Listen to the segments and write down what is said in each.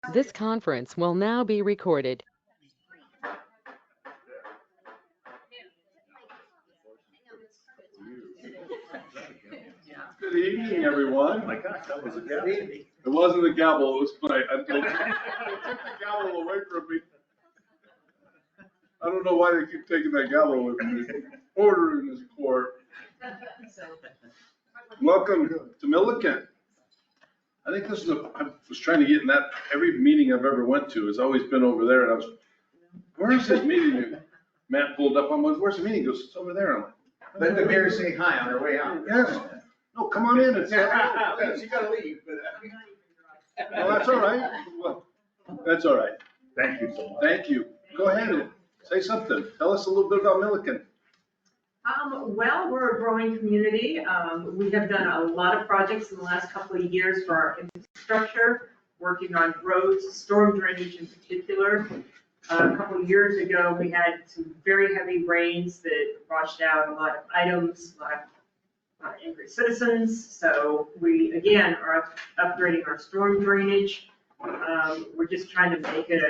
This conference will now be recorded. Good evening, everyone. Oh my gosh, that was a gavel. It wasn't a gavel, it was my, they took the gavel away from me. I don't know why they keep taking that gavel away from me. Order in this court. Welcome to Milliken. I think this is I was trying to get in that, every meeting I've ever went to has always been over there, and I was, where's this meeting? And Matt pulled up on, where's the meeting? He goes, it's over there. I'm like, Let the mayor say hi on her way out. yes. No, come on in. It's, She gotta leave, but. well, that's all right. Well, that's all right. Thank you so much. Thank you. Go ahead and say something. Tell us a little bit about Milliken. Well, we're a growing community. We have done a lot of projects in the last couple of years for our infrastructure, working on roads, storm drainage in particular. A couple of years ago, we had some very heavy rains that washed out a lot of items, a lot of angry citizens. So we, again, are upgrading our storm drainage. We're just trying to make it a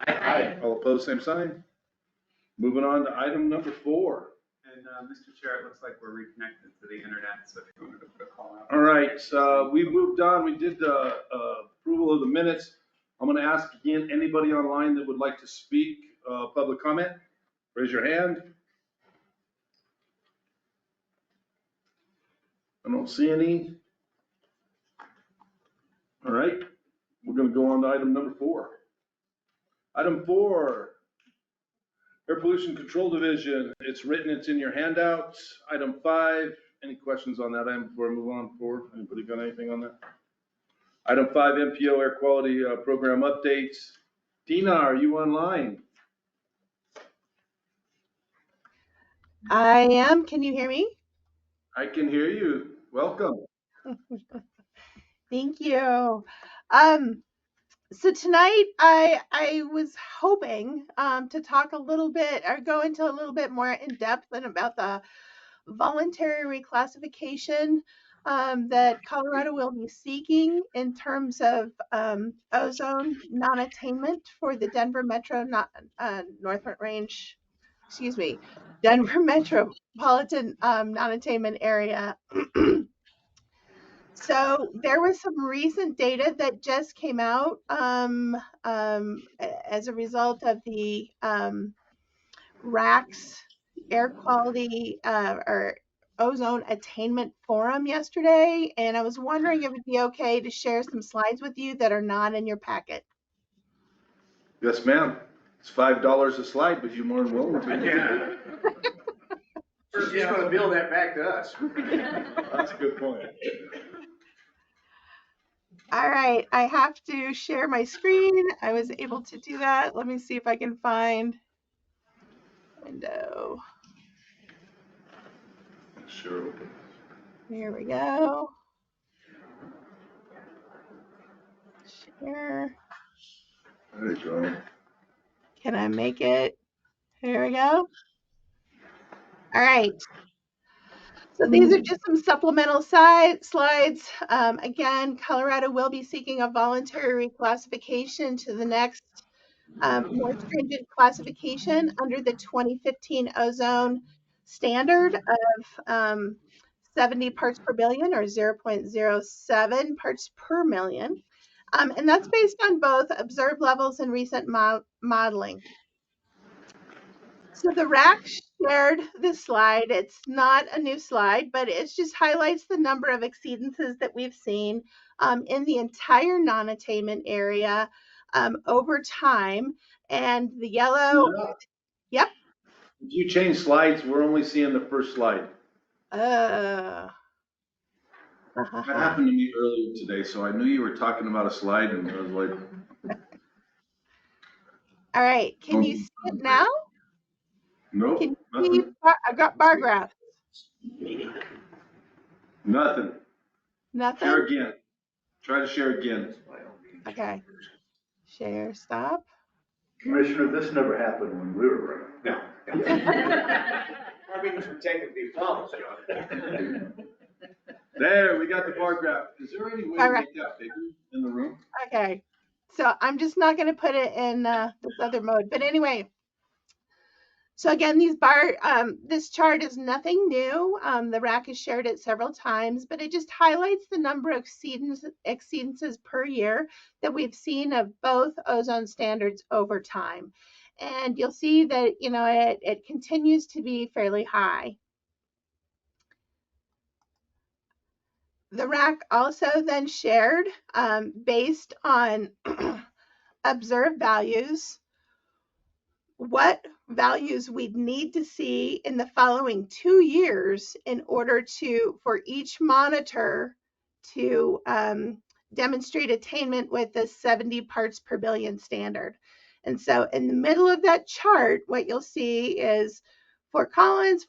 Aye. All opposed, same sign. Moving on to item number 4. And Mr. Chair, it looks like we're reconnected to the internet, so if you wanted to put a call out. All right, we moved on. We did the approval of the minutes. I'm going to ask again, anybody online that would like to speak, public comment, raise your hand. I don't see any. All right, we're going to go on to item number 4. Item 4, Air Pollution Control Division. It's written, it's in your handouts. Item 5, any questions on that item before I move on forward? Anybody got anything on that? Item 5, MPO air quality program updates. Tina, are you online? I am. Can you hear me? I can hear you. Welcome. Thank you. So tonight I was hoping to talk a little bit or go into a little bit more in depth and about the voluntary reclassification that Colorado will be seeking in terms of ozone non-attainment for the Denver Metro Northern Range, excuse me, Denver Metropolitan non-attainment area. So there was some recent data that just came out as a result of the RAC's air quality or ozone attainment forum yesterday, and I was wondering if it'd be okay to share some slides with you that are not in your packet. Yes, ma'am. It's $5 a slide, but you're more than welcome to. Yeah. First, he's gonna bill that back to us. That's a good point. All right, I have to share my screen. I was able to do that. Let me see if I can find window. Sure. There we go. Share. There you go. Can I make it? Here we go. All right. So these are just some supplemental slides. Again, Colorado will be seeking a voluntary reclassification to the next more stringent classification under the 2015 ozone standard of 70 parts per billion or 0.07 parts per million. And that's based on both observed levels and recent modeling. So the RAC shared this slide. It's not a new slide, but it just highlights the number of exceedances that we've seen in the entire non-attainment area over time. And the yellow, yep. If you change slides, we're only seeing the first slide. That happened to me earlier today, so I knew you were talking about a slide, and I was like, All right, can you see it now? nope, Can you see nothing. I've got bar graphs? Nothing. Nothing? Share again. Try to share again. Okay. Share, stop. Commissioner, this never happened when we were running. No. I mean, for taking these photos. There, we got the bar graph. Is there any way to make that bigger in the room? Okay. So I'm just not going to put it in this other mode. But anyway, so again, this chart is nothing new. The RAC has shared it several times, but it just highlights the number of exceedances per year that we've seen of both ozone standards over time. And you'll see that, you know, it continues to be fairly high. The RAC also then shared, based on observed values, what values we'd need to see in the following 2 years in order for each monitor to demonstrate attainment with the 70 parts per billion standard. And so in the middle of that chart, what you'll see is Fort Collins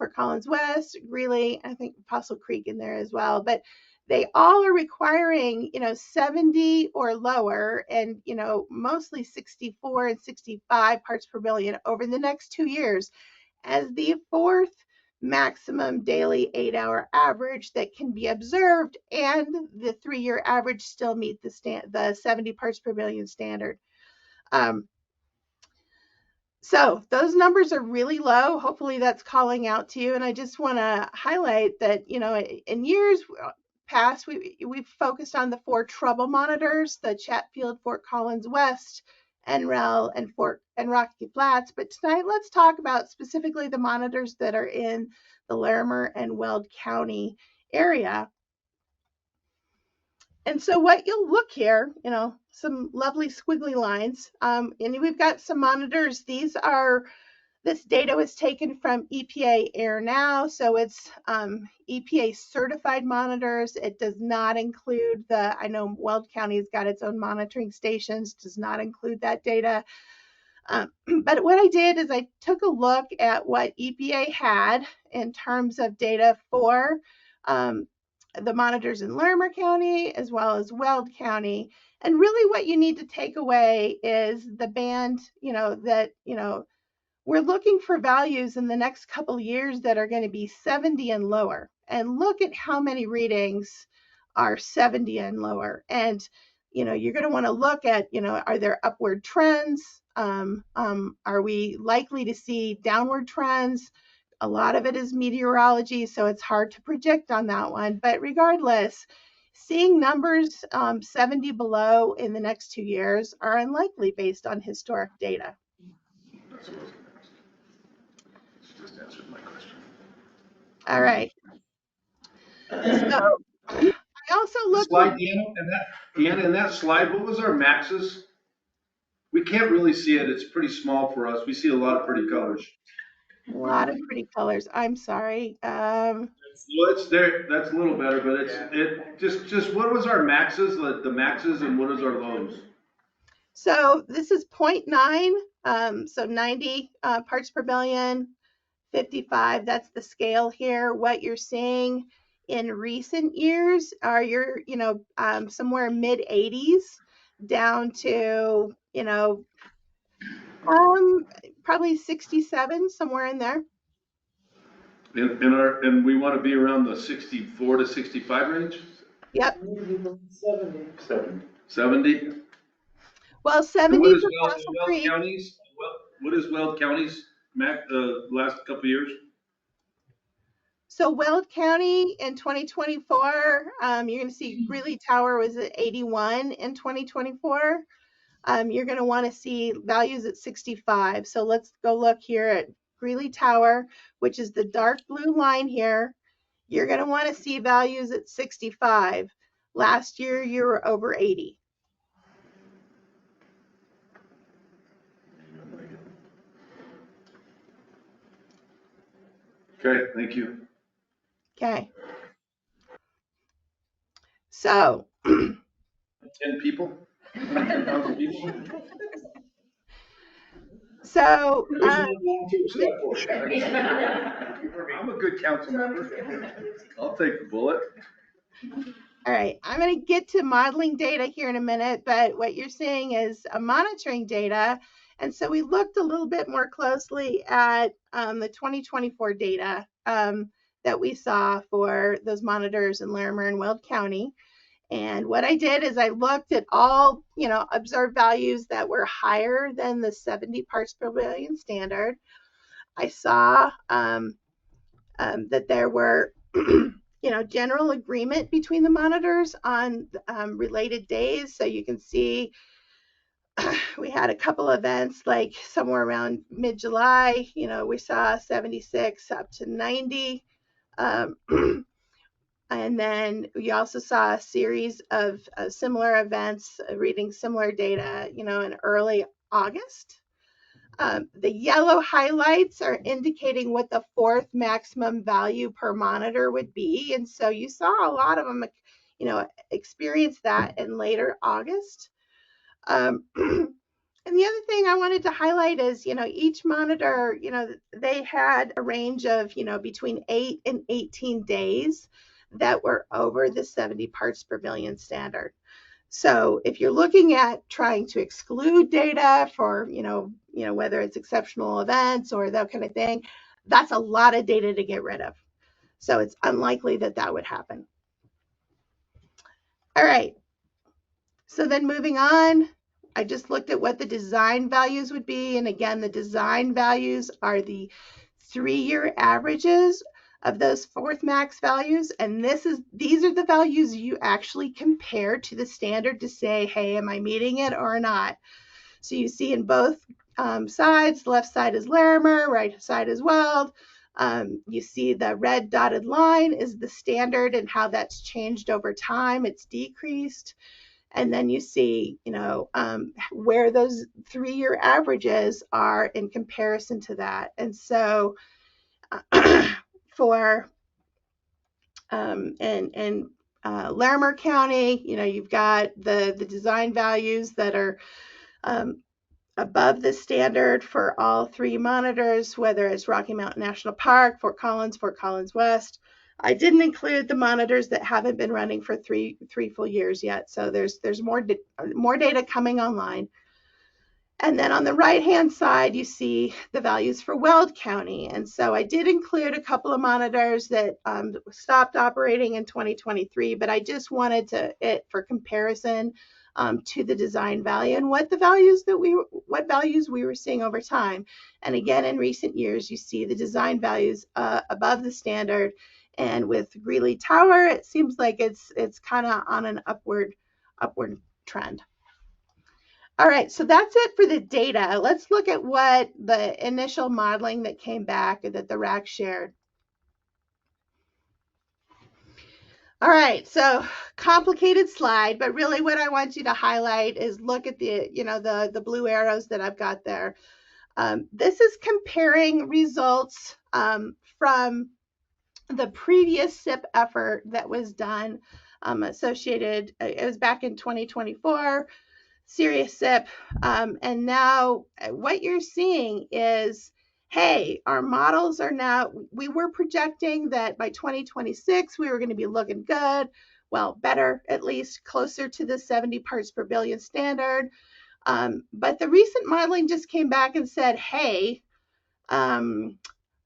West, Greeley, I think Fossil Creek in there as well, but they all are requiring, you know, 70 or lower and, you know, mostly 64 and 65 parts per billion over the next 2 years as the fourth maximum daily 8-hour average that can be observed, and the 3-year average still meet the 70 parts per billion standard. So those numbers are really low. Hopefully that's calling out to you. And I just want to highlight that, you know, in years past, we've focused on the 4 trouble monitors, the Chatfield, Fort Collins West, NREL, and Rocky Flats. But tonight, let's talk about specifically the monitors that are in the Larimer and Weld County area. And so what you'll look here, you know, some lovely squiggly lines, and we've got some monitors. These are This data was taken from EPA Air Now, so it's EPA certified monitors. It does not include I know Weld County's got its own monitoring stations, does not include that data. But what I did is I took a look at what EPA had in terms of data for the monitors in Larimer County as well as Weld County. And really what you need to take away is the band, that, we're looking for values in the next couple of years that are going to be 70 and lower. And look at how many readings are 70 and lower. And, you're going to want to look at, are there upward trends? Are we likely to see downward trends? A lot of it is meteorology, so it's hard to predict on that one. But regardless, seeing numbers 70 below in the next 2 years are unlikely based on historic data. That's what I was gonna ask. She just answered my question. All right. So I also The looked slide, at, Deanna, in that slide, what was our maxes? We can't really see it. It's pretty small for us. We see a lot of pretty colors. a lot of pretty colors. I'm sorry. Well, it's there. That's a little better, but it just what was our maxes, the maxes, and what is our lows? So this is 0.9, so 90 parts per billion, 55, that's the scale here. What you're seeing in recent years are somewhere mid 80s down to, probably 67, somewhere in there. And we want to be around the 64 to 65 range? Yep. 70? Well, And 70 what is for Weld Castle Creek. County's, what is Weld County's last couple of years? So Weld County in 2024, you're going to see Greeley Tower was at 81 in 2024. You're going to want to see values at 65. So let's go look here at Greeley Tower, which is the dark blue line here. You're going to want to see values at 65. Last year, you were over 80. Okay, thank you. Okay. So 10 people? 1,000 people? So I'm a good council member. I'll take the bullet. all right, I'm going to get to modeling data here in a minute, but what you're seeing is a monitoring data. And so we looked a little bit more closely at the 2024 data that we saw for those monitors in Larimer and Weld County. And what I did is I looked at all, observed values that were higher than the 70 parts per billion standard. I saw that there were, general agreement between the monitors on related days. So you can see we had a couple events like somewhere around mid-July, we saw 76 up to 90. And then we also saw a series of similar events reading similar data, in early August. The yellow highlights are indicating what the fourth maximum value per monitor would be. And so you saw a lot of them, experience that in later August. And the other thing I wanted to highlight is, each monitor, they had a range of, between 8 and 18 days that were over the 70 parts per billion standard. So if you're looking at trying to exclude data for, whether it's exceptional events or that kind of thing, that's a lot of data to get rid of. So it's unlikely that that would happen. All right. So then moving on, I just looked at what the design values would be. And again, the design values are the 3-year averages of those fourth max values. And these are the values you actually compare to the standard to say, hey, am I meeting it or not? So you see in both sides, left side is Larimer, right side is Weld. You see the red dotted line is the standard and how that's changed over time. It's decreased. And then you see, where those 3-year averages are in comparison to that. And so for in Larimer County, you've got the design values that are above the standard for all 3 monitors, whether it's Rocky Mountain National Park, Fort Collins West. I didn't include the monitors that haven't been running for three full years yet. So there's more data coming online. And then on the right-hand side, you see the values for Weld County. And so I did include a couple of monitors that stopped operating in 2023, but I just wanted it for comparison to the design value and what values we were seeing over time. And again, in recent years, you see the design values above the standard. And with Greeley Tower, it seems like it's kind of on an upward trend. All right, so that's it for the data. Let's look at what the initial modeling that came back that the RAC shared. All right, so complicated slide, but really what I want you to highlight is look at the blue arrows that I've got there. This is comparing results from the previous SIP effort that was done associated, it was back in 2024. Serious SIP. And now what you're seeing is, hey, our models are now, we were projecting that by 2026, we were going to be looking good. Well, better, at least closer to the 70 parts per billion standard. But the recent modeling just came back and said, hey,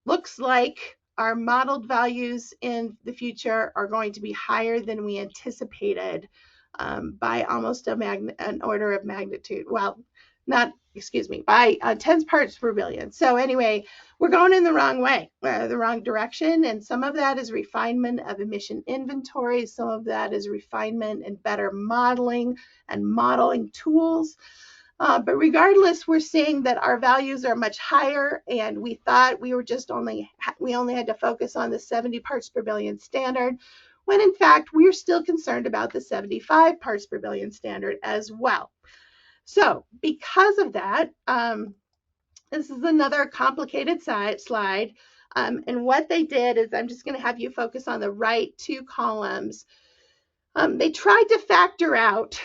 looks like our modeled values in the future are going to be higher than we anticipated. By almost an order of magnitude. Well, by 10 parts per billion. So anyway, we're going in the wrong way, the wrong direction. And some of that is refinement of emission inventory. Some of that is refinement and better modeling and modeling tools. But regardless, we're seeing that our values are much higher, and we thought we only had to focus on the 70 parts per billion standard, when in fact we're still concerned about the 75 parts per billion standard as well. So because of that, this is another complicated slide. And what they did is, I'm just going to have you focus on the right 2 columns. They tried to factor out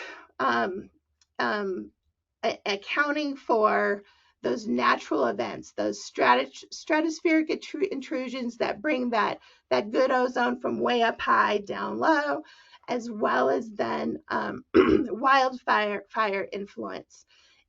accounting for those natural events, those stratospheric intrusions that bring that good ozone from way up high down low, as well as then wildfire influence.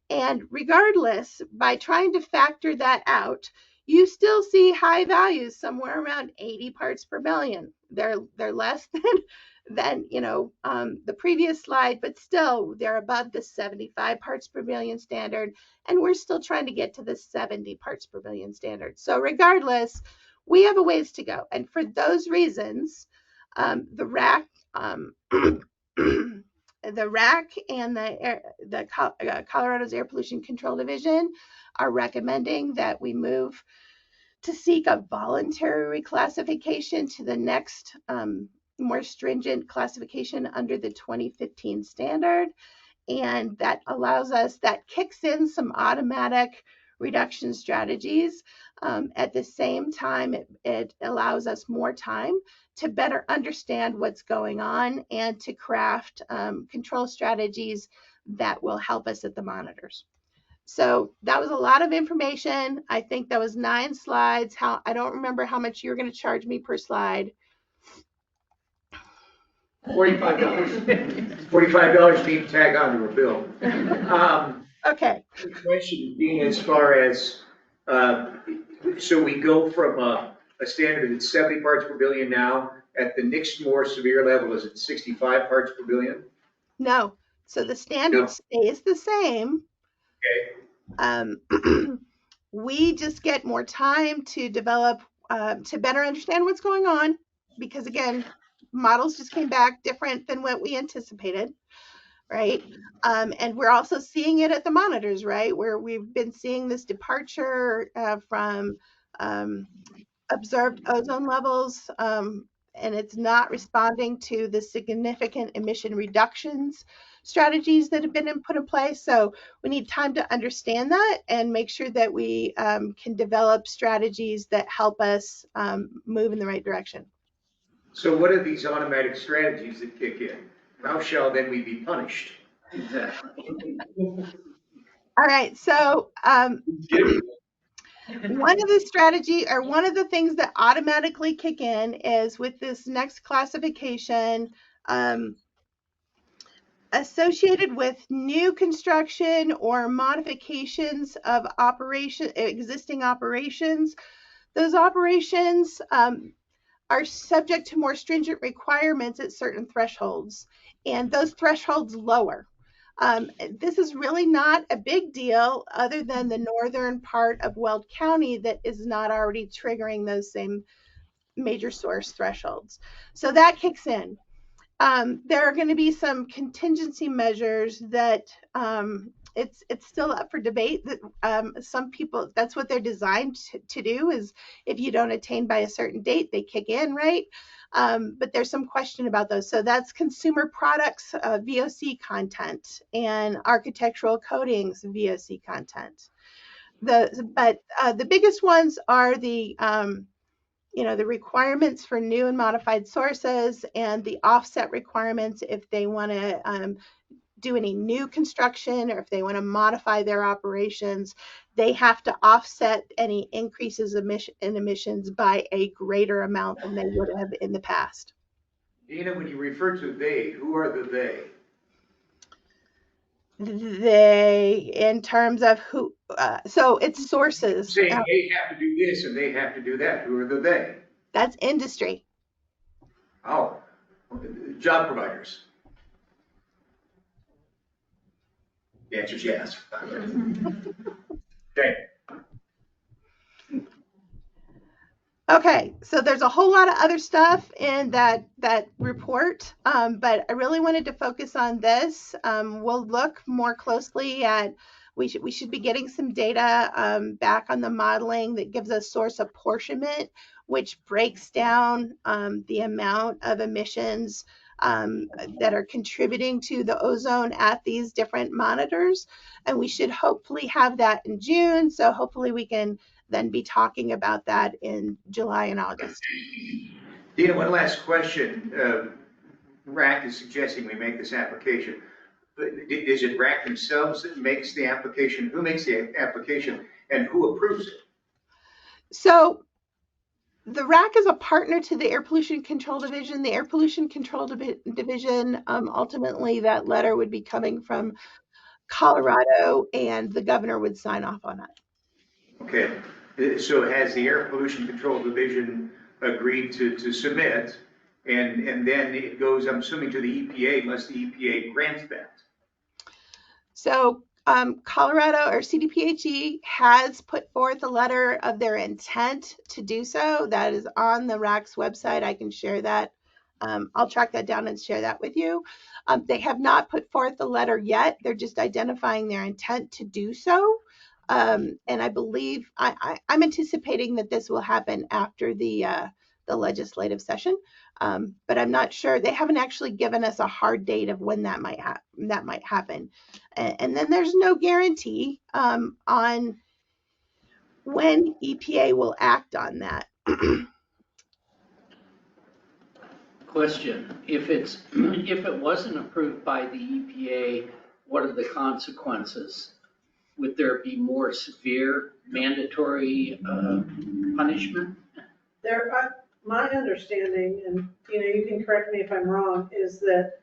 And regardless, by trying to factor that out, you still see high values somewhere around 80 parts per billion. They're less than the previous slide, but still they're above the 75 parts per billion standard, and we're still trying to get to the 70 parts per billion standard. So regardless, we have a ways to go. And for those reasons, the RAC and the Colorado's Air Pollution Control Division are recommending that we move to seek a voluntary reclassification to the next more stringent classification under the 2015 standard. And that kicks in some automatic reduction strategies. At the same time, it allows us more time to better understand what's going on and to craft control strategies that will help us at the monitors. So that was a lot of information. I think that was 9 slides. I don't remember how much you're going to charge me per slide. $45. $45 to tag onto a bill. Okay. The question being, as far as, so we go from a standard that's 70 parts per billion now, at the next more severe level, is it 65 parts per billion? No. So the standard stays the same. Okay. We just get more time to develop, to better understand what's going on, because again, models just came back different than what we anticipated, right? And we're also seeing it at the monitors, right? Where we've been seeing this departure from observed ozone levels, and it's not responding to the significant emission reductions strategies that have been put in place. So we need time to understand that and make sure that we can develop strategies that help us move in the right direction. So what are these automatic strategies that kick in? How shall then we be punished? Exactly. All right, so one of the strategy or one of the things that automatically kick in is with this next classification, associated with new construction or modifications of existing operations. Those operations are subject to more stringent requirements at certain thresholds, and those thresholds lower. This is really not a big deal other than the northern part of Weld County that is not already triggering those same major source thresholds. So that kicks in. There are going to be some contingency measures that it's still up for debate. That some people, that's what they're designed to do, is if you don't attain by a certain date, they kick in, right? But there's some question about those. So that's consumer products VOC content and architectural coatings VOC content. But the biggest ones are the the requirements for new and modified sources and the offset requirements if they want to do any new construction or if they want to modify their operations, they have to offset any increases in emissions by a greater amount than they would have in the past. Dina, when you refer to they, who are the they? They, in terms of who, so it's sources. Saying they have to do this and they have to do that. Who are the they? That's industry. Oh, job providers. The answer is yes. Okay. Okay, so there's a whole lot of other stuff in that report, but I really wanted to focus on this. We'll look more closely at, we should be getting some data back on the modeling that gives us source apportionment, which breaks down the amount of emissions that are contributing to the ozone at these different monitors. And we should hopefully have that in June. So hopefully we can then be talking about that in July and August. Dina, one last question. RAC is suggesting we make this application. But is it RAC themselves that makes the application? Who makes the application and who approves it? So the RAC is a partner to the Air Pollution Control Division. The Air Pollution Control Division, ultimately that letter would be coming from Colorado and the governor would sign off on it. Okay. So has the Air Pollution Control Division agreed to submit, and then it goes, I'm assuming, to the EPA, unless the EPA grants that? So Colorado or CDPHE has put forth a letter of their intent to do so. That is on the RAC's website. I can share that. I'll track that down and share that with you. They have not put forth the letter yet. They're just identifying their intent to do so. And I believe I'm anticipating that this will happen after the legislative session, but I'm not sure. They haven't actually given us a hard date of when that might happen. And then there's no guarantee on when EPA will act on that. Question, if it wasn't approved by the EPA, what are the consequences? Would there be more severe mandatory punishment? My understanding, and you can correct me if I'm wrong, is that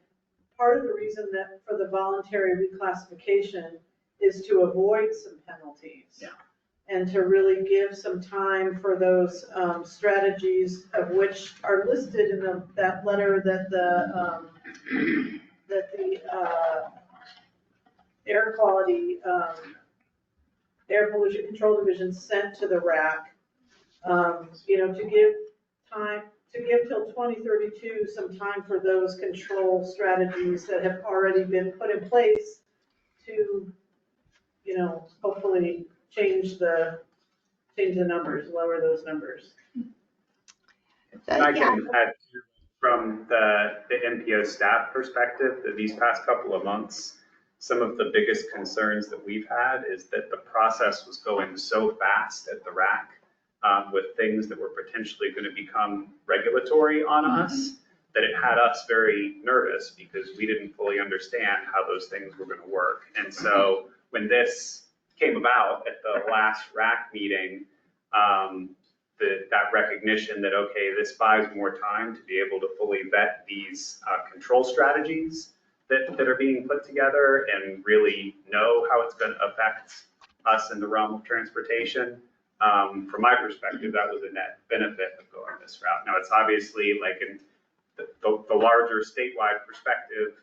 part of the reason that for the voluntary reclassification is to avoid some penalties. Yeah. And to really give some time for those strategies of which are listed in that letter that the air quality, Air Pollution Control Division sent to the RAC. To give time, to give till 2032 some time for those control strategies that have already been put in place to, hopefully change the numbers, lower those numbers. I can add From the NPO staff perspective, that these past couple of months, some of the biggest concerns that we've had is that the process was going so fast at the RAC with things that were potentially going to become regulatory on us, that it had us very nervous because we didn't fully understand how those things were going to work. And so when this came about at the last RAC meeting, that recognition that, okay, this buys more time to be able to fully vet these control strategies that are being put together and really know how it's going to affect us in the realm of transportation. From my perspective, that was a net benefit of going this route. Now, it's obviously like in the larger statewide perspective,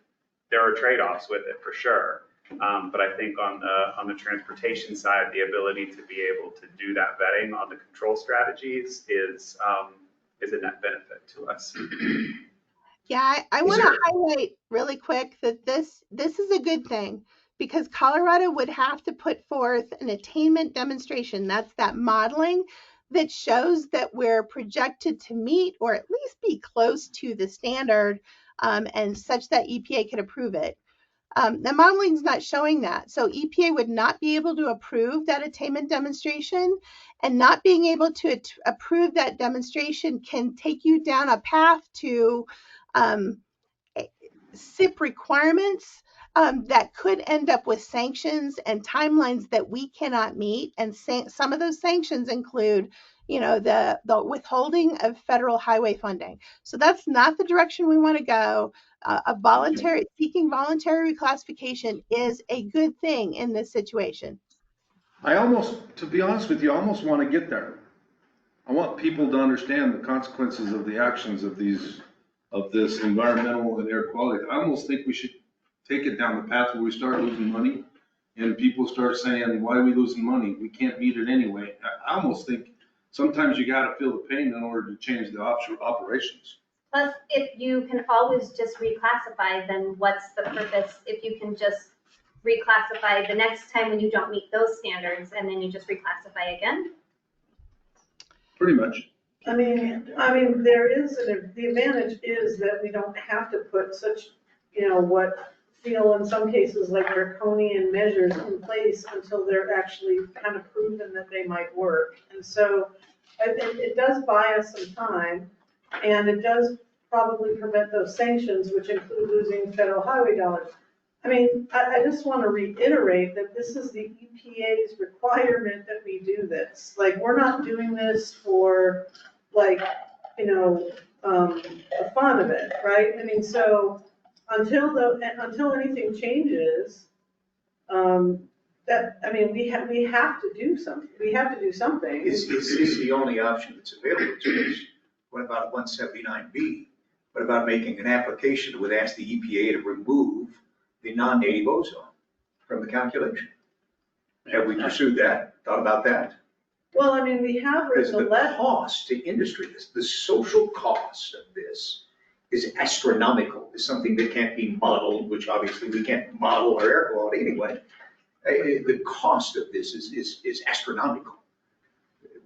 there are trade-offs with it for sure. But I think on the transportation side, the ability to be able to do that vetting on the control strategies is a net benefit to us. Yeah, I want to highlight really quick that this is a good thing because Colorado would have to put forth an attainment demonstration. That's that modeling that shows that we're projected to meet or at least be close to the standard and such that EPA could approve it. The modeling is not showing that. So EPA would not be able to approve that attainment demonstration, and not being able to approve that demonstration can take you down a path to SIP requirements that could end up with sanctions and timelines that we cannot meet. And some of those sanctions include, the withholding of federal highway funding. So that's not the direction we want to go. Seeking voluntary reclassification is a good thing in this situation. To be honest with you, I almost want to get there. I want people to understand the consequences of the actions of this environmental and air quality. I almost think we should take it down the path where we start losing money and people start saying, why are we losing money? We can't meet it anyway. I almost think sometimes you got to feel the pain in order to change the offshore operations. Plus, if you can always just reclassify, then what's the purpose if you can just reclassify the next time when you don't meet those standards and then you just reclassify again? Pretty much. I mean, there is, the advantage is that we don't have to put such, what feel in some cases like draconian measures in place until they're actually kind of proven that they might work. And so it does buy us some time, and it does probably prevent those sanctions, which include losing federal highway dollars. I mean, I just want to reiterate that this is the EPA's requirement that we do this. Like, we're not doing this for, like, the fun of it, right? I mean, so until anything changes, we have to do something. We have to do something. Is this the only option that's available to us? What about 179B? What about making an application that would ask the EPA to remove the non-native ozone from the calculation? Have we pursued that, thought about that? Well, I mean, we have Because written a the letter. cost to industry, the social cost of this is astronomical. It's something that can't be modeled, which obviously we can't model our air quality anyway. The cost of this is astronomical.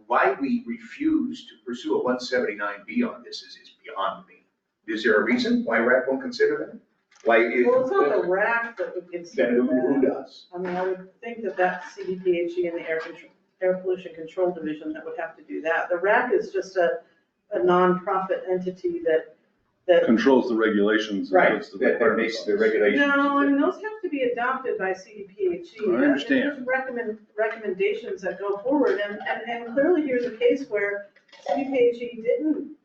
Why we refuse to pursue a 179B on this is beyond me. Is there a reason why RAC won't consider that? Why? Well, it's not the RAC that would consider Then who that. does? I mean, I would think that that's CDPHE and the Air Pollution Control Division that would have to do that. The RAC is just a nonprofit entity that Controls the regulations. Right, and puts the that makes the regulations. No, I mean, those have to be adopted by CDPHE. I understand. There's recommendations that go forward, and clearly here's a case where CDPHE didn't,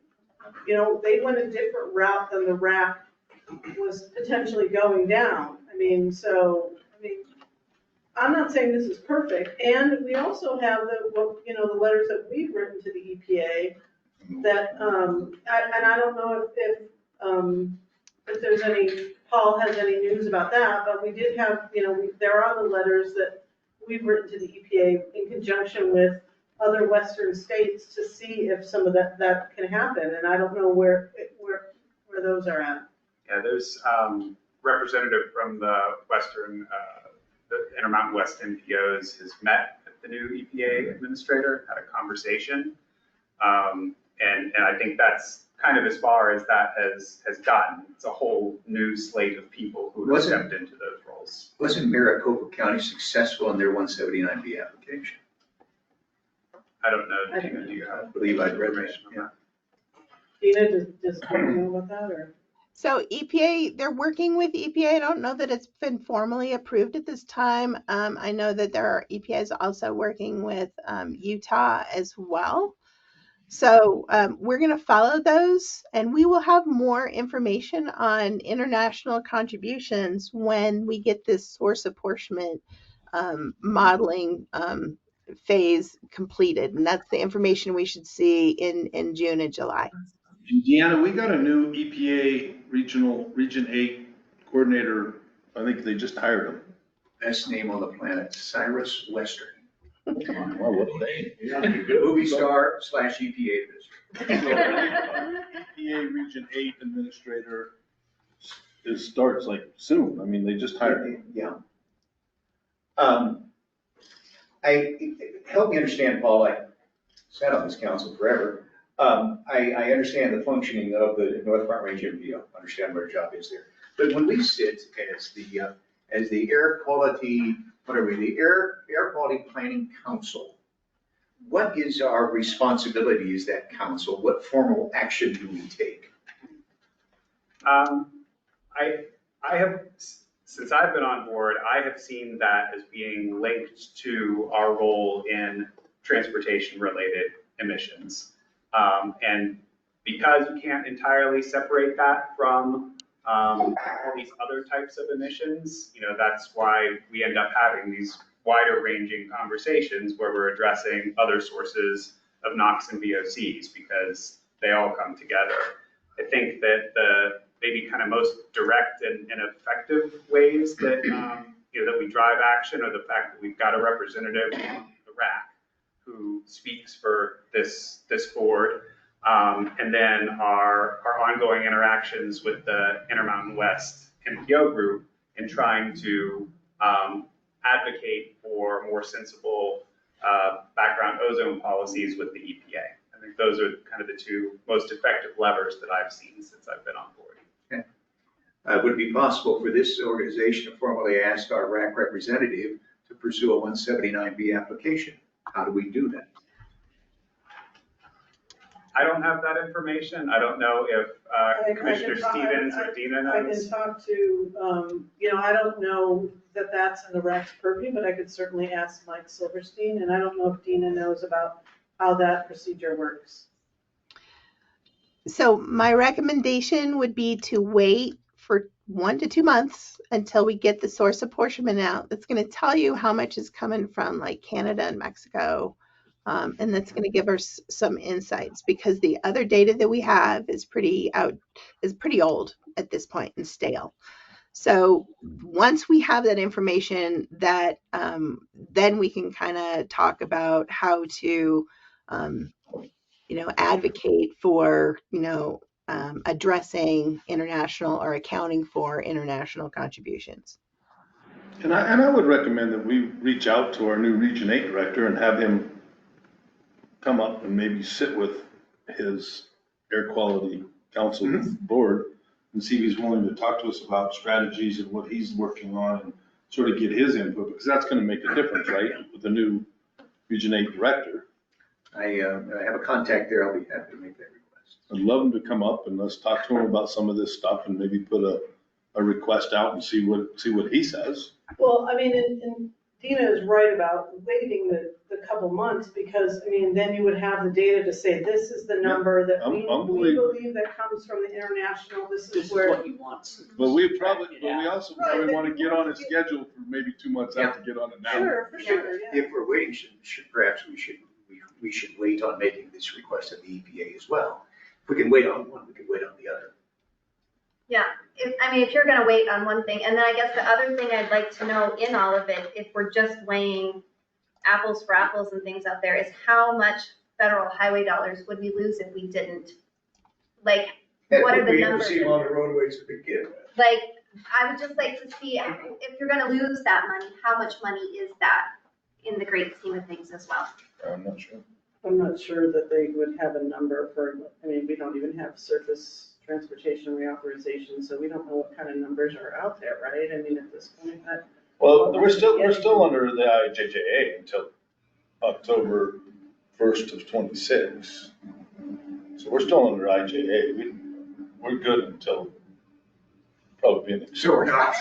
they went a different route than the RAC was potentially going down. I'm not saying this is perfect, and we also have the letters that we've written to the EPA that, and I don't know if there's Paul has any news about that, but we did have, there are the letters that we've written to the EPA in conjunction with other Western states to see if some of that can happen, and I don't know where those are at. Yeah, there's representative from the Western, the Intermountain West NPOs has met with the new EPA administrator, had a conversation. And I think that's kind of as far as that has gotten. It's a whole new slate of people who have stepped into those roles. Wasn't Maricopa County successful in their 179B application? I don't know, Tina, do you have? I believe I'd read that, information on yeah. that? Dina, does you know about that, or? So EPA, they're working with EPA. I don't know that it's been formally approved at this time. I know that EPA is also working with Utah as well. So we're going to follow those, and we will have more information on international contributions when we get this source apportionment modeling phase completed. And that's the information we should see in June and July. Deanna, we got a new EPA Region 8 coordinator. I think they just hired him. Best name on the planet, Cyrus Western. Well, what a name. Movie star / EPA administrator. EPA Region 8 administrator starts like soon. I mean, they just hired him. Yeah. Help me understand, Paul, I sat on this council forever. I understand the functioning of the North Front Range NPO, understand what our job is there. But when we sit as the air quality, what are we, the Air Quality Planning Council, what is our responsibility as that council? What formal action do we take? I have, since I've been on board, I have seen that as being linked to our role in transportation-related emissions. And because you can't entirely separate that from all these other types of emissions, that's why we end up having these wider ranging conversations where we're addressing other sources of NOx and VOCs, because they all come together. I think that the maybe kind of most direct and effective ways that that we drive action are the fact that we've got a representative from the RAC who speaks for this board, and then our ongoing interactions with the Intermountain West NPO group in trying to advocate for more sensible background ozone policies with the EPA. I think those are kind of the two most effective levers that I've seen since I've been on board. Would it be possible for this organization to formally ask our RAC representative to pursue a 179B application? How do we do that? I don't have that information. I don't know if Commissioner Stevens or Dina knows. I can talk to, I don't know that that's in the RAC's purview, but I could certainly ask Mike Silverstein, and I don't know if Dina knows about how that procedure works. So my recommendation would be to wait for 1 to 2 months until we get the source apportionment out. That's going to tell you how much is coming from like Canada and Mexico. And that's going to give us some insights, because the other data that we have is pretty old at this point and stale. So once we have that information, that then we can kind of talk about how to advocate for addressing international or accounting for international contributions. And I would recommend that we reach out to our new Region 8 director and have him come up and maybe sit with his Air Quality Council board and see if he's willing to talk to us about strategies and what he's working on, and sort of get his input, because that's going to make a difference, right, with the new Region 8 director. I have a contact there. I'll be happy to make that request. I'd love him to come up and let's talk to him about some of this stuff, and maybe put a request out and see what he says. Well, I mean, and Dina is right about waiting the couple months, because, I mean, then you would have the data to say, this is the number that we believe that comes from the international, this is where. What he wants. But we also probably want to get on a schedule for maybe 2 months out to get on it now. Sure, for sure, yeah. If we're waiting, perhaps we should wait on making this request of the EPA as well. If we can wait on one, we can wait on the other. Yeah, if you're gonna wait on one thing, and then I guess the other thing I'd like to know in all of it, if we're just weighing apples for apples and things out there, is how much federal highway dollars would we lose if we didn't? Like, what are the numbers? We see on the roadways to begin with. Like, I would just like to see, if you're gonna lose that money, how much money is that in the great scheme of things as well? I'm not sure. I'm not sure that they would have a number for, I mean, we don't even have surface transportation reauthorization, so we don't know what kind of numbers are out there, right? I mean, at this point, that. Well, we're still under the IJJA until October 1st of 26. So we're still under IJA. We're good until probably next. So we're not.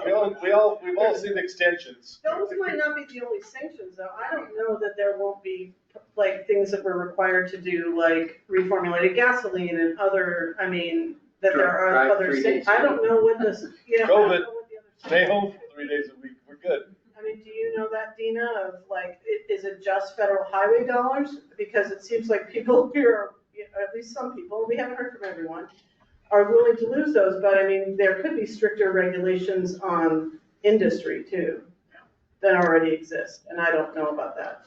We've all seen extensions. Those might not be the only sanctions, though. I don't know that there won't be, like, things that we're required to do, like reformulated gasoline and other, I mean, that there are Drive other 3 sanctions. days a I don't know what this, you know. I don't COVID. know what the other Stay sanctions home are. for 3 days a week. We're good. I mean, do you know that, Dina, of like, is it just federal highway dollars? Because it seems like people here, at least some people, we haven't heard from everyone, are willing to lose those, but I mean, there could be stricter regulations on industry too, that already exist, and I don't know about that.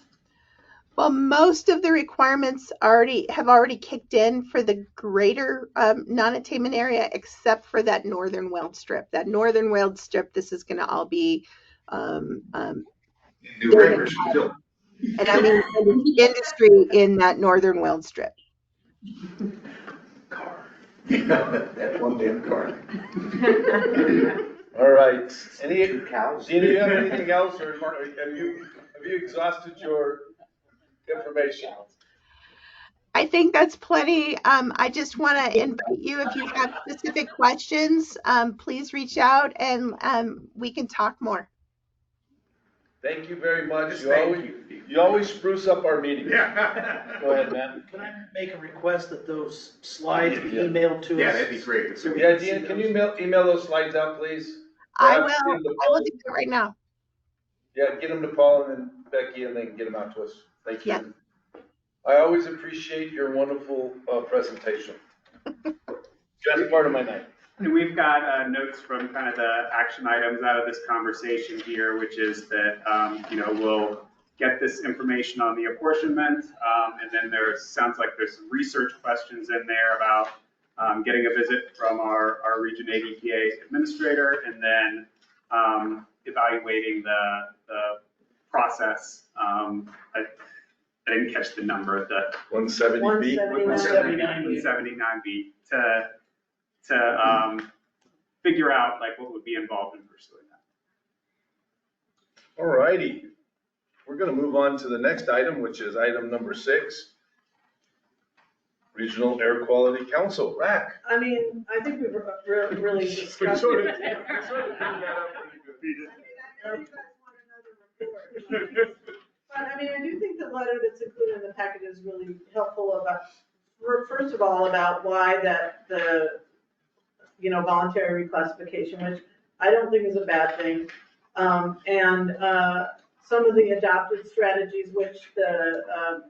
Well, most of the requirements have already kicked in for the greater non-attainment area, except for that northern weld strip. That northern weld strip, this is going to all be, New records still. and I mean industry in that northern weld strip. Car. That one damn car. All right. Two cows. Dina, do you have anything else, or have you exhausted your information? I think that's plenty. I just want to invite you, if you have specific questions, please reach out and we can talk more. Thank you very much. Thank you. You always spruce up our meetings. Yeah. Go ahead, Matt. Can I make a request that those slides be Yeah. emailed to us? Yeah, that'd be great. So we Yeah, can see Dina, can you those. email those slides out, please? I Yeah, will get them to do Paul. that right now. Yeah, get them to Paul and then Becky, and they can get them out to us. Thank you. Yeah. I always appreciate your wonderful presentation. Best part of my night. And we've got notes from kind of the action items out of this conversation here, which is that, we'll get this information on the apportionment. And then sounds like there's some research questions in there about getting a visit from our Region 8 EPA administrator, and then evaluating the process. I didn't catch the number of the 170B. 179B to figure out like what would be involved in pursuing that. All righty. We're going to move on to the next item, which is item number 6. Regional Air Quality Council, RAC. I mean, I think we've really discussed. We sort of it. did that up pretty good. I mean, you guys want another report. But I mean, I do think the letter that's included in the packet is really helpful about, first of all, about why the voluntary reclassification, which I don't think is a bad thing. And some of the adopted strategies, which the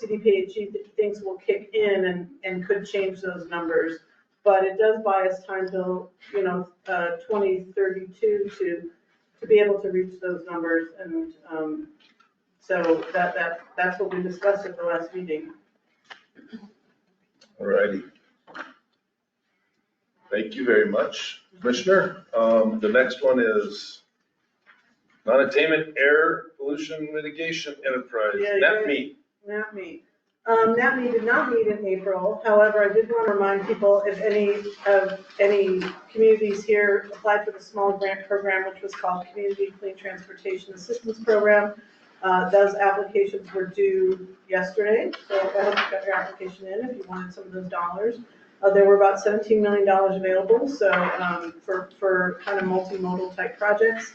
CDPHE thinks will kick in and could change those numbers. But it does buy us time till, 2032 to be able to reach those numbers. And so that's what we discussed at the last meeting. All righty. Thank you very much, Commissioner. The next one is Non-Attainment Air Pollution Mitigation Enterprise, NFRMPO. NFRMPO. NFRMPO did not meet in April. However, I did want to remind people, if any communities here applied for the small grant program, which was called Community Clean Transportation Assistance Program. Those applications were due yesterday, so I hope you got your application in if you wanted some of those dollars. There were about $17 million available, so for kind of multimodal type projects.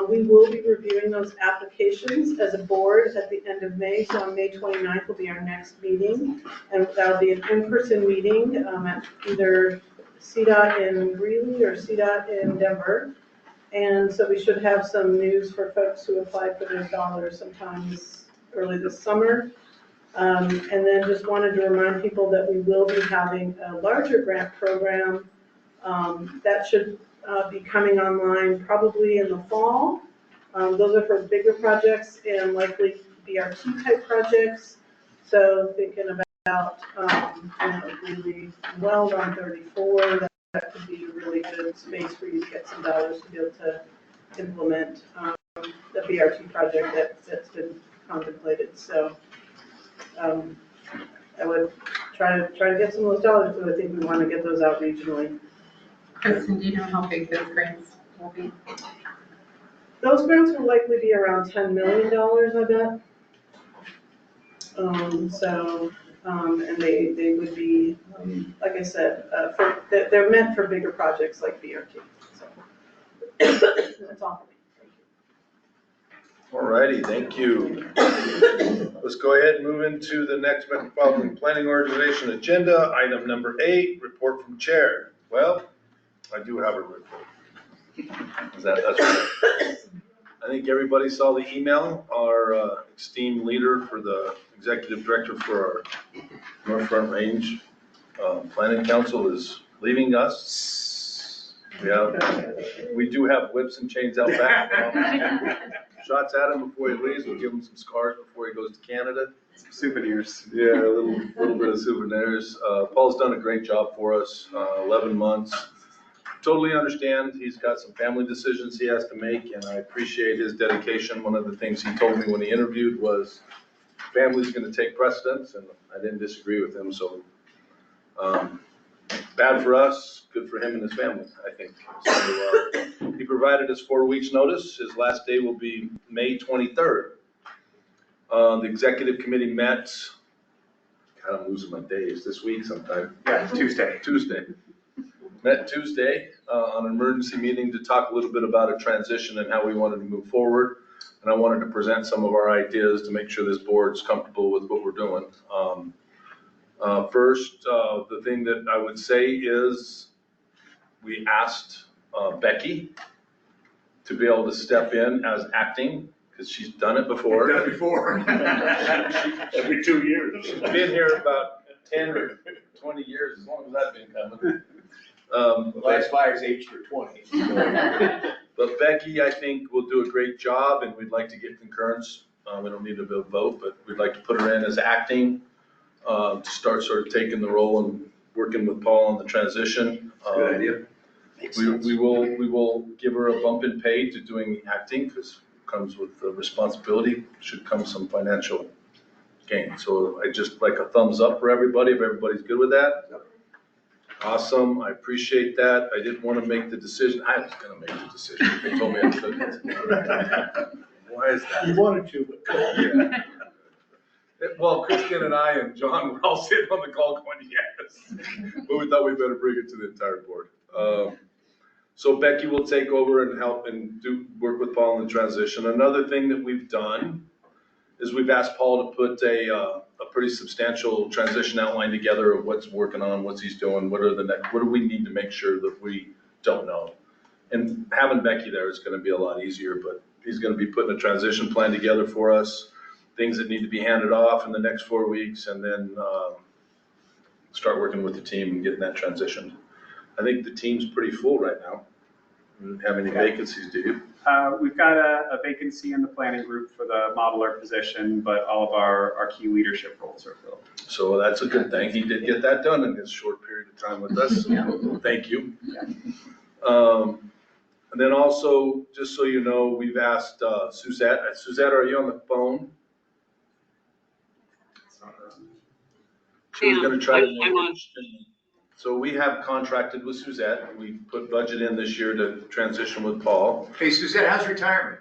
We will be reviewing those applications as a board at the end of May, so on May 29th will be our next meeting. And that'll be an in-person meeting at either CDOT in Greeley or CDOT in Denver. And so we should have some news for folks who applied for those dollars sometime early this summer. And then just wanted to remind people that we will be having a larger grant program that should be coming online probably in the fall. Those are for bigger projects and likely BRT type projects. So thinking about, the weld on 34, that could be a really good space for you to get some dollars to be able to implement the BRT project that's been contemplated, so, I would try to get some of those dollars, because I think we want to get those out regionally. Kristen, do you know how big those grants will be? Those grants will likely be around $10 million, I bet. And they would be, like I said, they're meant for bigger projects like BRT, so. That's all for me. All righty, thank you. Let's go ahead and move into the next Metropolitan Planning Organization agenda. Item number 8, report from chair. Well, I do have a report. That's right. I think everybody saw the email. Our esteemed leader for the executive director for our North Front Range Planning Council is leaving us. We do have whips and chains out back. Shots at him before he leaves. We'll give him some scars before he goes to Canada. Some souvenirs. Yeah, a little bit of souvenirs. Paul's done a great job for us, 11 months. Totally understand, he's got some family decisions he has to make, and I appreciate his dedication. One of the things he told me when he interviewed was family's gonna take precedence, and I didn't disagree with him, so. Bad for us, good for him and his family, I think. So, he provided us 4 weeks' notice. His last day will be May 23rd. The executive committee met, God, I'm losing my days, this week sometime. Yeah, Tuesday. Met Tuesday on an emergency meeting to talk a little bit about a transition and how we wanted to move forward. And I wanted to present some of our ideas to make sure this board's comfortable with what we're doing. First, the thing that I would say is we asked Becky to be able to step in as acting, because she's done it before. Done it before. Every 2 years. She's been here about 10 or 20 years, as long as I've been coming. The last 5 is aged for 20. But Becky, I think, will do a great job, and we'd like to get concurrence. We don't need a vote, but we'd like to put her in as acting, to start sort of taking the role and working with Paul on the transition. Good idea. We will give her a bump in pay to doing acting, because it comes with the responsibility, should come some financial gain. So I just like a thumbs up for everybody, if everybody's good with that. Awesome, I appreciate that. I didn't want to make the decision. I was gonna make the decision. They told me I couldn't. Why is that? You wanted to, but. Yeah. Well, Kristen and I and John were all sitting on the call going, yes. But we thought we better bring it to the entire board. So Becky will take over and help and work with Paul in the transition. Another thing that we've done is we've asked Paul to put a pretty substantial transition outline together of what's working on, what's he's doing, what do we need to make sure that we don't know. And having Becky there is gonna be a lot easier, but he's gonna be putting a transition plan together for us, things that need to be handed off in the next 4 weeks, and then start working with the team and getting that transitioned. I think the team's pretty full right now. We don't have any vacancies, do you? We've got a vacancy in the planning group for the modeler position, but all of our key leadership roles are filled. So that's a good thing. He did get that done in his short period of time with us. So thank you. And then also, just so you know, we've asked Suzette. Suzette, are you on the phone? She was gonna try to. So we have contracted with Suzette. We put budget in this year to transition with Paul. Hey, Suzette, how's retirement?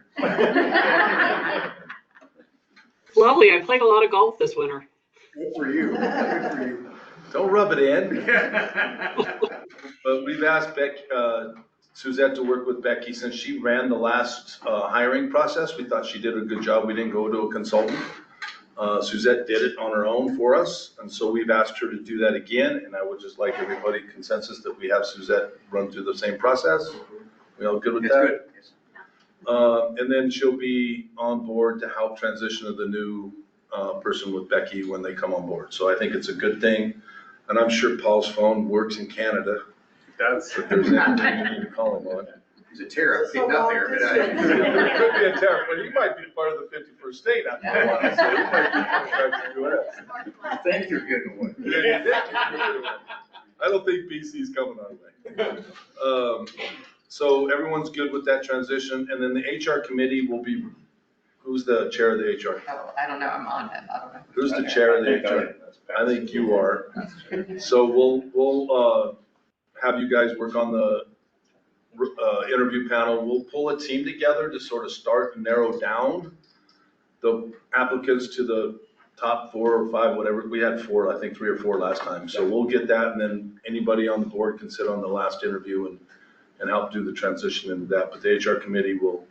Lovely. I played a lot of golf this winter. Good for you. Good for you. Don't rub it in. But we've asked Suzette to work with Becky since she ran the last hiring process. We thought she did a good job. We didn't go to a consultant. Suzette did it on her own for us, and so we've asked her to do that again, and I would just like everybody consensus that we have Suzette run through the same process. We all good with that? Good. And then she'll be on board to help transition to the new person with Becky when they come on board. So I think it's a good thing, and I'm sure Paul's phone works in Canada. It does. If there's anything you need to call him on. He's a tariff, getting up there, but It could be a tariff, but he might be part of the 51st state after a while, so he might be contracted to us. I think you're getting one. I don't think BC's coming our way. So everyone's good with that transition, and then the HR committee will be Who's the chair of the HR? Oh, I don't know, I'm on it, I don't know. Who's the chair of the HR? I think you are. So we'll have you guys work on the interview panel. We'll pull a team together to sort of start and narrow down the applicants to the top 4 or 5, whatever. We had 4, I think 3 or 4 last time. So we'll get that, and then anybody on the board can sit on the last interview and help do the transition into that. But the HR committee will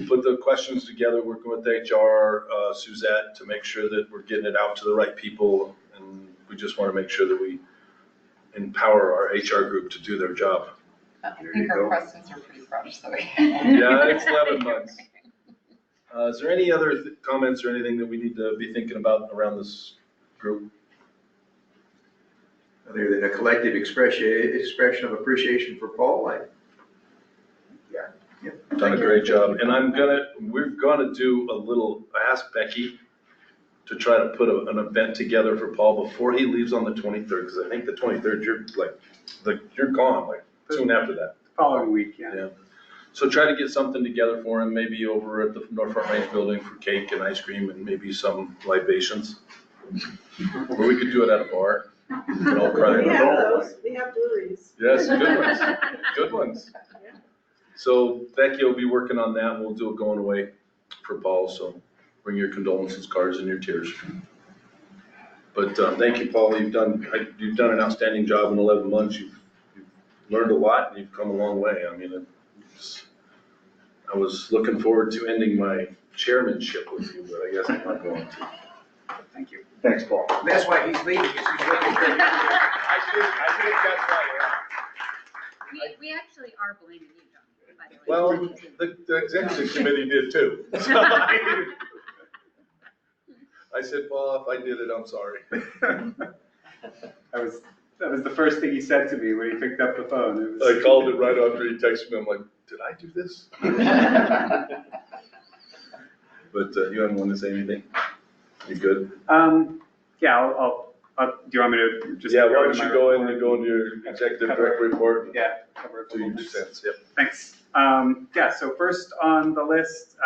put the questions together, working with HR, Suzette, to make sure that we're getting it out to the right people. And we just want to make sure that we empower our HR group to do their job. I think our questions are pretty fresh, so. Yeah, it's 11 months. Is there any other comments or anything that we need to be thinking about around this group? Other than a collective expression of appreciation for Paul, Done a great job. And we're gonna do a little, I asked Becky to try to put an event together for Paul before he leaves on the 23rd, because I think the 23rd, you're gone, like soon after that. Following week, yeah. So try to get something together for him, maybe over at the NFRMPO building for cake and ice cream and maybe some libations. Or we could do it at a bar. We all cry. We have those, we have breweries. Yes, good ones, good ones. So Becky will be working on that, and we'll do a going away for Paul, so bring your condolences cards and your tears. But thank you, Paul, you've done an outstanding job in 11 months. You've learned a lot, and you've come a long way. I mean, I was looking forward to ending my chairmanship with you, but I guess I'm not going to. Thank you. Thanks, Paul. that's why he's leaving. He's looking for I think that's right, We actually are blaming you, John, by the way. Well, the executive committee did too. So I said, Paul, if I did it, I'm sorry. That was the first thing he said to me when he picked up the phone. I called it right after he texted me. I'm like, did I do this? But you haven't want to say anything? You good? Yeah, I'll do you want me to just? Yeah, why don't to you my go in report? and go into your executive director report? Yeah. Cover a Do couple your minutes. 2 cents, yep. Thanks. Yeah, so first on the list,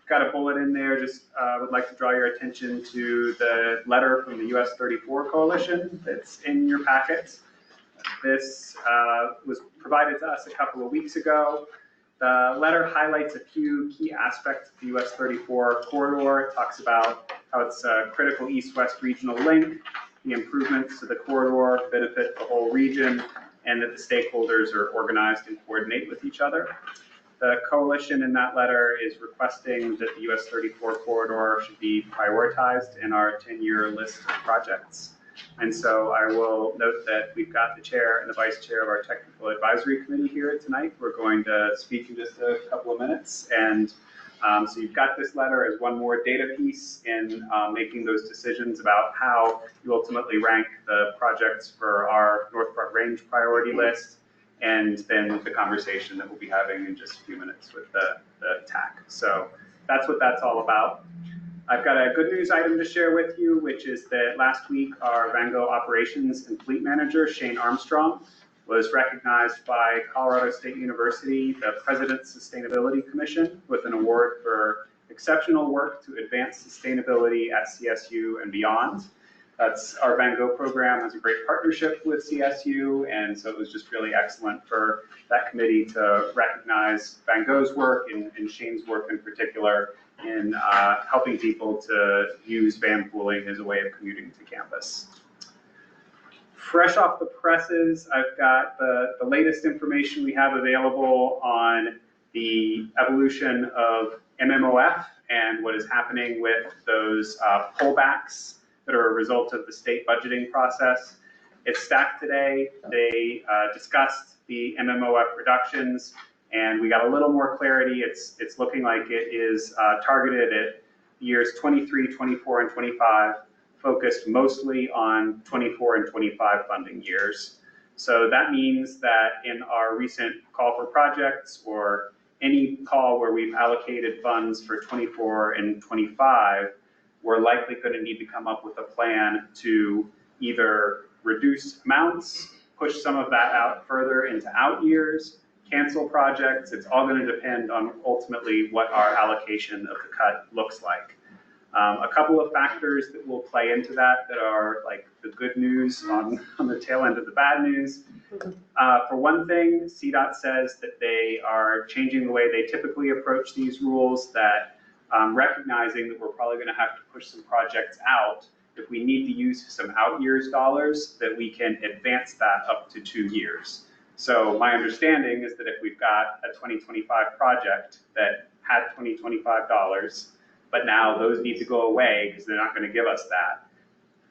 got a bullet in there, just would like to draw your attention to the letter from the US 34 Coalition that's in your packet. This was provided to us a couple of weeks ago. The letter highlights a few key aspects of the US 34 corridor. It talks about how it's a critical east-west regional link, the improvements to the corridor benefit the whole region, and that the stakeholders are organized and coordinate with each other. The coalition in that letter is requesting that the US 34 corridor should be prioritized in our 10-year list of projects. And so I will note that we've got the chair and the vice chair of our technical advisory committee here tonight. We're going to speak in just a couple of minutes. And so you've got this letter as one more data piece in making those decisions about how you ultimately rank the projects for our North Front Range priority list, and then the conversation that we'll be having in just a few minutes with the TAC. So that's what that's all about. I've got a good news item to share with you, which is that last week our Vango operations and fleet manager, Shane Armstrong, was recognized by Colorado State University, the President's Sustainability Commission, with an award for exceptional work to advance sustainability at CSU and beyond. That's our Van Gogh program has a great partnership with CSU, and so it was just really excellent for that committee to recognize Van Gogh's work and Shane's work in particular in helping people to use van pooling as a way of commuting to campus. Fresh off the presses, I've got the latest information we have available on the evolution of MMOF and what is happening with those pullbacks that are a result of the state budgeting process. It's stacked today. They discussed the MMOF reductions, and we got a little more clarity. It's looking like it is targeted at years 23, 24, and 25, focused mostly on 24 and 25 funding years. So that means that in our recent call for projects or any call where we've allocated funds for 24 and 25, we're likely going to need to come up with a plan to either reduce amounts, push some of that out further into out years, cancel projects. It's all going to depend on ultimately what our allocation of the cut looks like. A couple of factors that will play into that are like the good news on the tail end of the bad news. For one thing, CDOT says that they are changing the way they typically approach these rules, that recognizing that we're probably going to have to push some projects out. If we need to use some out years dollars, that we can advance that up to 2 years. So my understanding is that if we've got a 2025 project that had 2025 dollars, but now those need to go away because they're not going to give us that,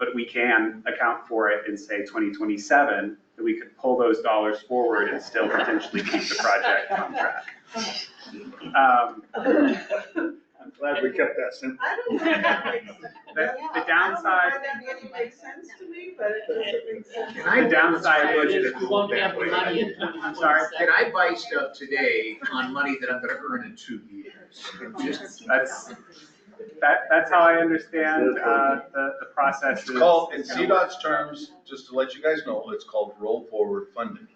but we can account for it in, say, 2027, that we could pull those dollars forward and still potentially keep the project on track. I'm glad we kept that simple. I don't know if that makes sense. The downside, That really makes sense to me, but it doesn't make sense. Can I downside budget it? We won't have the money in I'm sorry, 2027. Can I buy stuff today on money that I'm gonna earn in 2 years? Just, that's how I understand the process. It's called, in CDOT's terms, just to let you guys know, it's called roll forward funding.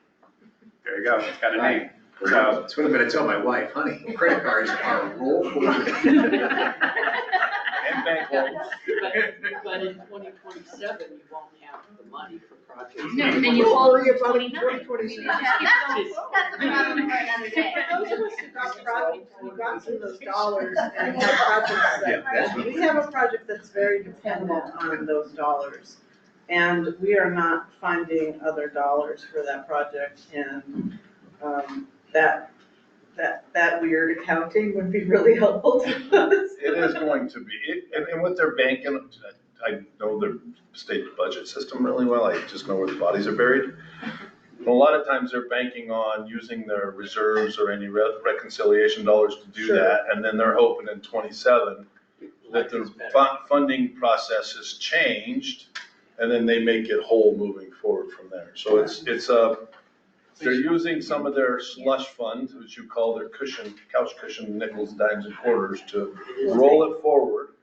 There you go, it's got a name. So, that's what I'm gonna tell my wife, honey, credit cards are roll forward. And bank loans. But in 2027, you won't have the money for projects. No, and then you fall Worry to about 29. 2026. That's a problem for another day. For those of us who got projects, who got some of those dollars and have projects Yeah, that's that, what- we have a project that's very dependent on those dollars. And we are not finding other dollars for that project, and, that weird accounting would be really helpful to us. It is going to be, and what they're banking, I know their state budget system really well, I just know where the bodies are buried. And a lot of times they're banking on using their reserves or any reconciliation dollars to do Sure. that, and then they're hoping in 27 that the funding process has changed, and then they make it whole moving forward from there. So they're using some of their slush funds, which you call their cushion, couch cushion, nickels, dimes, and quarters, to roll it forward,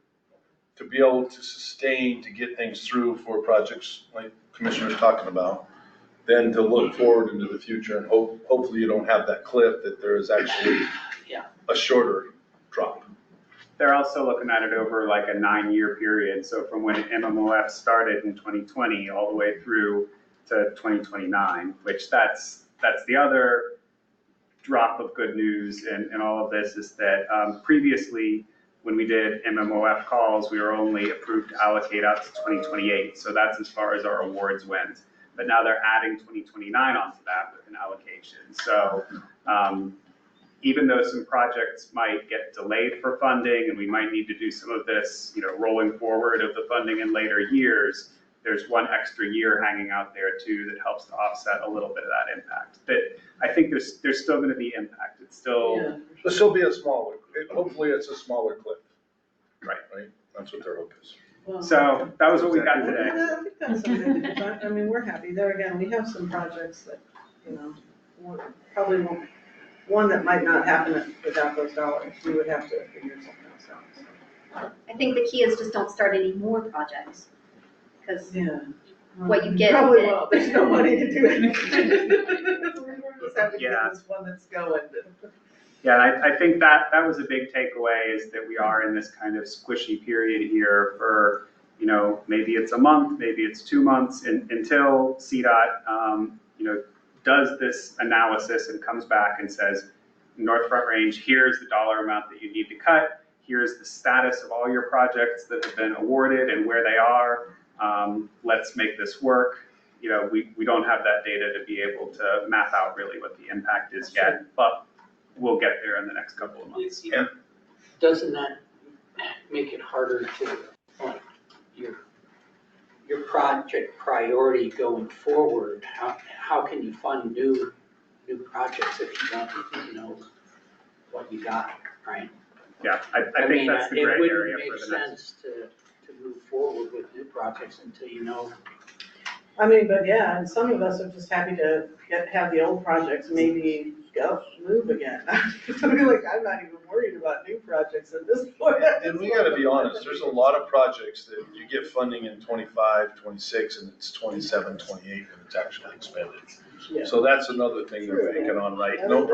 to be able to sustain, to get things through for projects like Commissioner's talking about, then to look forward into the future, and hopefully you don't have that cliff, that there is actually a shorter drop. they're also looking at it over like a 9-year period. So from when MMOF started in 2020 all the way through to 2029, which that's the other drop of good news in all of this, is that previously when we did MMOF calls, we were only approved to allocate out to 2028. So that's as far as our awards went. But now they're adding 2029 onto that with an allocation. So even though some projects might get delayed for funding and we might need to do some of this, rolling forward of the funding in later years, there's one extra year hanging out there too that helps to offset a little bit of that impact. But I think there's still going to be impact. It's still, There'll still be a smaller, hopefully it's a smaller cliff. Right. That's what their hope is. so that was what we got today. I think that's something, I mean, we're happy. There again, we have some projects that, probably won't, one that might not happen without those dollars. We would have to figure something else out. So. I think the key is just don't start any more projects, because Yeah. what you get Probably is it. won't. There's no money to do anything. We just have to get Yeah. this one that's going. Yeah, and I think that was a big takeaway, is that we are in this kind of squishy period here for, maybe it's a month, maybe it's 2 months, until CDOT, does this analysis and comes back and says, North Front Range, here's the dollar amount that you need to cut, here's the status of all your projects that have been awarded and where they are, let's make this work. We don't have that data to be able to map out really what the impact is yet, but we'll get there in the next couple of months. Yeah. Doesn't that make it harder to, like, your project priority going forward? How can you fund new projects if you don't know what you got, right? Yeah, I think that's the gray area It for wouldn't the make next. sense to move forward with new projects until you know. I mean, but yeah, and some of us are just happy to have the old projects maybe go, move again. I'm not even worried about new projects at this point. And we gotta be honest, there's a lot of projects that you get funding in 25, 26, and it's 27, 28 when it's actually expended. Yeah. So that's another thing they're banking on, right? No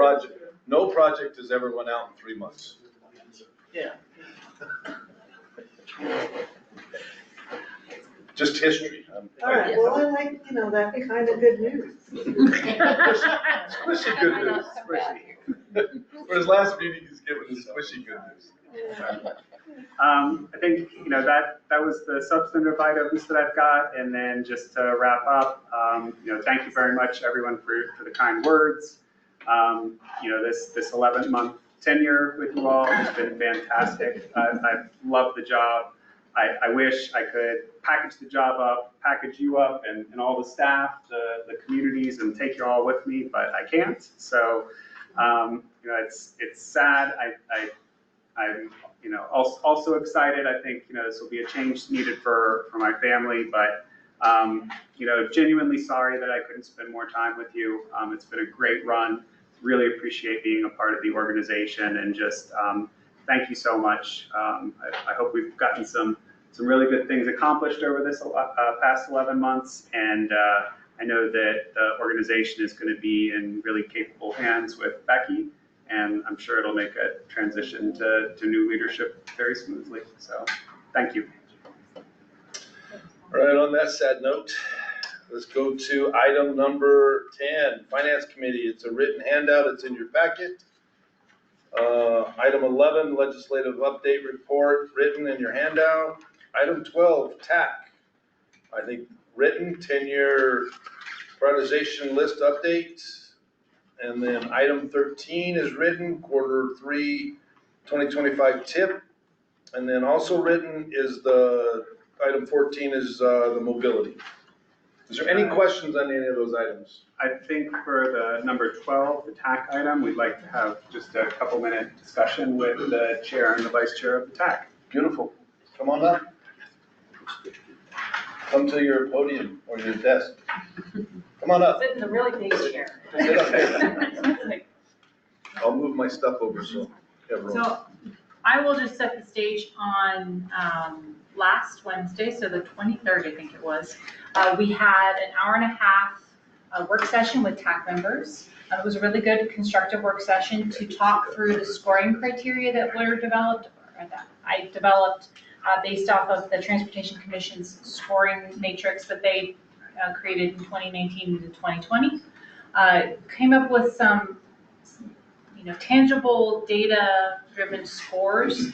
project has ever went out in 3 months. Yeah. Just history. All right, well, I like, that kind of good news. Squishy good news, squishy. For his last meeting, he's given us squishy good news. I think, that was the substantive items that I've got. And then just to wrap up, thank you very much, everyone, for the kind words. This 11-month tenure with you all has been fantastic. I've loved the job. I wish I could package the job up, package you up and all the staff, the communities, and take you all with me, but I can't. So, it's sad. I'm also excited. I think, this will be a change needed for my family, but, genuinely sorry that I couldn't spend more time with you. It's been a great run. Really appreciate being a part of the organization, and just thank you so much. I hope we've gotten some really good things accomplished over this past 11 months, and I know that the organization is going to be in really capable hands with Becky, and I'm sure it'll make a transition to new leadership very smoothly. So thank you. All right, on that sad note, let's go to item number 10, Finance Committee. It's a written handout. It's in your packet. Item 11, Legislative Update Report, written in your handout. Item 12, TAC. I think written 10-year prioritization list update. And then item 13 is written, Q3 2025 tip. And then also written is item 14 is the mobility. Is there any questions on any of those items? I think for the number 12, the TAC item, we'd like to have just a couple-minute discussion with the chair and the vice chair of the TAC. Beautiful. Come on up. Come to your podium or your desk. Come on up. Sit in the really big chair. Sit up here. I'll move my stuff over so. So I will just set the stage on last Wednesday, so the 23rd, I think it was. We had an hour and a half work session with TAC members. It was a really good constructive work session to talk through the scoring criteria that were developed, or that I developed based off of the Transportation Commission's scoring matrix that they created in 2019 to 2020. Came up with some tangible data-driven scores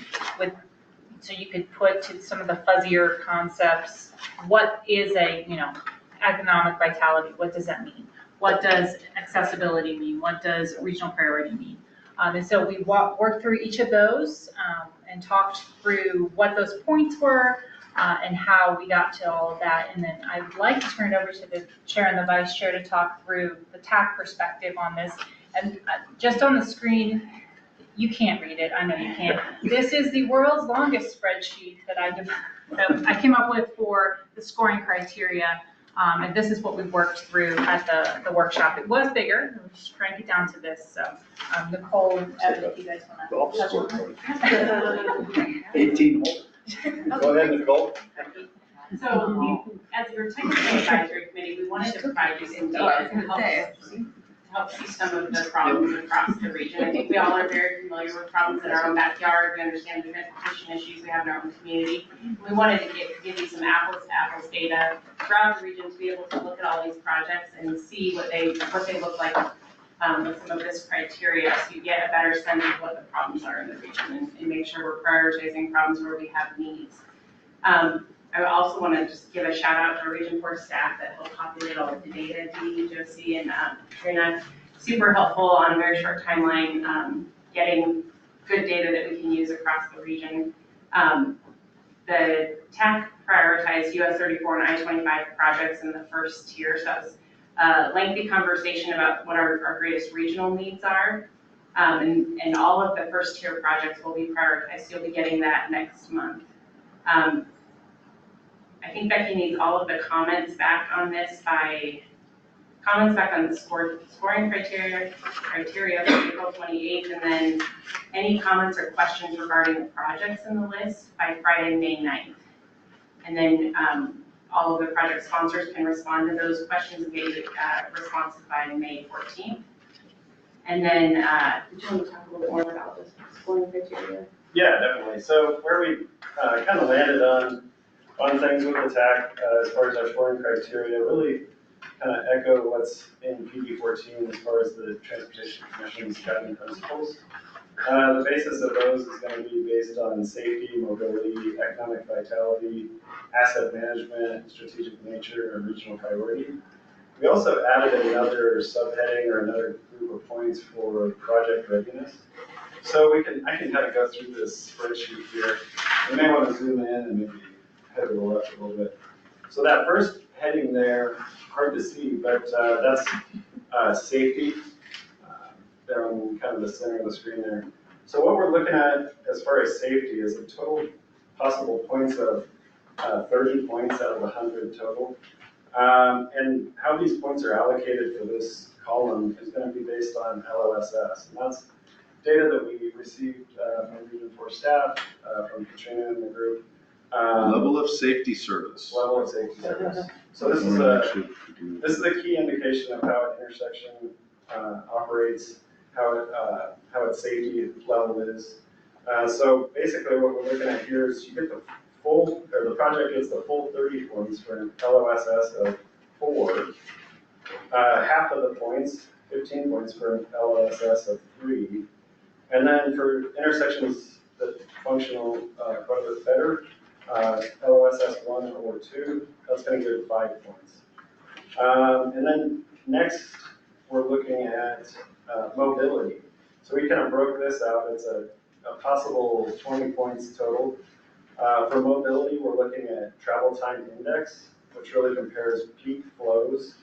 so you could put to some of the fuzzier concepts. What is economic vitality? What does that mean? What does accessibility mean? What does regional priority mean? And so we worked through each of those and talked through what those points were and how we got to all of that. And then I'd like to turn it over to the chair and the vice chair to talk through the TAC perspective on this. And just on the screen, you can't read it. I know you can't. This is the world's longest spreadsheet that I came up with for the scoring criteria. And this is what we worked through at the workshop. It was bigger. We just shrank it down to this. So Nicole and Evan, if you guys want to. 18 holes. Go ahead, Nicole. So as your technical advisory committee, we wanted to provide you some data to help see some of the problems across the region. I think we all are very familiar with problems in our own backyard. We understand the transportation issues we have in our own community. We wanted to give you some apples to apples data throughout the region to be able to look at all these projects and see what they look like with some of this criteria, so you get a better sense of what the problems are in the region and make sure we're prioritizing problems where we have needs. I also want to just give a shout out to our Region 4 staff that helped populate all of the data. Dee, Josie, and Trina, super helpful on a very short timeline, getting good data that we can use across the region. The TAC prioritized US 34 and I-25 projects in the first tier, so that was a lengthy conversation about what our greatest regional needs are. And all of the first tier projects will be prioritized. You'll be getting that next month. I think Becky needs all of the comments back on this by comments back on the scoring criteria for April 28th, and then any comments or questions regarding the projects in the list by Friday, May 9th. And then all of the project sponsors can respond to those questions and get responses by May 14th. And then, did you want to talk a little bit more about the scoring criteria? Yeah, definitely. So where we kind of landed on things with the TAC as far as our scoring criteria, really kind of echo what's in PD 14 as far as the Transportation Commission's guiding principles. The basis of those is going to be based on safety, mobility, economic vitality, asset management, strategic nature, and regional priority. We also added another subheading or another group of points for project readiness. So I can kind of go through this spreadsheet here. You may want to zoom in and maybe head it left a little bit. So that first heading there, hard to see, but that's safety. There on kind of the center of the screen there. So what we're looking at as far as safety is a total possible points of 30 points out of 100 total. And how these points are allocated for this column is going to be based on LOSS. And that's data that we received from Region 4 staff, from Katrina and the group. Level of safety service. Level of safety service. So this is a key indication of how an intersection operates, how its safety level is. So basically what we're looking at here is you get the project gets the full 30 points for an LOSS of 4, half of the points, 15 points for an LOSS of 3, and then for intersections that functional quite a bit better, LOSS 1 or 2, that's going to give 5 points. And then next, we're looking at mobility. So we kind of broke this out. It's a possible 20 points total. For mobility, we're looking at travel time index, which really compares peak flows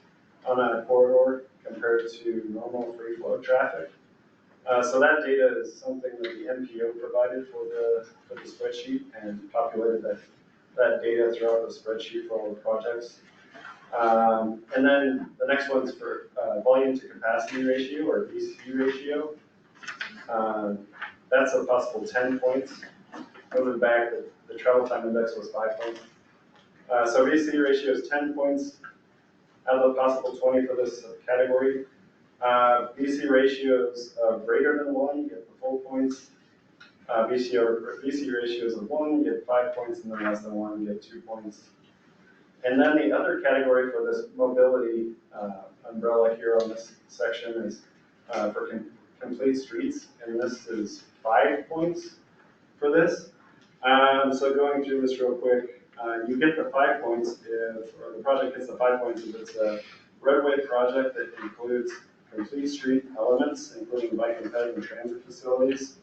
on a corridor compared to normal free flow traffic. So that data is something that the NPO provided for the spreadsheet and populated that data throughout the spreadsheet for all the projects. And then the next one's for volume to capacity ratio or VC ratio. That's a possible 10 points. Moving back, the travel time index was 5 points. So VC ratio is 10 points out of the possible 20 for this category. VC ratios greater than 1, you get the full points. VC ratios of 1, you get 5 points, and then less than 1, you get 2 points. And then the other category for this mobility umbrella here on this section is for complete streets, and this is 5 points for this. So going through this real quick, you get the 5 points or the project gets the 5 points if it's a roadway project that includes complete street elements, including bike and ped and transit facilities,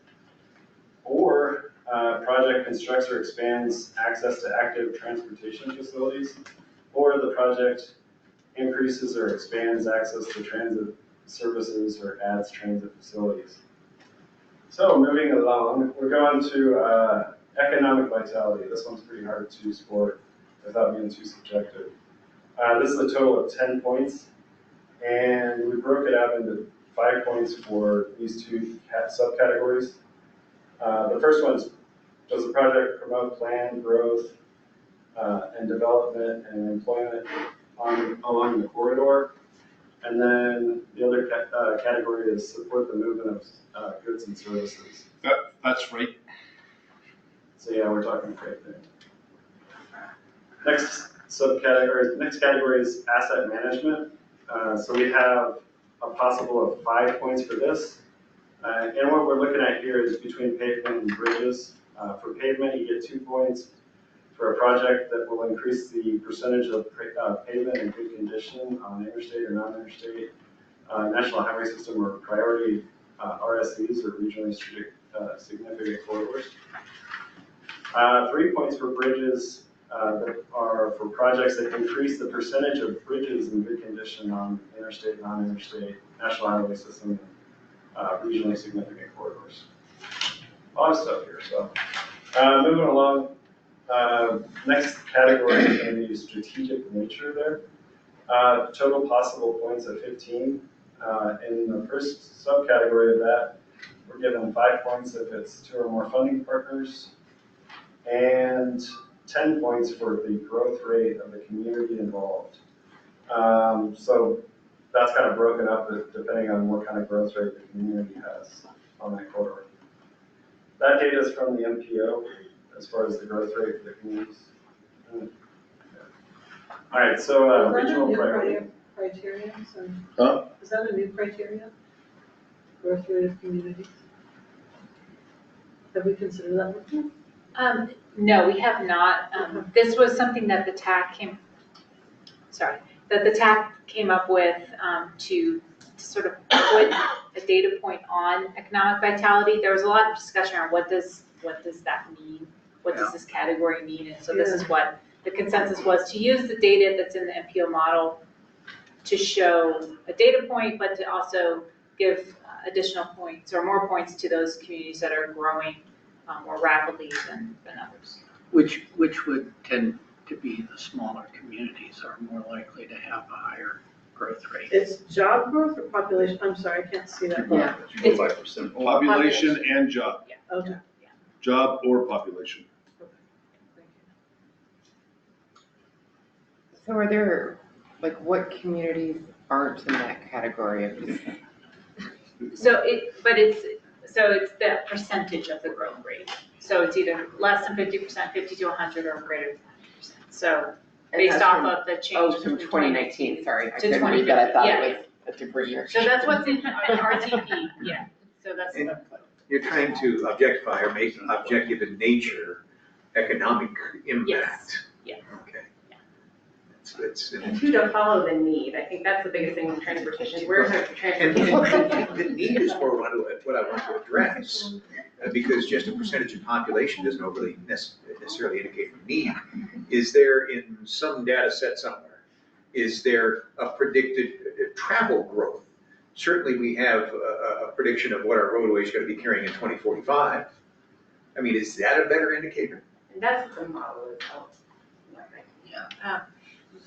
or project constructs or expands access to active transportation facilities, or the project increases or expands access to transit services or adds transit facilities. So moving along, we're going to economic vitality. This one's pretty hard to score without being too subjective. This is a total of 10 points, and we broke it out into 5 points for these two subcategories. The first one is, does the project promote planned growth and development and employment along the corridor? And then the other category is support the movement of goods and services. That's right. So yeah, we're talking right there. Next category is asset management. So we have a possible of 5 points for this. And what we're looking at here is between pavement and bridges. For pavement, you get 2 points for a project that will increase the percentage of pavement in good condition on interstate or non-interstate, national highway system or priority RSEs or regionally significant corridors. 3 points for bridges that are for projects that increase the percentage of bridges in good condition on interstate, non-interstate, national highway system, regionally significant corridors. A lot of stuff here. So moving along, next category is going to be strategic nature there. Total possible points of 15. In the first subcategory of that, we're given 5 points if it's 2 or more funding partners, and 10 points for the growth rate of the community involved. So that's kind of broken up depending on what kind of growth rate the community has on that corridor. That data is from the NPO as far as the growth rate of the communities. All right, so regional priority. Criteria, so. Huh? Is that a new criteria? Growth rate of communities? Have we considered that before? No, we have not. This was something that the TAC came up with to sort of put a data point on economic vitality. There was a lot of discussion around what does that mean? What does this category mean? And so this is what the consensus was, to use the data that's in the NPO model to show a data point, but to also give additional points or more points to those communities that are growing more rapidly than others. Which would tend to be the smaller communities are more likely to have a higher growth rate. It's job growth or population? I'm sorry, I can't see that. Yeah. It's 5%. Population and job. okay. Job or population. So are there, like, what communities aren't in that category of just? So it's the percentage of the growth rate. So it's either less than 50%, 50 to 100, or greater than 100%. So based off of the change. Oh, from 2019, sorry. I To couldn't read that, I thought yeah. it was a different year. So that's what's in RTP, yeah. So that's. And you're trying to objectify or make objective in nature economic impact. Yeah. Okay. And who to follow the need, I think that's the biggest thing with transportation, where's our transportation? The need is more what I want to address, because just a percentage of population doesn't really necessarily indicate need. Is there in some data set somewhere, is there a predicted travel growth? Certainly we have a prediction of what our roadway is going to be carrying in 2045. I mean, is that a better indicator? And that's what the model is about.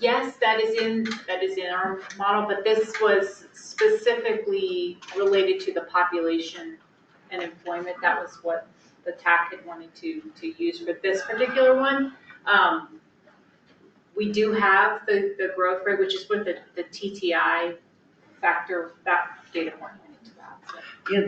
Yes, that is in our model, but this was specifically related to the population and employment. That was what the TAC had wanted to use for this particular one. We do have the growth rate, which is with the TTI factor, that data point went into that. So. Yeah,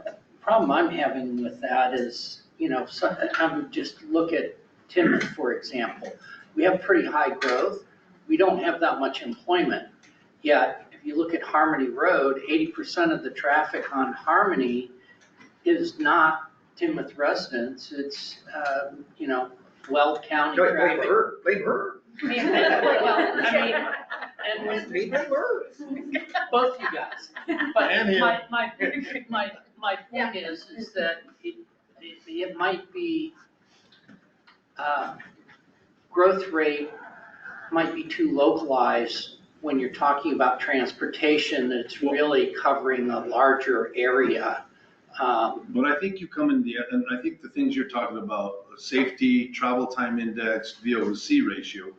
the problem I'm having with that is, I would just look at Timoth, for example. We have pretty high growth. We don't have that much employment. Yet, if you look at Harmony Road, 80% of the traffic on Harmony is not Timoth residents. It's, Weld County No, traffic. blame her. Well, I mean, and Blame her. both you guys. But And him. my point is that it might be, growth rate might be too localized when you're talking about transportation, that's really covering a larger area. But I think you come in and I think the things you're talking about, safety, travel time index, VO/C ratio,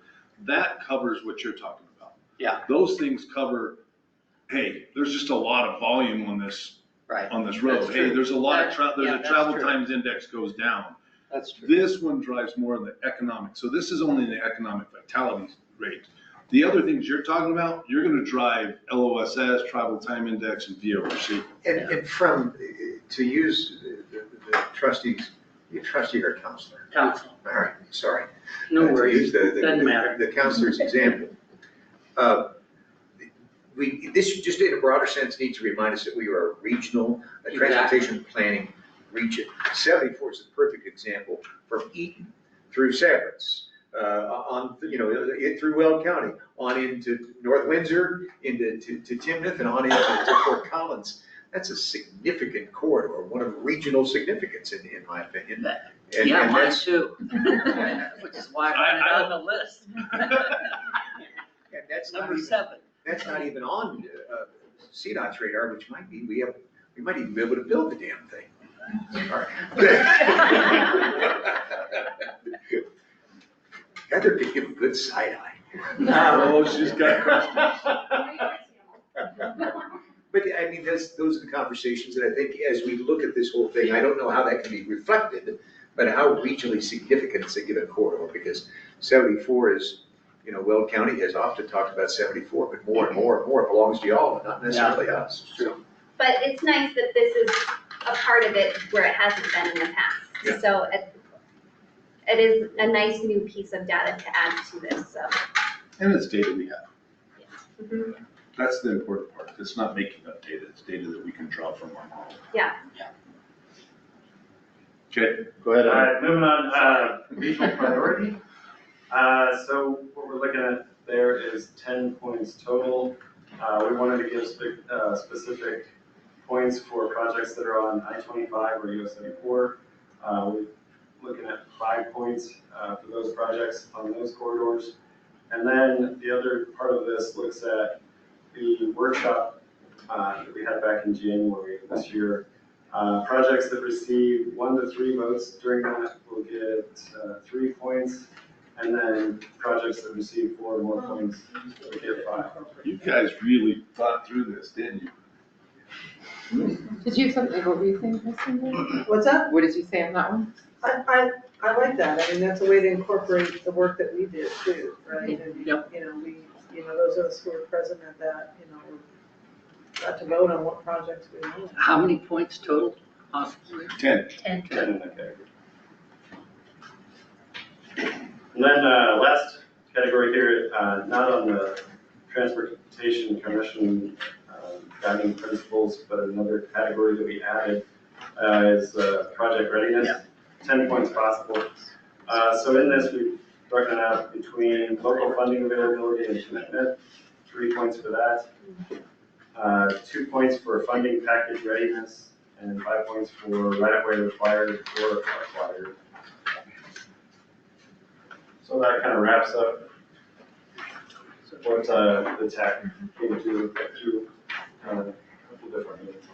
that covers what you're talking about. Yeah. Those things cover, hey, there's just a lot of volume on this Right. road. That's Hey, true. there's a lot of That's travel true. times index goes down. That's true. This one drives more of the economic. So this is only the economic vitality rate. The other things you're talking about, you're going to drive LOSS, travel time index, and VO/C. And from, to use the trustees, you trustee or counselor? Council. All right, sorry. No To worries. use the Doesn't matter. The counselor's example. This just in a broader sense needs to remind us that we are a regional transportation planning region. 74 is the perfect example from Eaton through Severance, through Weld County, on into North Windsor, into Timoth, and on into Fort Collins. That's a significant corridor, one of regional significance in my opinion. And Mine that's- too. Which is why I want it on the list. And that's not Number even, 7. that's not even on CDOT's radar, which might be, we might even be able to build the damn thing. All right. Heather could give a good side eye. Oh, she's got questions. But I mean, those are the conversations that I think as we look at this whole thing, I don't know how that can be reflected, but how regionally significant is a given corridor? Because 74 is, you know, Weld County has often talked about 74, but more and more and more belongs to y'all, and not necessarily us. So, But it's nice that this is a part of it where it hasn't been in the past. Yeah. So it is a nice new piece of data to add to this, so. And it's data we have. Mhm. That's the important part. It's not making up data, it's data that we can draw from our model. Yeah. Okay, go ahead. All right, moving on, regional priority. So what we're looking at there is 10 points total. We wanted to give specific points for projects that are on I-25 or US 74. We're looking at 5 points for those projects on those corridors. And then the other part of this looks at the workshop that we had back in January of this year. Projects that receive 1 to 3 votes during that will get 3 points. And then projects that receive 4 or more points will get 5. You guys really thought through this, didn't you? Did you have something, what were you saying, Kristen? What's that? What did you say on that one? I like that. I mean, that's a way to incorporate the work that we did too, right? And, Yep. you know, those of us who were present at that, you know, got to vote on what projects we wanted. How many points total possibly? 10. 10 in that category. And then last category here, not on the Transportation Commission guiding principles, but another category that we added is project readiness. 10 points possible. So in this, we've broken it out between local funding availability and commitment, 3 points for that. 2 points for funding package readiness, and 5 points for right-of-way required or acquired. So that kind of wraps up what the TAC came to get through a couple different meetings.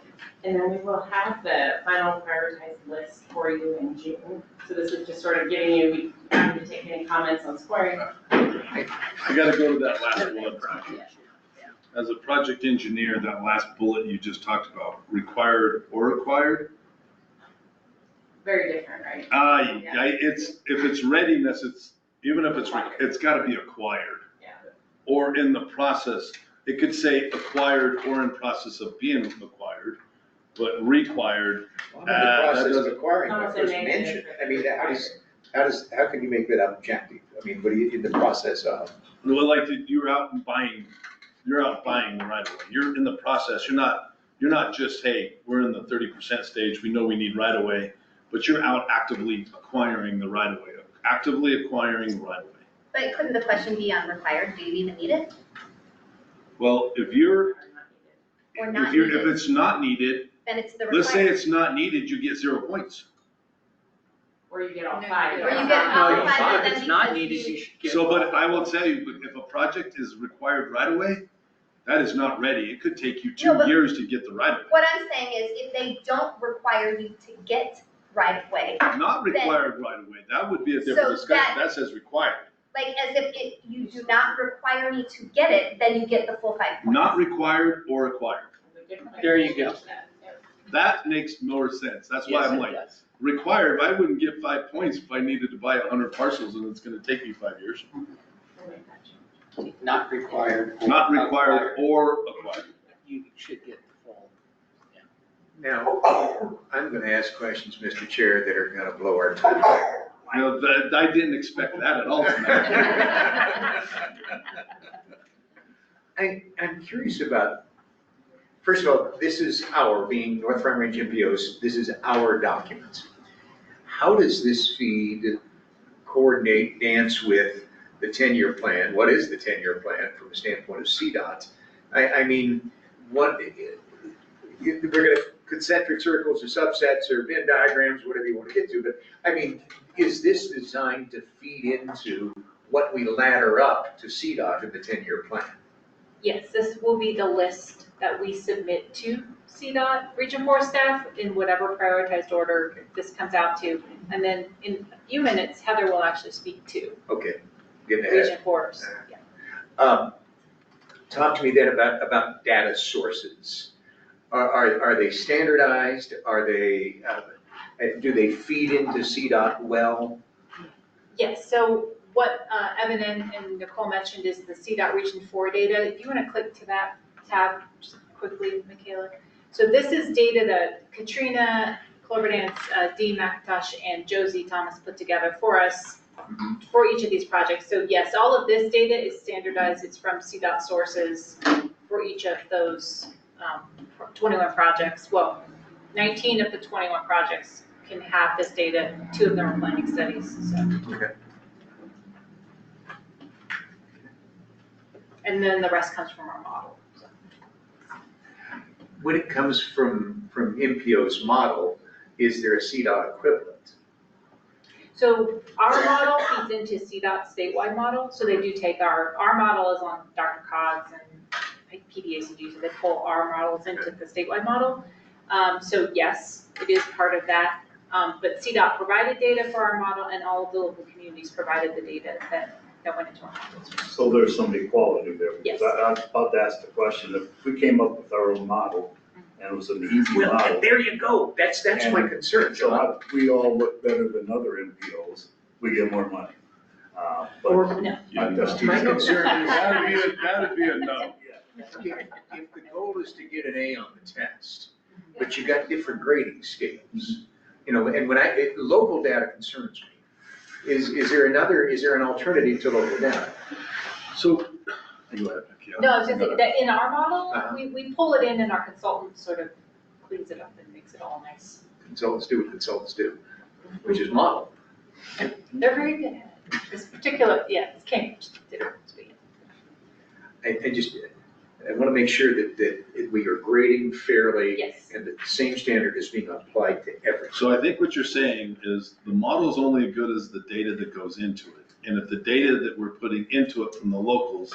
And then we will have the final prioritized list for you in June. So this is just sort of giving you, we haven't to take any comments on scoring. I gotta go to that last bullet. As a project engineer, that last bullet you just talked about, required or acquired? Very different, right? If it's readiness, even if it's gotta be acquired. Yeah. Or in the process, it could say acquired or in process of being acquired, but required. I'm in the process of acquiring How my does it first make it mention. different? I mean, how can you make that objective? I mean, what are you in the process of? Well, like you're out buying the right of way. You're in the process. You're not just, hey, we're in the 30% stage. We know we need right of way, but you're out actively acquiring the right of way, actively acquiring the right of way. But couldn't the question be on required? Do you even need it? Well, if Or not if needed? it's not needed, Then it's the let's say required. it's not needed, you get 0 points. Or you get all 5. Or you get all No, 5, but if then it's not because needed, you should get. So, but I will tell you, if a project is required right of way, that is not ready. It could take you 2 No, but- years to get the right of way. What I'm saying is, if they don't require you to get right of way, Not required right of way, that would be a So different discussion. that- That says required. like as if you do not require me to get it, then you get the full 5 points. Not required or acquired. There you go. That makes more sense. That's why Yes, I'm it like, does. required, I wouldn't get 5 points if I needed to buy 100 parcels and it's gonna take me 5 years. Not required. Not required or acquired. You should get the full. Now, I'm gonna ask questions, Mr. Chair, that are gonna blow our time. You know, I didn't expect that at all tonight. I'm curious about, first of all, this is being North Front Range MPOs, this is our documents. How does this feed coordinate, dance with the 10-year plan? What is the 10-year plan from a standpoint of CDOT? I mean, we're gonna concentric circles or subsets or Venn diagrams, whatever you want to get to, but I mean, is this designed to feed into what we ladder up to CDOT in the 10-year plan? Yes, this will be the list that we submit to CDOT Region 4 staff in whatever prioritized order this comes out to. And then in a few minutes, Heather will actually speak to Okay, getting ahead. Region 4's. Yeah. Talk to me then about data sources. Are they standardized? Are they, do they feed into CDOT well? Yes, so what Evan and Nicole mentioned is the CDOT Region 4 data. If you want to click to that tab just quickly, Michaela. So this is data that Katrina Cloverdance, Dee McIntosh, and Josie Thomas put together for us for each of these projects. So yes, all of this data is standardized. It's from CDOT sources for each of those 21 projects. Well, 19 of the 21 projects can have this data. 2 of them are planning studies. So. Okay. And then the rest comes from our model. So. When it comes from NPO's model, is there a CDOT equivalent? So our model feeds into CDOT's statewide model. So they do take our model is on Dr. Cogg's and PDACG, so they pull our models into the statewide model. So yes, it is part of that. But CDOT provided data for our model, and all of the local communities provided the data that went into our models. So there's some equality there. Yes. I was about to ask the question, if we came up with our own model, and it was an easy Well, model. there you go. That's my concern, So John. we all look better than other NPOs, we get more money. But No. I'm just My teasing. concern is, That'd be a no. if the goal is to get an A on the test, but you got different grading scales, you know, and local data concerns me. Is there an alternative to local data? So, go ahead. No, I was just saying that in our model, Uh-huh. we pull it in and our consultant sort of cleans it up and makes it all nice. Consultants do what consultants do, which is model. They're very good at it. This particular, it's Cambridge did it. I want to make sure that we are grading fairly. Yes. And that the same standard is being applied to everything. So I think what you're saying is the model is only as good as the data that goes into it. And if the data that we're putting into it from the locals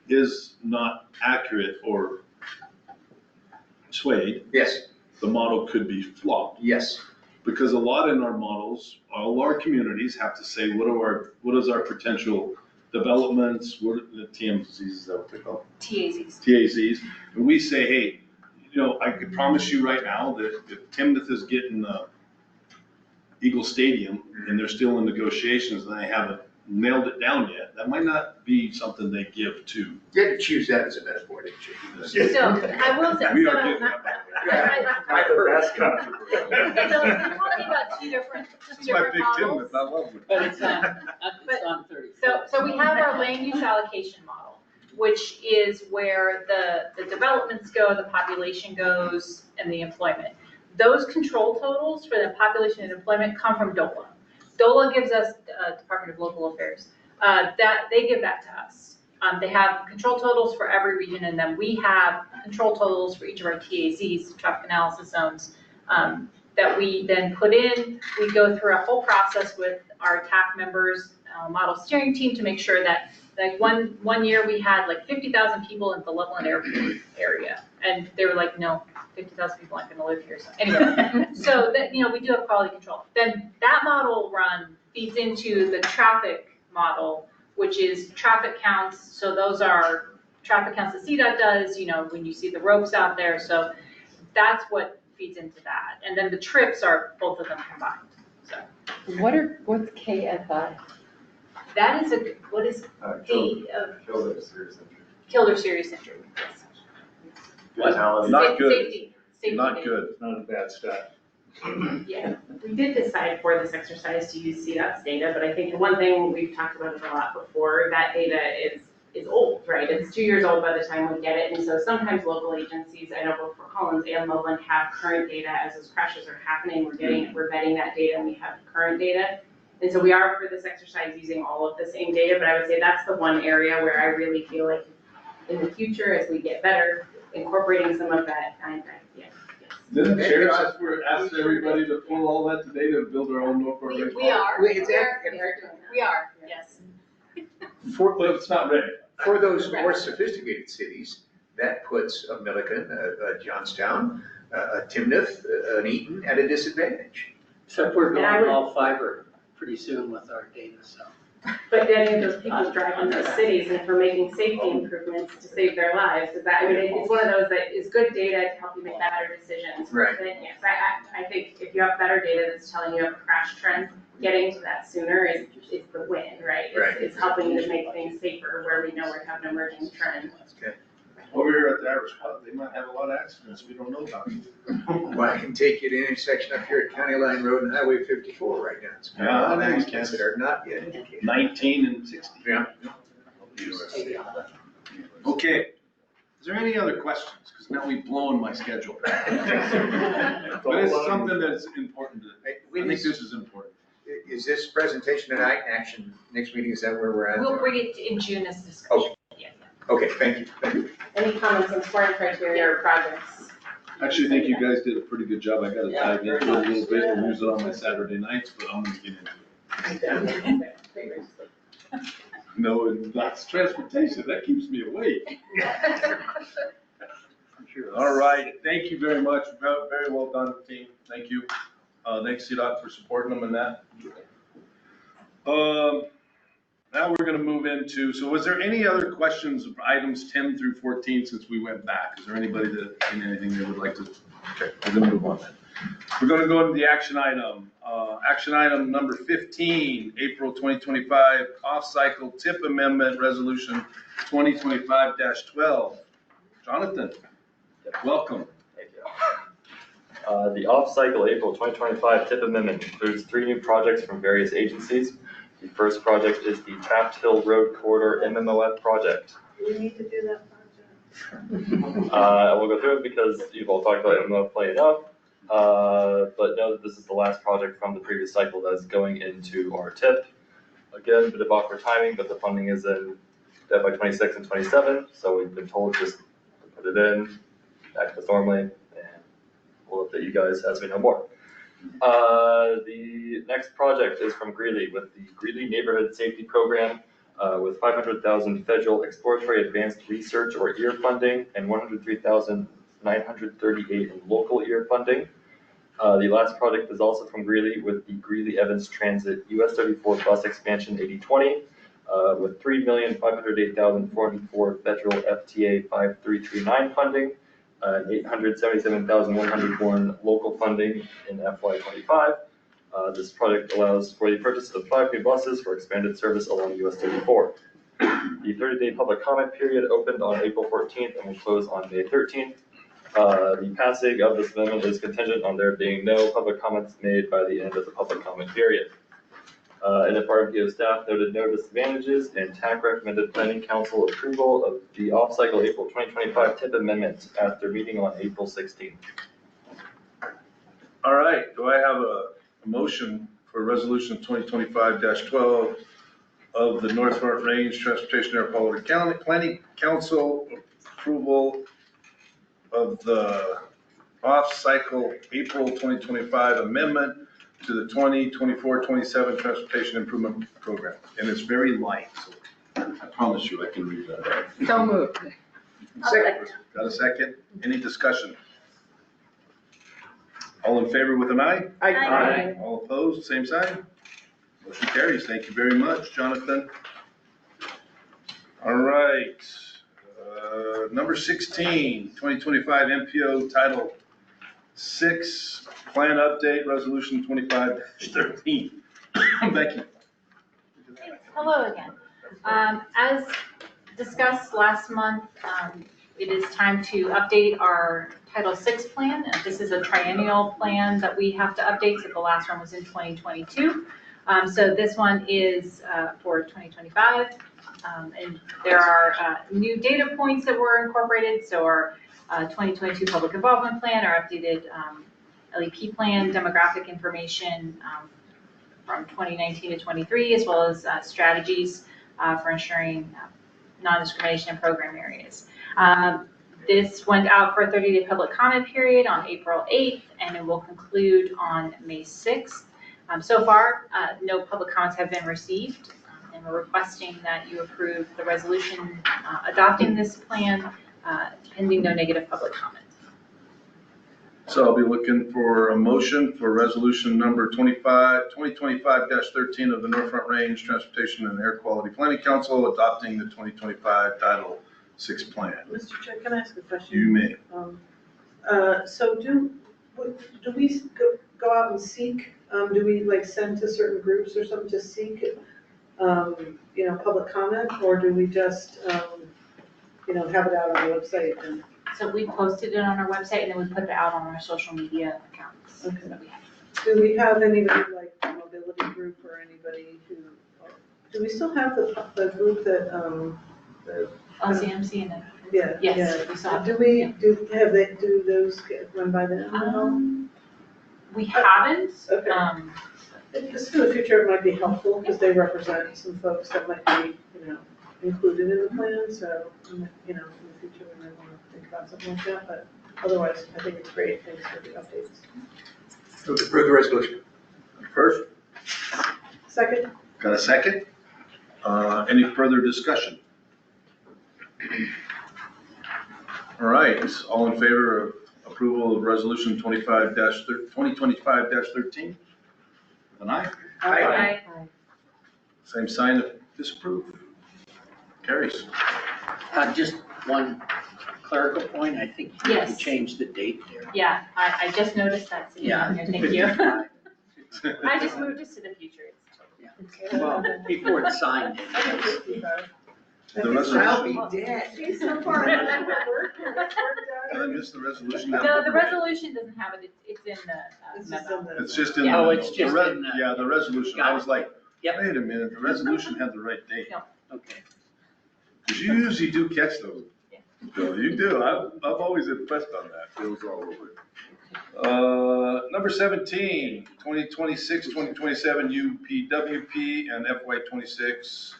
is not accurate or swayed, Yes, the model could be flawed. yes. Because a lot in our models, all our communities have to say, what is our potential developments, what are the TMZs, is that what they're called? TAZs. And we say, hey, you know, I could promise you right now that if Timnath is getting Eagle Stadium and they're still in negotiations and they haven't nailed it down yet, that might not be something they give to. You had to choose that as a metaphor, didn't you? So I will say, We so are getting that. I heard. That's controversial. so we're talking about two different My big models. Timnath, I love it. But it's on 30. So we have our land use allocation model, which is where the developments go, the population goes, and the employment. Those control totals for the population and employment come from DOLA. DOLA gives us, Department of Local Affairs, that they give that to us. They have control totals for every region, and then we have control totals for each of our TAZs, traffic analysis zones, that we then put in. We go through a whole process with our TAC members, model steering team, to make sure that, like one year we had like 50,000 people in the Loveland Airport area, and they were like, no, 50,000 people aren't gonna live here. So anyway, so that, you know, we do have quality control. Then that model run feeds into the traffic model, which is traffic counts. So those are traffic counts that CDOT does, you know, when you see the ropes out there. So that's what feeds into that. And then the trips are both of them combined. So What's KSI? that is what is Killed serious injury. killed or serious injury? Yes. Fatality. Not good. Safety Not data. good. Not a bad stat. Yeah. We did decide for this exercise to use CDOT's data, but I think the one thing we've talked about it a lot before, that data is old, right? It's 2 years old by the time we get it, and so sometimes local agencies, I know both for Collins and Loveland, have current data as those crashes are happening. We're vetting that data, and we have current data. And so we are, for this exercise, using all of the same data, but I would say that's the one area where I really feel like in the future, as we get better, incorporating some of that, yes. Didn't the chair ask everybody to pull all that data and build our own Norfolk? We are. Wait, it's We are, yes. But it's not ready. For those more sophisticated cities, that puts a Milliken, a Johnstown, a Timnath, an Eaton at a disadvantage. Except we're And I going would- all fiber pretty soon with our data, so. But then if those people drive in those cities, and if we're making safety improvements to save their lives, is that, I mean, it's one of those that is good data to help you make better decisions. Right. But yes, I think if you have better data that's telling you a crash trend, getting to that sooner is the win, right? Right. It's helping to make things safer where we know we have an emerging trend. Over here at the Irish Pub, they might have a lot of accidents we don't know about. Well, I can take you to an intersection up here at County Line Road and Highway 54 right now. It's Yeah, I know you accidents can. that are not yet indicated. 19 and 60. Yeah. Okay, is there any other questions? Because now we've blown my schedule. But it's something that's important to, I think this is important. Is this presentation tonight, action, next meeting, is that where we're at? We'll bring it in June as discussion. Okay, thank you, thank you. Any comments on scoring criteria or projects? Actually, I think you guys did a pretty good job. I gotta dive into it a little bit and use it on my Saturday nights, but I'm gonna get into it. No, and that's transportation. That keeps me awake. All right, thank you very much. Very well done, team. Thank you. Thanks, CDOT, for supporting them in that. Now we're gonna move into, so was there any other questions of items 10 through 14 since we went back? Is there anybody that, anything they would like to, okay, we're gonna move on then. We're gonna go into the action item. Action item number 15, April 2025, off-cycle tip amendment resolution 2025-12. Jonathan, welcome. Thank you. The off-cycle April 2025 tip amendment includes 3 new projects from various agencies. The first project is the Taft Hill Road Corridor MMOF project. We need to do that project. We'll go through it because you've all talked about MMOF plenty enough. But know that this is the last project from the previous cycle that's going into our tip. Again, a bit of awkward timing, but the funding is in FY 26 and 27, so we've been told just to put it in, act as normally, and we'll update you guys as we know more. The next project is from Greeley with the Greeley Neighborhood Safety Program with $500,000 federal exploratory advanced research or EAR funding and $103,938 in local EAR funding. The last project is also from Greeley with the Greeley Evans Transit US 34 bus expansion 8020 with $3,508,404 federal FTA 5339 funding. 877,101 local funding in FY25. This project allows for the purchase of 5 new buses for expanded service along US 34. The 30-day public comment period opened on April 14th and will close on May 13th. The passing of this amendment is contingent on there being no public comments made by the end of the public comment period. NFRMPO staff noted no disadvantages, and TAC recommended Planning Council approval of the off-cycle April 2025 tip amendment at their meeting on April 16th. All right, do I have a motion for resolution 2025-12 of the North Front Range Transportation Area Quality Planning Council approval of the off-cycle April 2025 amendment to the 2024-27 Transportation Improvement Program. And it's very light, so I promise you I can read that. So moved. Second. Got a second? Any discussion? All in favor with an eye? Aye. All opposed, same sign? Motion carries. Thank you very much, Jonathan. All right. Number 16, 2025 MPO Title 6 Plan Update Resolution 25-13. Becky. Hello again. As discussed last month, it is time to update our Title VI plan. This is a triennial plan that we have to update, so the last one was in 2022. So this one is for 2025. And there are new data points that were incorporated. So our 2022 Public Involvement Plan, our updated LEP plan, demographic information from 2019 to 23, as well as strategies for ensuring non-discrimination in program areas. This went out for a 30-day public comment period on April 8th, and it will conclude on May 6th. So far, no public comments have been received, and we're requesting that you approve the resolution adopting this plan pending no negative public comment. So I'll be looking for a motion for resolution number 2025-13 of the North Front Range Transportation and Air Quality Planning Council adopting the 2025 Title VI plan. Mr. Chair, can I ask a question? You may. So do we go out and seek, do we like send to certain groups or something to seek, public comment? Or do we just, have it out on the website and? So we posted it on our website and then we put it out on our social media accounts. Okay. that we have. Do we have anybody like a mobility group or anybody who, do we still have the group that, LCMC and then. yeah. Yes, we saw. Do those get run by them at all? We haven't. Okay. Just in the future, it might be helpful because they represent some folks that might be, included in the plan. So, in the future, we might want to think about something like that. But otherwise, I think it's great. Thanks for the updates. Move to approve the resolution. First, Second? got a second? Any further discussion? All right, all in favor of approval of resolution 2025-13? An aye? Aye. Same sign of disapprove. Carries. Just one clerical point, I think you Yes. can change the date there. Yeah, I just noticed that. So Yeah. Thank you. I just moved this to the future. Well, before it's signed. The resolution, dead. She's so far ahead of her work. did I miss the resolution? No, the resolution doesn't have it. It's in the It's just memo. in the. It's just in the. Yeah. Oh, it's just the in the- Yeah, the resolution. I was like, Yep. wait a minute, the resolution had the right date. No. Okay. Because you usually do catch those, Bill, you do. I'm always impressed on that. Bill's all over it. Number 17, 2026-2027 UPWP and FY26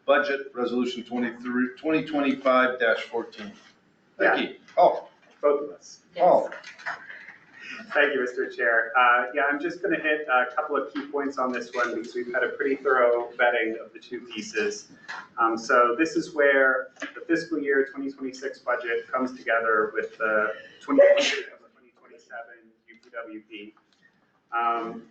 budget resolution 2025-14. Becky, oh, Both of us. oh, Thank you, Mr. Chair. Yeah, I'm just going to hit a couple of key points on this one because we've had a pretty thorough vetting of the two pieces. So this is where the fiscal year 2026 budget comes together with the 2027 UPWP.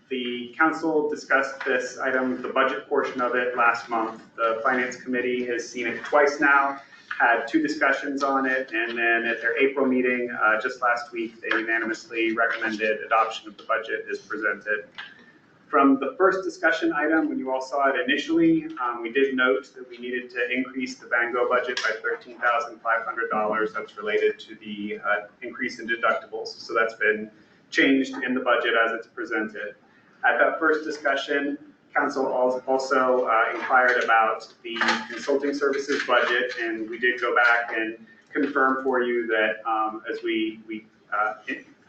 The council discussed this item, the budget portion of it, last month. The finance committee has seen it twice now, had two discussions on it, and then at their April meeting just last week, they unanimously recommended adoption of the budget as presented. From the first discussion item, when you all saw it initially, we did note that we needed to increase the Van Gogh budget by $13,500. That's related to the increase in deductibles. So that's been changed in the budget as it's presented. At that first discussion, council also inquired about the consulting services budget, and we did go back and confirm for you that as we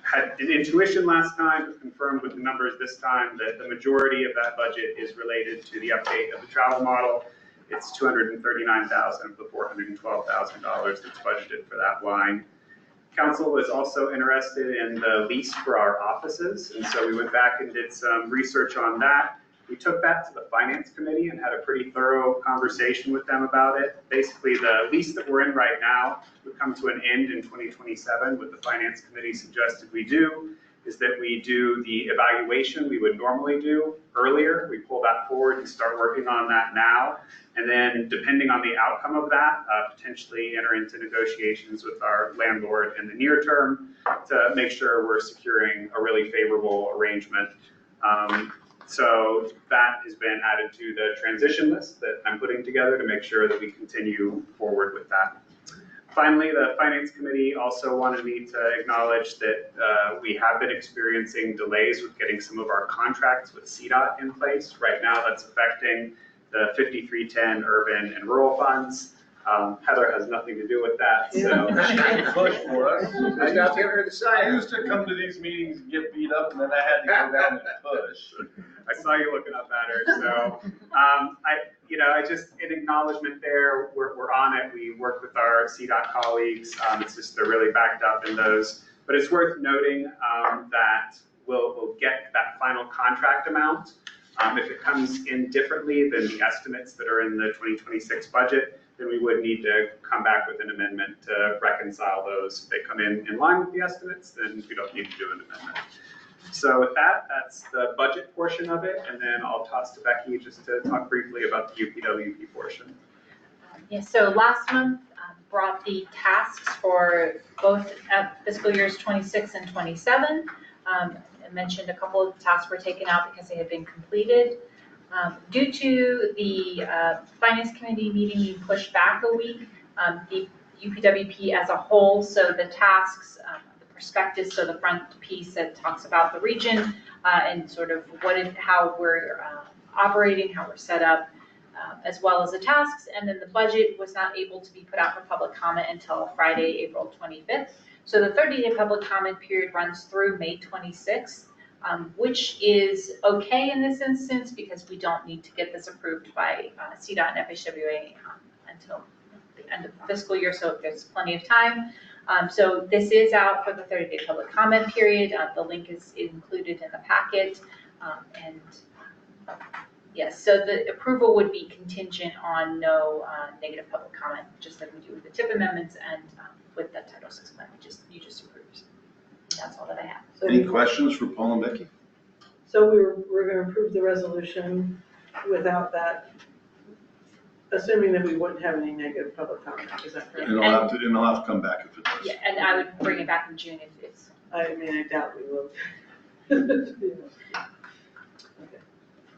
had an intuition last time, but confirmed with the numbers this time, that the majority of that budget is related to the update of the travel model. It's $239,000 of the $412,000 that's budgeted for that line. Council is also interested in the lease for our offices, and so we went back and did some research on that. We took that to the finance committee and had a pretty thorough conversation with them about it. Basically, the lease that we're in right now would come to an end in 2027. What the finance committee suggested we do is that we do the evaluation we would normally do earlier. We pull that forward and start working on that now. And then depending on the outcome of that, potentially enter into negotiations with our landlord in the near term to make sure we're securing a really favorable arrangement. So that has been added to the transition list that I'm putting together to make sure that we continue forward with that. Finally, the Finance Committee also wanted me to acknowledge that we have been experiencing delays with getting some of our contracts with CDOT in place. Right now, that's affecting the 5310 urban and rural funds. Heather has nothing to do with that, so. She can push for us. I was not giving her the I sign. used to come to these meetings and get beat up, and then I had to go down and push. I saw you looking up at her, so, I just, in acknowledgement there, we're on it. We work with our CDOT colleagues. It's just, they're really backed up in those. But it's worth noting that we'll get that final contract amount. If it comes in differently than the estimates that are in the 2026 budget, then we would need to come back with an amendment to reconcile those. If they come in line with the estimates, then we don't need to do an amendment. So with that, that's the budget portion of it, and then I'll toss to Becky just to talk briefly about the UPWP portion. Yes, so last month brought the tasks for both fiscal years 26 and 27. I mentioned a couple of tasks were taken out because they had been completed. Due to the Finance Committee meeting being pushed back a week, the UPWP as a whole, so the tasks, the prospectus, so the front piece that talks about the region and sort of how we're operating, how we're set up, as well as the tasks, and then the budget was not able to be put out for public comment until Friday, April 25th. So the 30-day public comment period runs through May 26th. Which is okay in this instance because we don't need to get this approved by CDOT and FHWA until the end of the fiscal year, so there's plenty of time. So this is out for the 30-day public comment period. The link is included in the packet. Yes, so the approval would be contingent on no negative public comment, just like we do with the TIP amendments and with the Title VI plan, you just approved. That's all that I have. Any questions for Paul and Becky? So we're gonna approve the resolution without that, assuming that we wouldn't have any negative public comment, is that correct? And I'll have to come back if it does. Yeah, and I would bring it back in June if it's. I mean, I doubt we will.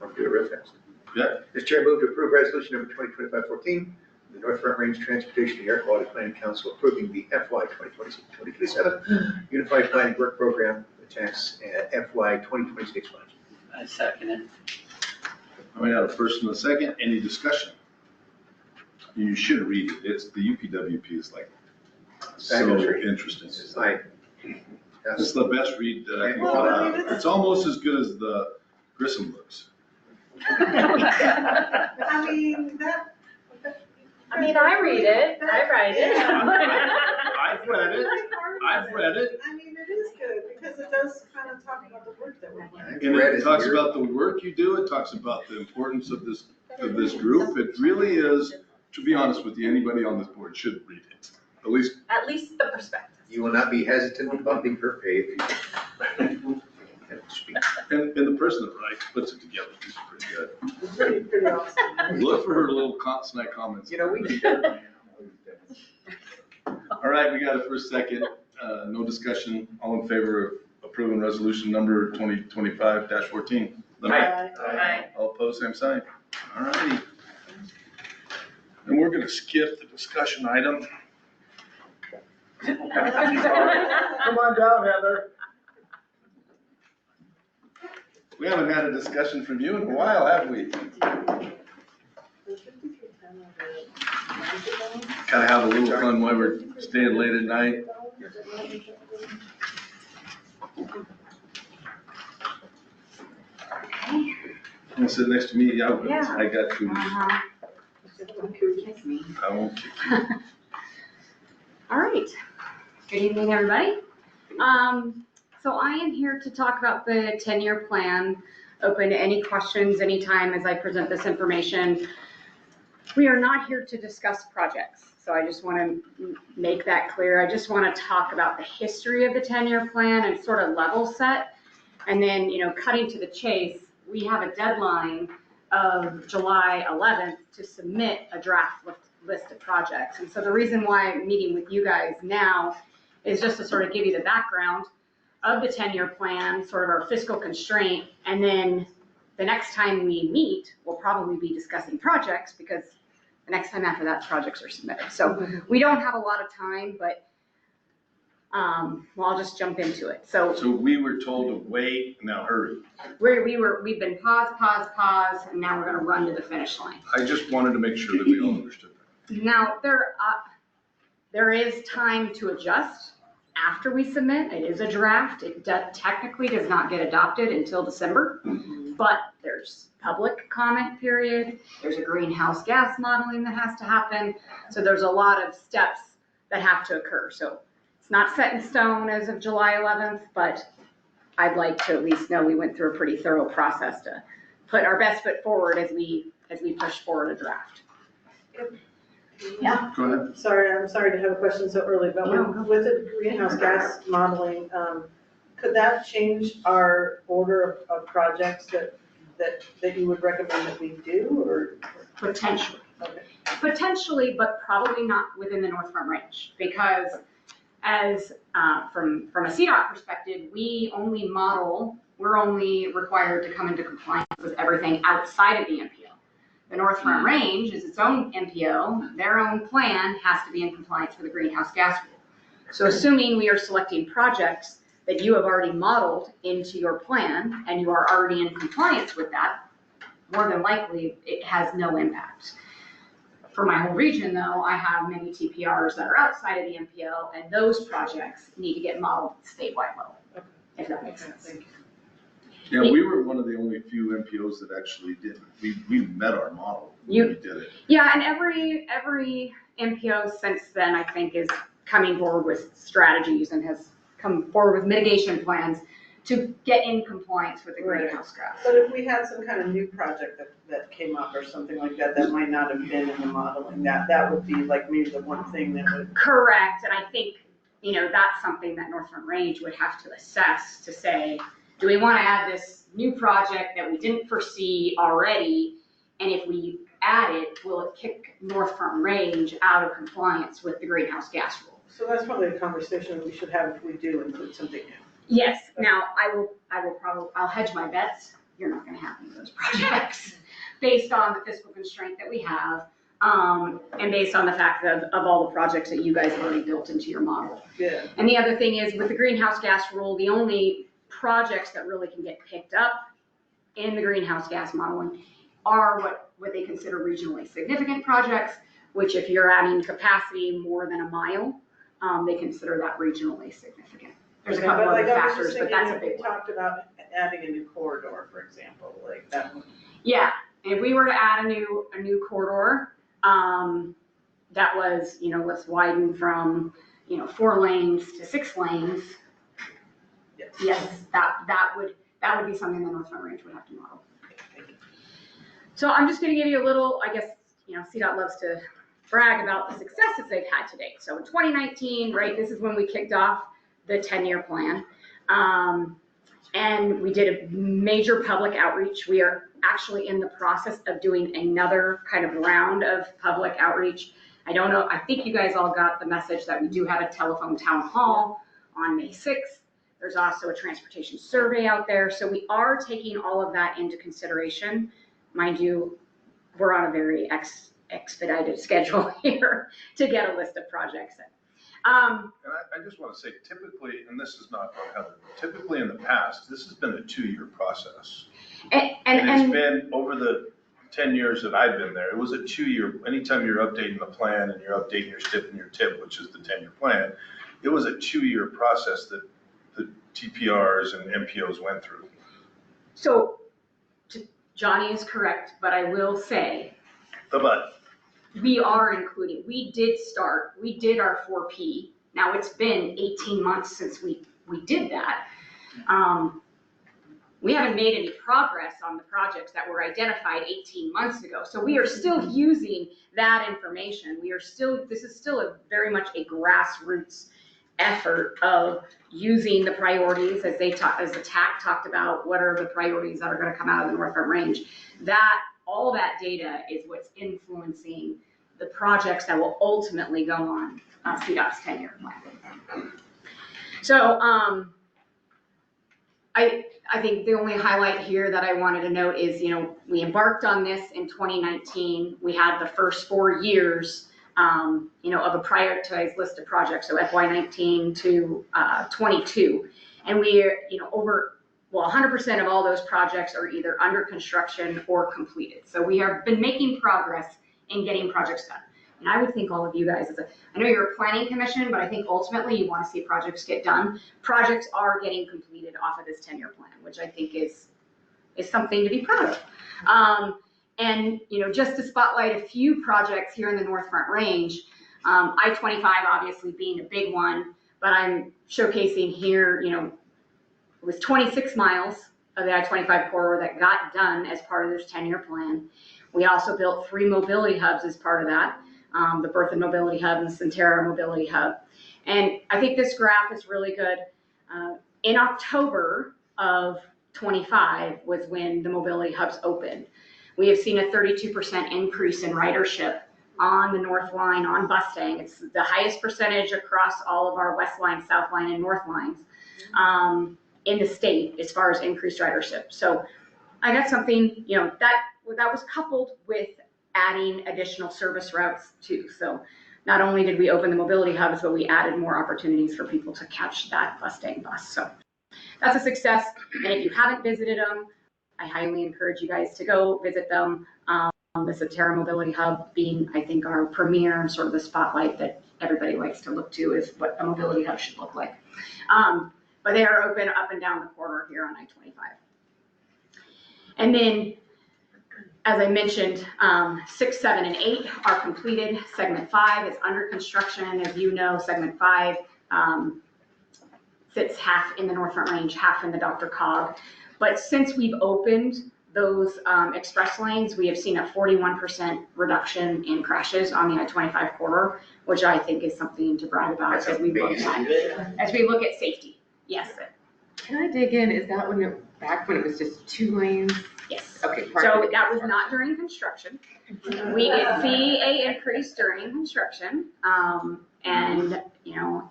I'll do it real fast. Yeah. Mr. Chair, move to approve resolution number 2025-14, the North Front Range Transportation and Air Quality Planning Council approving the FY 2026-2027 Unified Planning Work Program, the tax FY 2026 budget. I second it. We have a first and a second. Any discussion? You should read it. It's the UPWP is like so interesting. It's like, It's the best read that I can Well, put I mean, out. It's almost as good as the Grissom books. I mean, that. I mean, I read it, I write it. I've read it. I've read it. I mean, it is good because it does kind of talk about the work that we're doing. And it talks about the work you do. It talks about the importance of this group. It really is, to be honest with you, anybody on this board should read it. At least the perspective. you will not be hesitant in bumping her pay if you speak. And the person that writes, puts it together, is pretty good. It's pretty awesome. Look for her little snide comments. You know, we need that. All right, we got a first, second, no discussion. All in favor of approving resolution number 2025-14? Aye. All opposed, same sign. All righty. And we're gonna skip the discussion item. Come on down, Heather. We haven't had a discussion from you in a while, have we? Kind of have a little fun while we're staying late at night. You want to sit next to me? Yeah. I got two. I won't kick you. All right. Good evening, everybody. So I am here to talk about the 10-year plan. Open to any questions anytime as I present this information. We are not here to discuss projects. So I just want to make that clear. I just want to talk about the history of the 10-year plan and sort of level set. And then, cutting to the chase, we have a deadline of July 11th to submit a draft list of projects. And so the reason why I'm meeting with you guys now is just to sort of give you the background of the 10-year plan, sort of our fiscal constraint, and then the next time we meet, we'll probably be discussing projects because the next time after that, projects are submitted. So we don't have a lot of time, but I'll just jump into it. So we were told to wait, now hurry. We've been pause, and now we're gonna run to the finish line. I just wanted to make sure that we all understood that. Now, there is time to adjust after we submit. It is a draft. It technically does not get adopted until December, but there's public comment period. There's a greenhouse gas modeling that has to happen. So there's a lot of steps that have to occur. So it's not set in stone as of July 11th, but I'd like to at least know we went through a pretty thorough process to put our best foot forward as we push forward a draft. Yeah. Go ahead. Sorry, I'm sorry to have a question so early, but No, go. with the greenhouse gas modeling, could that change our order of projects that you would recommend that we do, or? Potentially. Okay. Potentially, but probably not within the North Front Range, because as, from a CDOT perspective, we're only required to come into compliance with everything outside of the MPO. The North Front Range is its own MPO, their own plan has to be in compliance with the greenhouse gas rule. So assuming we are selecting projects that you have already modeled into your plan, and you are already in compliance with that, more than likely, it has no impact. For my whole region, though, I have many TPRs that are outside of the MPO, and those projects need to get modeled at the statewide level, if that makes sense. Thank you. Yeah, we were one of the only few MPOs that actually did, we met our model when we did it. Yeah, and every MPO since then, I think, is coming forward with strategies and has come forward with mitigation plans to get in compliance with the greenhouse gas. But if we had some kind of new project that came up or something like that, that might not have been in the modeling, that would be like maybe the one thing that would. Correct, and I think, that's something that North Front Range would have to assess to say, do we want to add this new project that we didn't foresee already? And if we add it, will it kick North Front Range out of compliance with the greenhouse gas rule? So that's probably a conversation we should have if we do include something new. Yes, now I'll hedge my bets, you're not gonna have any of those projects based on the fiscal constraint that we have, and based on the fact of all the projects that you guys have already built into your model. Yeah. And the other thing is with the greenhouse gas rule, the only projects that really can get picked up in the greenhouse gas modeling are what they consider regionally significant projects, which if you're adding capacity more than a mile, they consider that regionally significant. There's a couple other factors, but that's a big one. We talked about adding a new corridor, for example, like that one. Yeah, and if we were to add a new corridor, that was, let's widen from, 4 lanes to 6 lanes. Yes, that would be something the North Front Range would have to model. So I'm just gonna give you a little, I guess, CDOT loves to brag about the successes they've had to date. So in 2019, right, this is when we kicked off the 10-year plan. And we did a major public outreach. We are actually in the process of doing another kind of round of public outreach. I don't know, I think you guys all got the message that we do have a telephone town hall on May 6th. There's also a transportation survey out there. So we are taking all of that into consideration. Mind you, we're on a very expedited schedule here to get a list of projects in. And I just want to say, typically, and this is not for Heather, typically in the past, this has been a 2-year process. And it's been over the 10 years that I've been there, it was a 2-year, anytime you're updating the plan and you're updating your STIP and your TIP, which is the 10-year plan, it was a 2-year process that the TPRs and MPOs went through. So Johnny is correct, but I will say. We are including, we did our 4P. Now it's been 18 months since we did that. We haven't made any progress on the projects that were identified 18 months ago. So we are still using that information. This is still very much a grassroots effort of using the priorities as the TAC talked about, what are the priorities that are going to come out of the North Front Range. All that data is what's influencing the projects that will ultimately go on CDOT's 10-year plan. So I think the only highlight here that I wanted to note is, we embarked on this in 2019. We had the first 4 years, of a prioritized list of projects, so FY19 to 22. And we're, 100% of all those projects are either under construction or completed. So we have been making progress in getting projects done. And I would think all of you guys, I know you're a planning commission, but I think ultimately you want to see projects get done. Projects are getting completed off of this 10-year plan, which I think is something to be proud of. And, just to spotlight a few projects here in the North Front Range, I-25 obviously being a big one, but I'm showcasing here, it was 26 miles of the I-25 corridor that got done as part of this 10-year plan. We also built 3 mobility hubs as part of that. the Birth and Mobility Hub and the Centera Mobility Hub. And I think this graph is really good. In October of 25 was when the mobility hubs opened. We have seen a 32% increase in ridership on the North Line, on Mustang. It's the highest percentage across all of our West Line, South Line, and North Lines in the state as far as increased ridership. So I got something, that was coupled with adding additional service routes too. So not only did we open the mobility hubs, but we added more opportunities for people to catch that Mustang bus. So that's a success. And if you haven't visited them, I highly encourage you guys to go visit them. The Centera Mobility Hub being, I think, our premier sort of the spotlight that everybody likes to look to is what a mobility hub should look like. But they are open up and down the corridor here on I-25. And then, as I mentioned, 6, 7, and 8 are completed. Segment 5 is under construction. As you know, Segment 5 sits half in the North Front Range, half in the Dr. Cog. But since we've opened those express lanes, we have seen a 41% reduction in crashes on the I-25 corridor, which I think is something to brag about as we look at safety. Yes. Can I dig in? Is that back when it was just 2 lanes? Yes. Okay. So that was not during construction. We did see a increase during construction, and I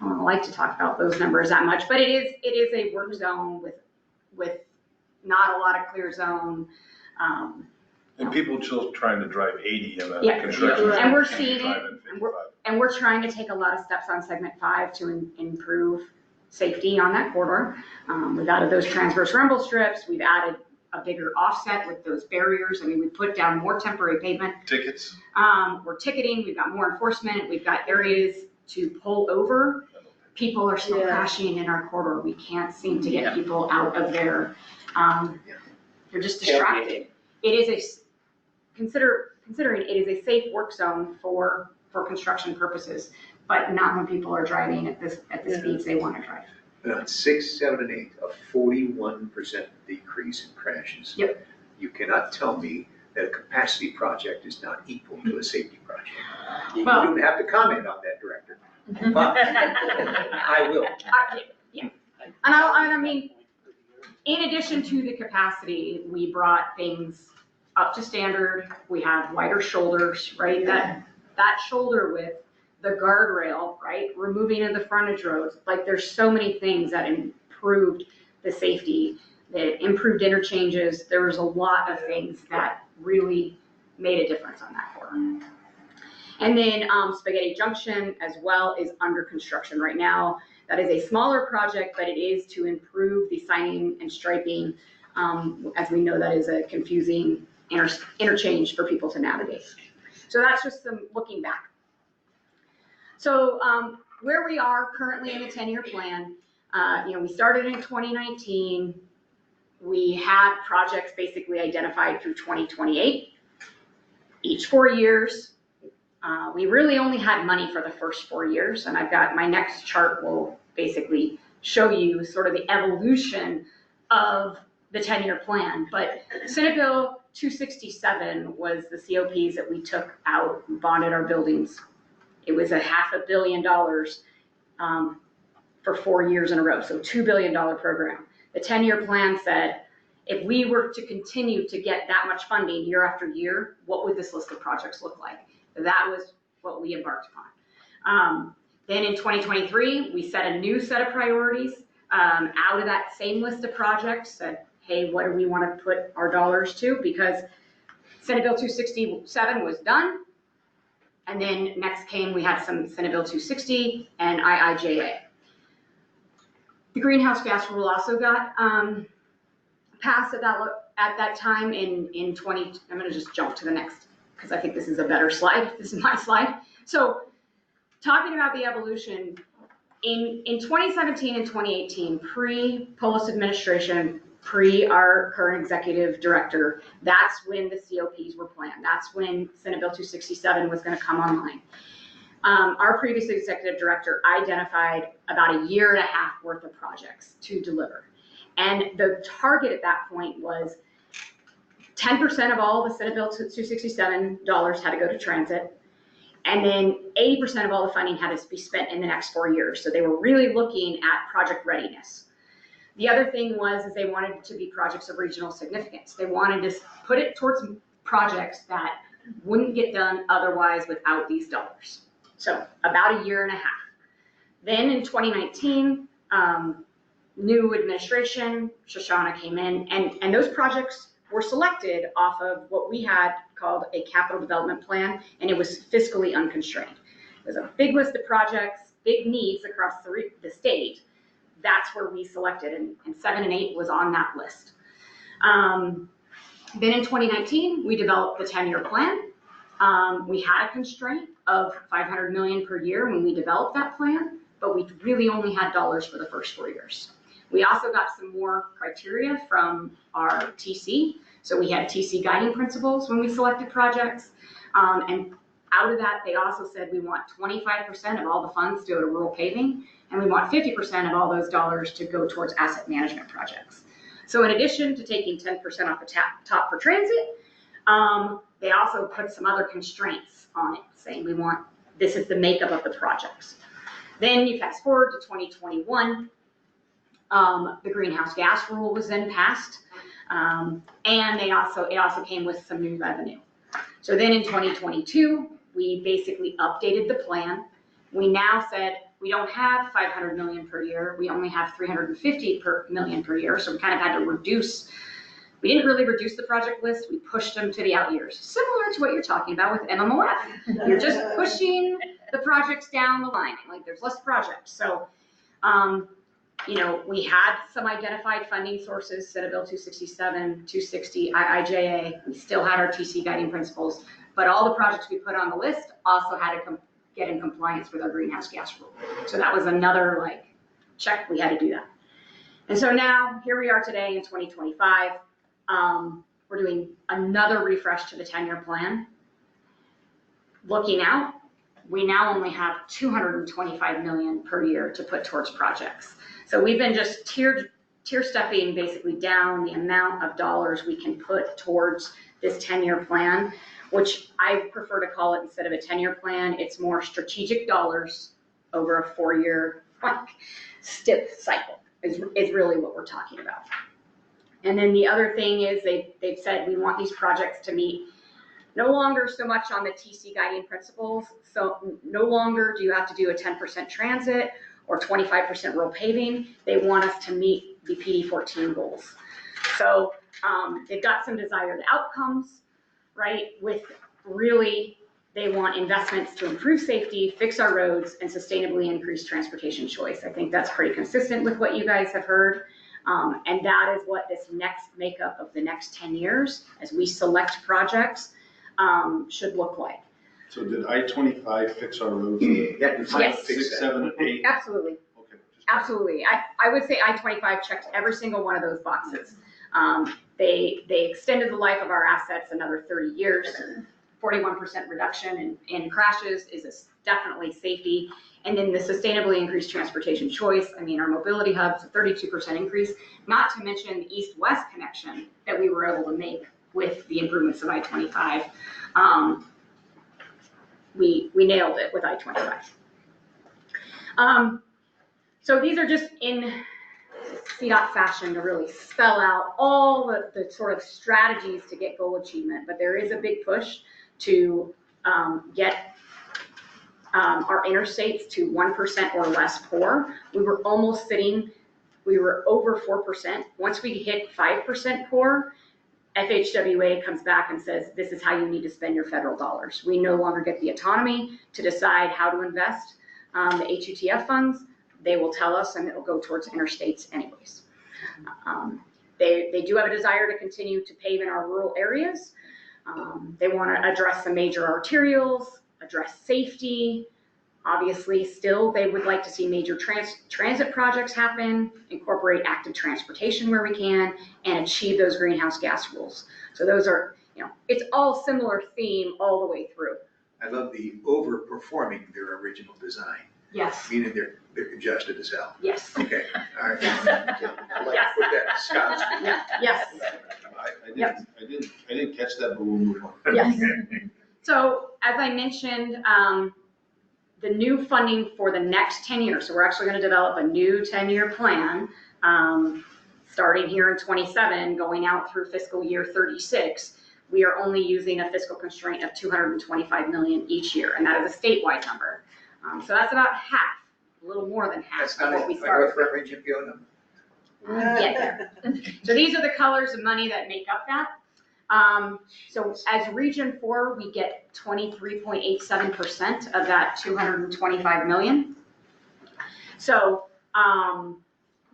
don't like to talk about those numbers that much, but it is a work zone with not a lot of clear zone. And people still trying to drive 80 in a Yeah. construction. And we're seeing it, and we're trying to take a lot of steps on Segment 5 to improve safety on that corridor. We've added those transverse rumble strips. We've added a bigger offset with those barriers. I mean, we put down more temporary pavement. Tickets. We're ticketing. We've got more enforcement. We've got areas to pull over. People are still crashing in our corridor. We can't seem to get people out of there. They're just distracted. It is considering it is a safe work zone for construction purposes, but not when people are driving at the speeds they want to drive. But on 6, 7, and 8, a 41% decrease in crashes. Yep. You cannot tell me that a capacity project is not equal to a safety project. You Well- don't have to comment on that, Director. But I will. Yeah. And I mean, in addition to the capacity, we brought things up to standard. We have wider shoulders, right? That shoulder width, the guardrail, right? Removing of the frontage roads. Like there's so many things that improved the safety, that improved interchanges. There was a lot of things that really made a difference on that corridor. And then Spaghetti Junction as well is under construction right now. That is a smaller project, but it is to improve the signing and striping. As we know, that is a confusing interchange for people to navigate. So that's just some looking back. So where we are currently in the 10-year plan, we started in 2019. We had projects basically identified through 2028. Each 4 years, we really only had money for the first 4 years, and I've got my next chart will basically show you sort of the evolution of the 10-year plan. But Senate Bill 267 was the COPs that we took out and bonded our buildings. It was a $500 million for 4 years in a row, so $2 billion program. The 10-year plan said, if we were to continue to get that much funding year after year, what would this list of projects look like? That was what we embarked upon. Then in 2023, we set a new set of priorities out of that same list of projects, said, hey, what do we want to put our dollars to? Because Senate Bill 267 was done. And then next we had some Senate Bill 260 and IIJA. The greenhouse gas rule also got passed at that time in 20, I'm gonna just jump to the next, because I think this is a better slide. This is my slide. So talking about the evolution, in 2017 and 2018, pre-Polis administration, pre our current executive director, that's when the COPs were planned. That's when Senate Bill 267 was gonna come online. Our previous executive director identified about 1.5 years worth of projects to deliver. And the target at that point was 10% of all the Senate Bill 267 dollars had to go to transit. And then 80% of all the funding had to be spent in the next 4 years. So they were really looking at project readiness. The other thing was they wanted it to be projects of regional significance. They wanted to put it towards projects that wouldn't get done otherwise without these dollars. So about a year and a half. Then in 2019, new administration, Shoshana came in, and those projects were selected off of what we had called a capital development plan, and it was fiscally unconstrained. It was a big list of projects, big needs across the state. That's where we selected, and 7 and 8 was on that list. Then in 2019, we developed the 10-year plan. We had a constraint of $500 million per year when we developed that plan, but we really only had dollars for the first 4 years. We also got some more criteria from our TC. So we had TC guiding principles when we selected projects. And out of that, they also said we want 25% of all the funds to go to rural paving, and we want 50% of all those dollars to go towards asset management projects. So in addition to taking 10% off the top for transit, they also put some other constraints on it, saying we want, this is the makeup of the projects. Then you fast forward to 2021, the greenhouse gas rule was then passed, and it also came with some new revenue. So then in 2022, we basically updated the plan. We now said we don't have 500 million per year, we only have 350 million per year, so we kind of had to reduce. We didn't really reduce the project list, we pushed them to the out years, similar to what you're talking about with MMOF. You're just pushing the projects down the line, like there's less projects. So, you know, we had some identified funding sources, Senate Bill 267, 260, IIJA. We still had our TC guiding principles, but all the projects we put on the list also had to get in compliance with our greenhouse gas rule. So that was another like check, we had to do that. And so now here we are today in 2025. We're doing another refresh to the 10-year plan. Looking out, we now only have 225 million per year to put towards projects. So we've been just tier stepping basically down the amount of dollars we can put towards this 10-year plan, which I prefer to call it, instead of a 10-year plan, it's more strategic dollars over a 4-year stiff cycle is really what we're talking about. And then the other thing is they've said we want these projects to meet no longer so much on the TC guiding principles. So no longer do you have to do a 10% transit or 25% rural paving. They want us to meet the PD14 goals. So they've got some desired outcomes, right? With really, they want investments to improve safety, fix our roads, and sustainably increase transportation choice. I think that's pretty consistent with what you guys have heard. And that is what this next makeup of the next 10 years, as we select projects, should look like. So did I-25 fix our roads? Yes. 6, 7, and 8? Absolutely. Okay. Absolutely. I would say I-25 checked every single one of those boxes. They extended the life of our assets another 30 years. 41% reduction in crashes is definitely safety. And then the sustainably increased transportation choice. I mean, our mobility hubs, a 32% increase, not to mention the east-west connection that we were able to make with the improvements of I-25. We nailed it with I-25. So these are just in CDOT fashion to really spell out all the sort of strategies to get goal achievement, but there is a big push to get our interstates to 1% or less poor. We were almost we were over 4%. Once we hit 5% poor, FHWA comes back and says, this is how you need to spend your federal dollars. We no longer get the autonomy to decide how to invest the HUTF funds. They will tell us, and it will go towards interstates anyways. They do have a desire to continue to pave in our rural areas. They want to address the major arterials, address safety. Obviously, still, they would like to see major transit projects happen, incorporate active transportation where we can, and achieve those greenhouse gas rules. So those are, it's all similar theme all the way through. I love the overperforming their original design. Yes. Meaning they're congested as hell. Yes. Okay, all right. Yes. I'd like to put that in Scott's. Yes. I didn't catch that, but we'll move on. Yes. So as I mentioned, the new funding for the next 10 years, so we're actually going to develop a new 10-year plan, starting here in 27, going out through fiscal year 36. We are only using a fiscal constraint of $225 million each year, and that is a statewide number. So that's about half, a little more than half That's of not what we a started. North NFRMPO number. Get there. So these are the colors of money that make up that. So as Region 4, we get 23.87% of that 225 million. So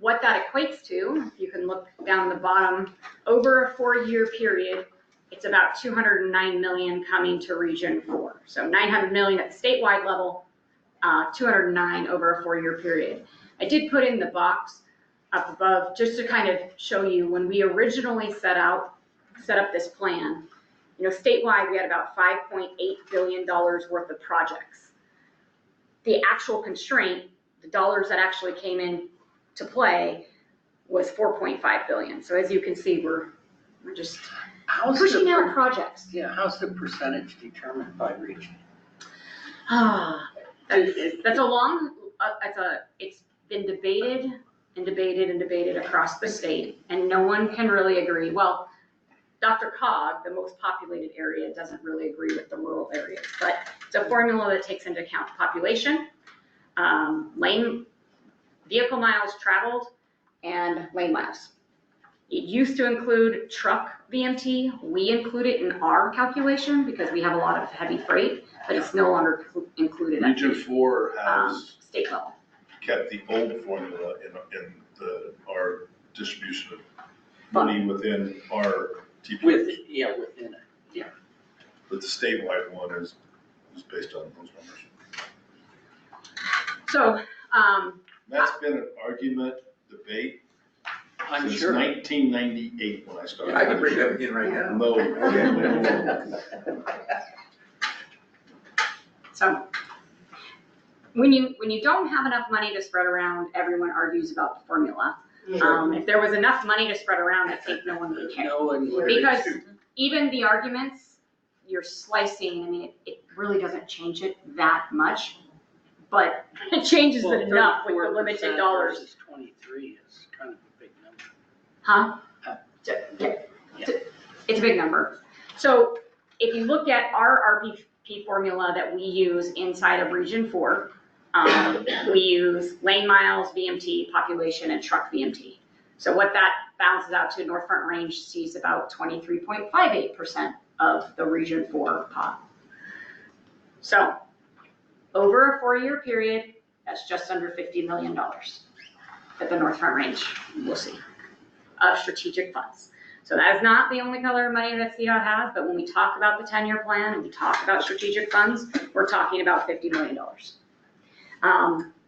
what that equates to, if you can look down the bottom, over a 4-year period, it's about 209 million coming to Region 4. So 900 million at the statewide level, 209 over a 4-year period. I did put in the box up above just to kind of show you when we originally set up this plan. You know, statewide we had about $5.8 billion worth of projects. The actual constraint, the dollars that actually came in to play, was 4.5 billion. So as you can see, we're just pushing out projects. Yeah, how's the percentage determined by region? That's a long, it's been debated and debated and debated across the state, and no one can really agree. Well, Dr. Cog, the most populated area, doesn't really agree with the rural areas, but it's a formula that takes into account population, vehicle miles traveled, and lane miles. It used to include truck VMT. We include it in our calculation because we have a lot of heavy freight, but it's no longer included at Region 4 has state level. kept the old formula in our distribution of money within our TP. Within it, yeah. But the statewide one is based on those numbers. So, that's been an argument, debate, I'm since sure. 1998 when I started. I can bring that again right now. No. So when you don't have enough money to spread around, everyone argues about the formula. If there was enough money to spread around, I think no one would care. No one would. Because even the arguments, you're slicing, I mean, it really doesn't change it that much, but it changes it enough with the limited dollars. Versus 23 is kind of a big number. Huh? Yeah. It's a big number. So if you look at our RPP formula that we use inside of Region 4, we use lane miles, VMT, population, and truck VMT. So what that balances out to, North Front Range sees about 23.58% of the Region 4 pot. So over a 4-year period, that's just under $50 million that the North Front Range will see of strategic funds. So that is not the only color of money that CDOT has, but when we talk about the 10-year plan and we talk about strategic funds, we're talking about $50 million.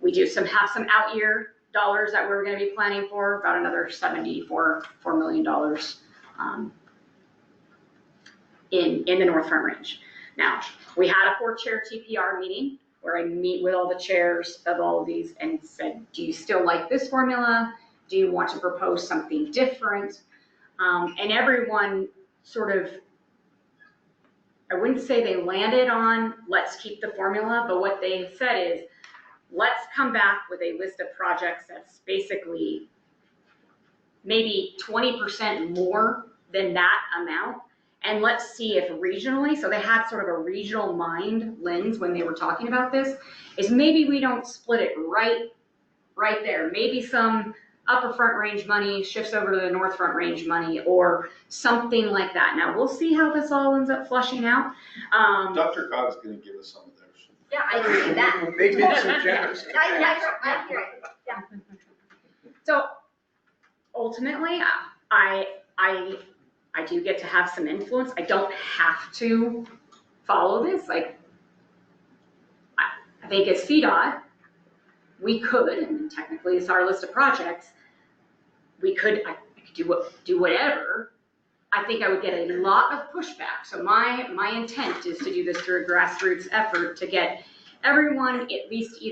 We do have some out-year dollars that we're going to be planning for, about another $74 million in the North Front Range. Now, we had a 4-chair TPR meeting where I meet with all the chairs of all of these and said, do you still like this formula? Do you want to propose something different? And everyone sort of, I wouldn't say they landed on let's keep the formula, but what they said is, let's come back with a list of projects that's basically maybe 20% more than that amount. And let's see if regionally, so they had sort of a regional mind lens when they were talking about this, is maybe we don't split it right there. Maybe some upper Front Range money shifts over to the North Front Range money or something like that. Now, we'll see how this all ends up flushing out. Dr. Cogg's going to give us some of theirs. Yeah, I agree with that. Maybe some generous. I hear it, yeah. So ultimately, I do get to have some influence. I don't have to follow this. Like, I think as CDOT, we could, and technically it's our list of projects, I could do whatever. I think I would get a lot of pushback. So my intent is to do this through a grassroots effort to get everyone at least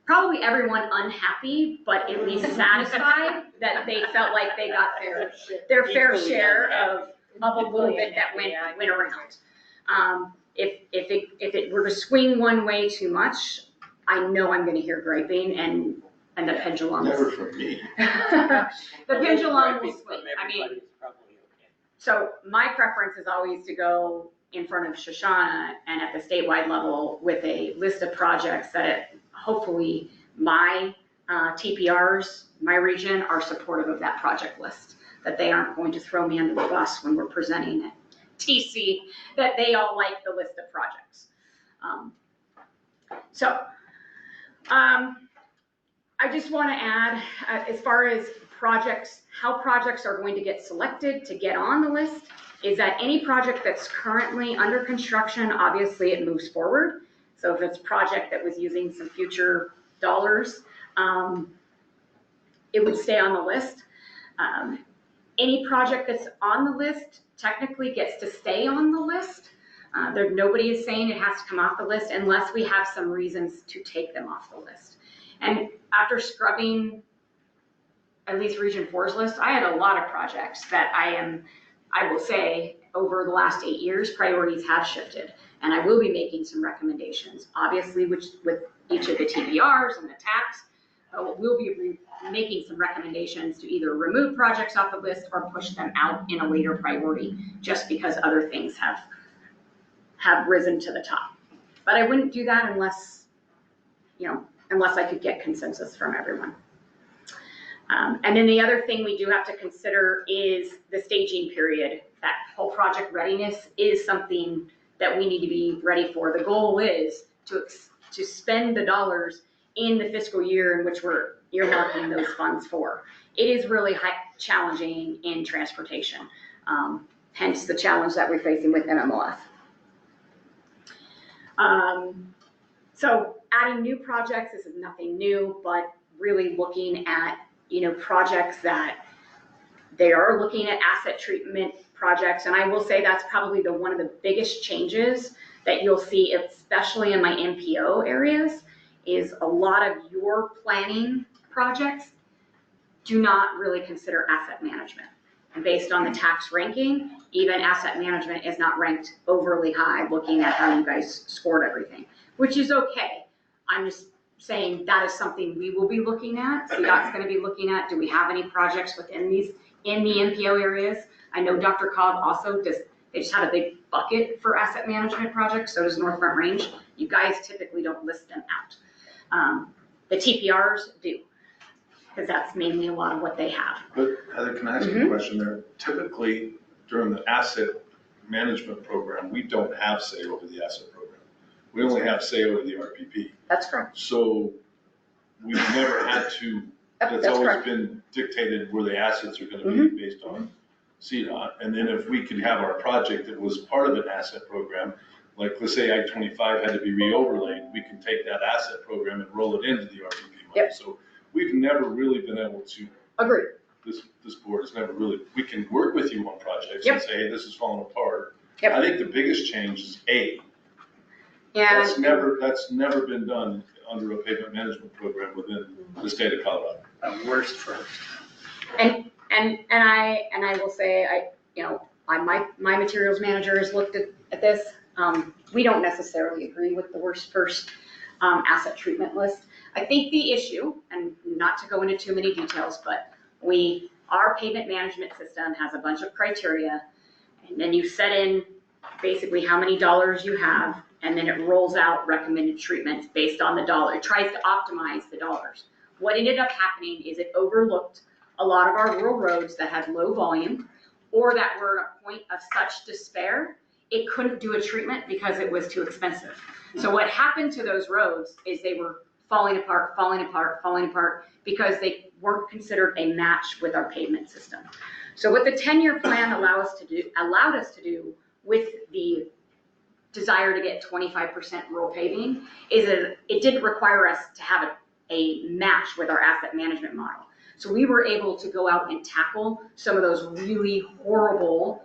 probably everyone unhappy, but at least satisfied that they felt like they got their fair share of a little bit that went around. If it were to swing one way too much, I know I'm gonna hear griping and the pendulum. Never from me. The pendulum will swing. I mean, Everybody's probably okay. so my preference is always to go in front of Shoshana and at the statewide level with a list of projects that hopefully my TPRs, my region, are supportive of that project list, that they aren't going to throw me under the bus when we're presenting at TC, that they all like the list of projects. I just want to add, as far as projects, how projects are going to get selected to get on the list, is that any project that's currently under construction, obviously it moves forward. So if it's a project that was using some future dollars, it would stay on the list. Any project that's on the list technically gets to stay on the list. Nobody is saying it has to come off the list unless we have some reasons to take them off the list. And after scrubbing at least Region 4's list, I had a lot of projects that I will say, over the last 8 years, priorities have shifted. And I will be making some recommendations, obviously, with each of the TPRs and the tax. We'll be making some recommendations to either remove projects off the list or push them out in a later priority, just because other things have risen to the top. But I wouldn't do that unless I could get consensus from everyone. And then the other thing we do have to consider is the staging period. That whole project readiness is something that we need to be ready for. The goal is to spend the dollars in the fiscal year in which we're earmarking those funds for. It is really challenging in transportation, hence the challenge that we're facing with MMLF. So adding new projects, this is nothing new, but really looking at projects that they are looking at asset treatment projects. And I will say that's probably one of the biggest changes that you'll see, especially in my NPO areas, is a lot of your planning projects do not really consider asset management. And based on the tax ranking, even asset management is not ranked overly high, looking at how you guys scored everything, which is okay. I'm just saying that is something we will be looking at. CDOT's going to be looking at, do we have any projects in the NPO areas? I know Dr. Cobb also they just had a big bucket for asset management projects, so does North Front Range. You guys typically don't list them out. The TPRs do, because that's mainly a lot of what they have. But Heather, can I ask you a question there? Typically, during the asset management program, we don't have say over the asset program. We only have say over the RPP. That's correct. So we've never had to, that's always correct. Been dictated where the assets are going to be based on CDOT. And then if we could have our project that was part of an asset program, like let's say I-25 had to be re-overlaid, we can take that asset program and roll it into the RPP money. Yep. So we've never really been able to. Agree. This board has never really, we can work with you on projects and say, hey, this is falling apart. Yep. I think the biggest change is Yeah. That's never been done under a pavement management program within the state of Colorado. Worst first. And I will say, my materials manager has looked at this. We don't necessarily agree with the worst first asset treatment list. I think the issue, and not to go into too many details, but our pavement management system has a bunch of criteria, and then you set in basically how many dollars you have, and then it rolls out recommended treatments based on the dollar. It tries to optimize the dollars. What ended up happening is it overlooked a lot of our rural roads that had low volume, or that were at a point of such despair, it couldn't do a treatment because it was too expensive. So what happened to those roads is they were falling apart because they weren't considered a match with our pavement system. So what the 10-year plan allowed us to do with the desire to get 25% rural paving is that it didn't require us to have a match with our asset management model. So we were able to go out and tackle some of those really horrible,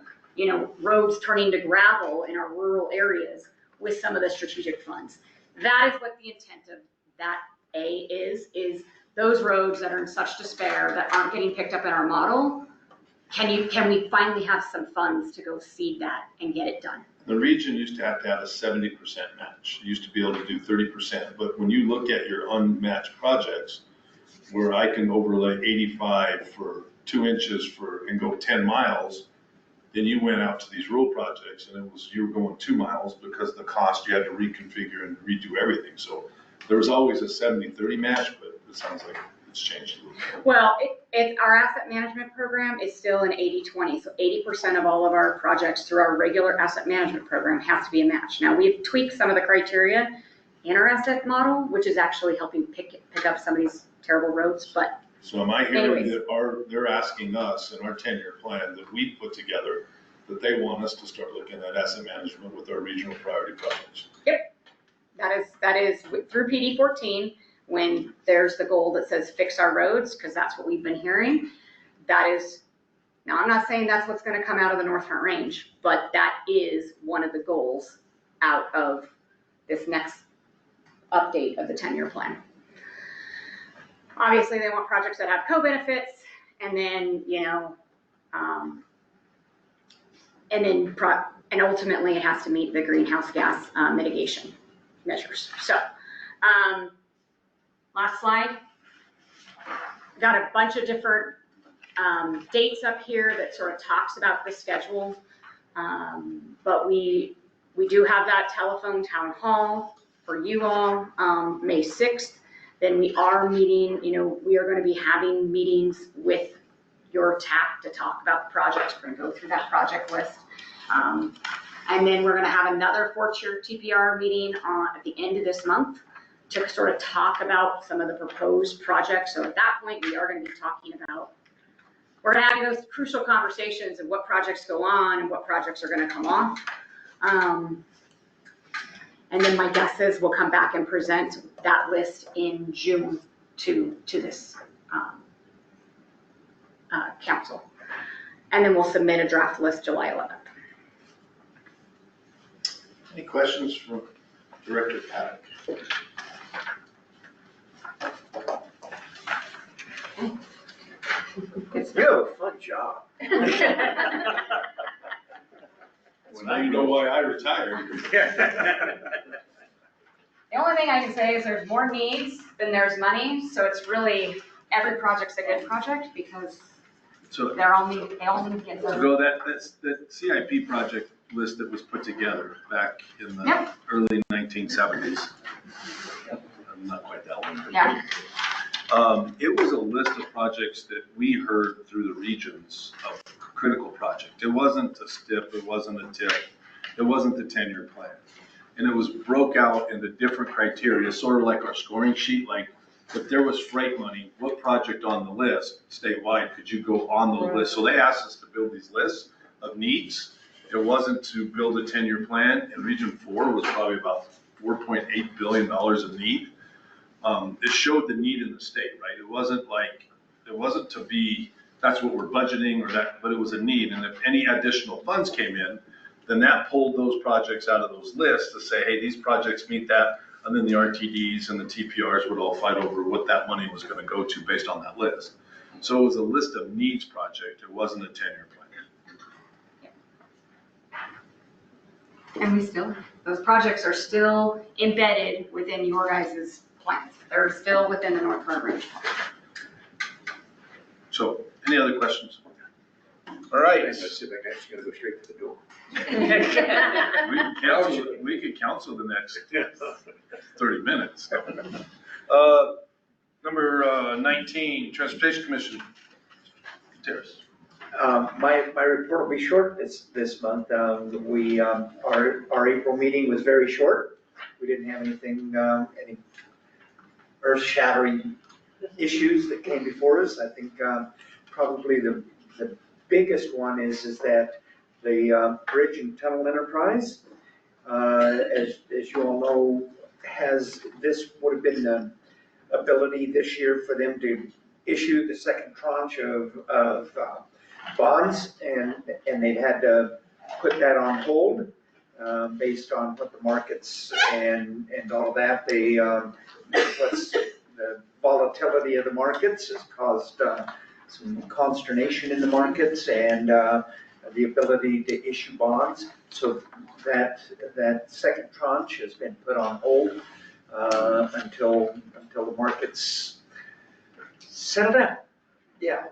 roads turning to gravel in our rural areas with some of the strategic funds. That is what the intent of that is those roads that are in such despair that aren't getting picked up in our model, can we finally have some funds to go seed that and get it done? The region used to have a 70% match. You used to be able to do 30%, but when you look at your unmatched projects, where I can overlay 85 for 2 inches and go 10 miles, then you went out to these rural projects and you were going 2 miles because the cost, you had to reconfigure and redo everything. So there was always a 70-30 match, but it sounds like it's changed a little bit. Well, our asset management program is still an 80-20. So 80% of all of our projects through our regular asset management program has to be a match. Now, we've tweaked some of the criteria in our asset model, which is actually helping pick up some of these terrible roads, but So am I hearing anyways. that they're asking us in our 10-year plan that we put together, that they want us to start looking at asset management with our regional priority projects? Yep, that is through PD 14, when there's the goal that says fix our roads, because that's what we've been hearing. That is, now I'm not saying that's what's gonna come out of the North Front Range, but that is one of the goals out of this next update of the 10-year plan. Obviously, they want projects that have co-benefits, and then, and ultimately it has to meet the greenhouse gas mitigation measures. So, last slide. Got a bunch of different dates up here that sort of talks about the schedule. But we do have that telephone town hall for you all, May 6th. Then we are meeting, we are going to be having meetings with your TAC to talk about the projects. We're going to go through that project list. And then we're going to have another fourth-year TPR meeting at the end of this month to sort of talk about some of the proposed projects. So at that point, we are going to be talking about, we're going to have those crucial conversations of what projects go on and what projects are going to come off. And then my guess is we'll come back and present that list in June to this council. And then we'll submit a draft list July 11th. Any questions from Director Paddock? You have a fun job. Well, now you know why I retired. The only thing I can say is there's more needs than there's money, so it's really, every project's a good project because So, they all need to get done. So that's the CIP project list that was put together back in the Yep. early 1970s. I'm not quite that long. But Yeah. It was a list of projects that we heard through the regions of critical project. It wasn't a STIP, it wasn't a TIP, it wasn't the 10-year plan. And it was broke out into different criteria, sort of like our scoring sheet, like if there was freight money, what project on the list statewide could you go on the list? So they asked us to build these lists of needs. It wasn't to build a 10-year plan, and Region 4 was probably about $4.8 billion of need. It showed the need in the state, right? It wasn't to be, that's what we're budgeting or that, but it was a need. And if any additional funds came in, then that pulled those projects out of those lists to say, hey, these projects meet that. And then the RTDs and the TPRs would all fight over what that money was going to go to based on that list. So it was a list of needs project. It wasn't a 10-year plan. And those projects are still embedded within your guys' plans. They're still within the North Front Range. So any other questions? All right. I'm just gonna go straight to the door. We could counsel the next 30 minutes. Number 19, Transportation Commission. Terrace. My report will be short this month. Our April meeting was very short. We didn't have anything, any earth-shattering issues that came before us. I think probably the biggest one is that the Bridge and Tunnel Enterprise, as you all know, would have been the ability this year for them to issue the second tranche of bonds, and they've had to put that on hold based on what the markets and all that. The volatility of the markets has caused some consternation in the markets and the ability to issue bonds. So that second tranche has been put on hold until the markets settle down. Yeah.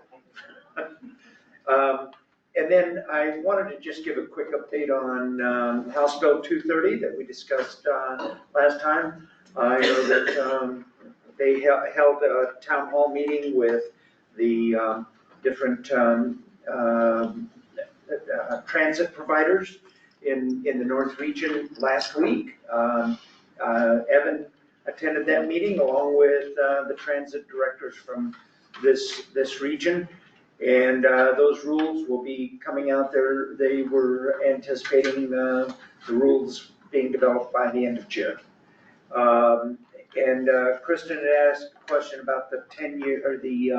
And then I wanted to just give a quick update on House Bill 230 that we discussed last time. I know that they held a town hall meeting with the different transit providers in the North region last week. Evan attended that meeting along with the transit directors from this region. And those rules will be coming out there. They were anticipating the rules being developed by the end of June. And Kristen had asked a question about the 10-year or the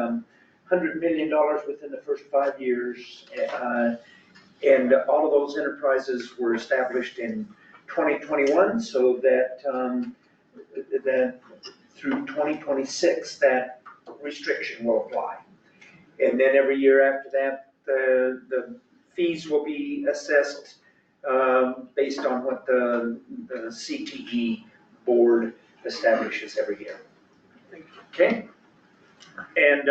$100 million within the first 5 years. And all of those enterprises were established in 2021, so that that through 2026 that restriction will apply. And then every year after that, the fees will be assessed based on what the CTE board establishes every year. Okay? And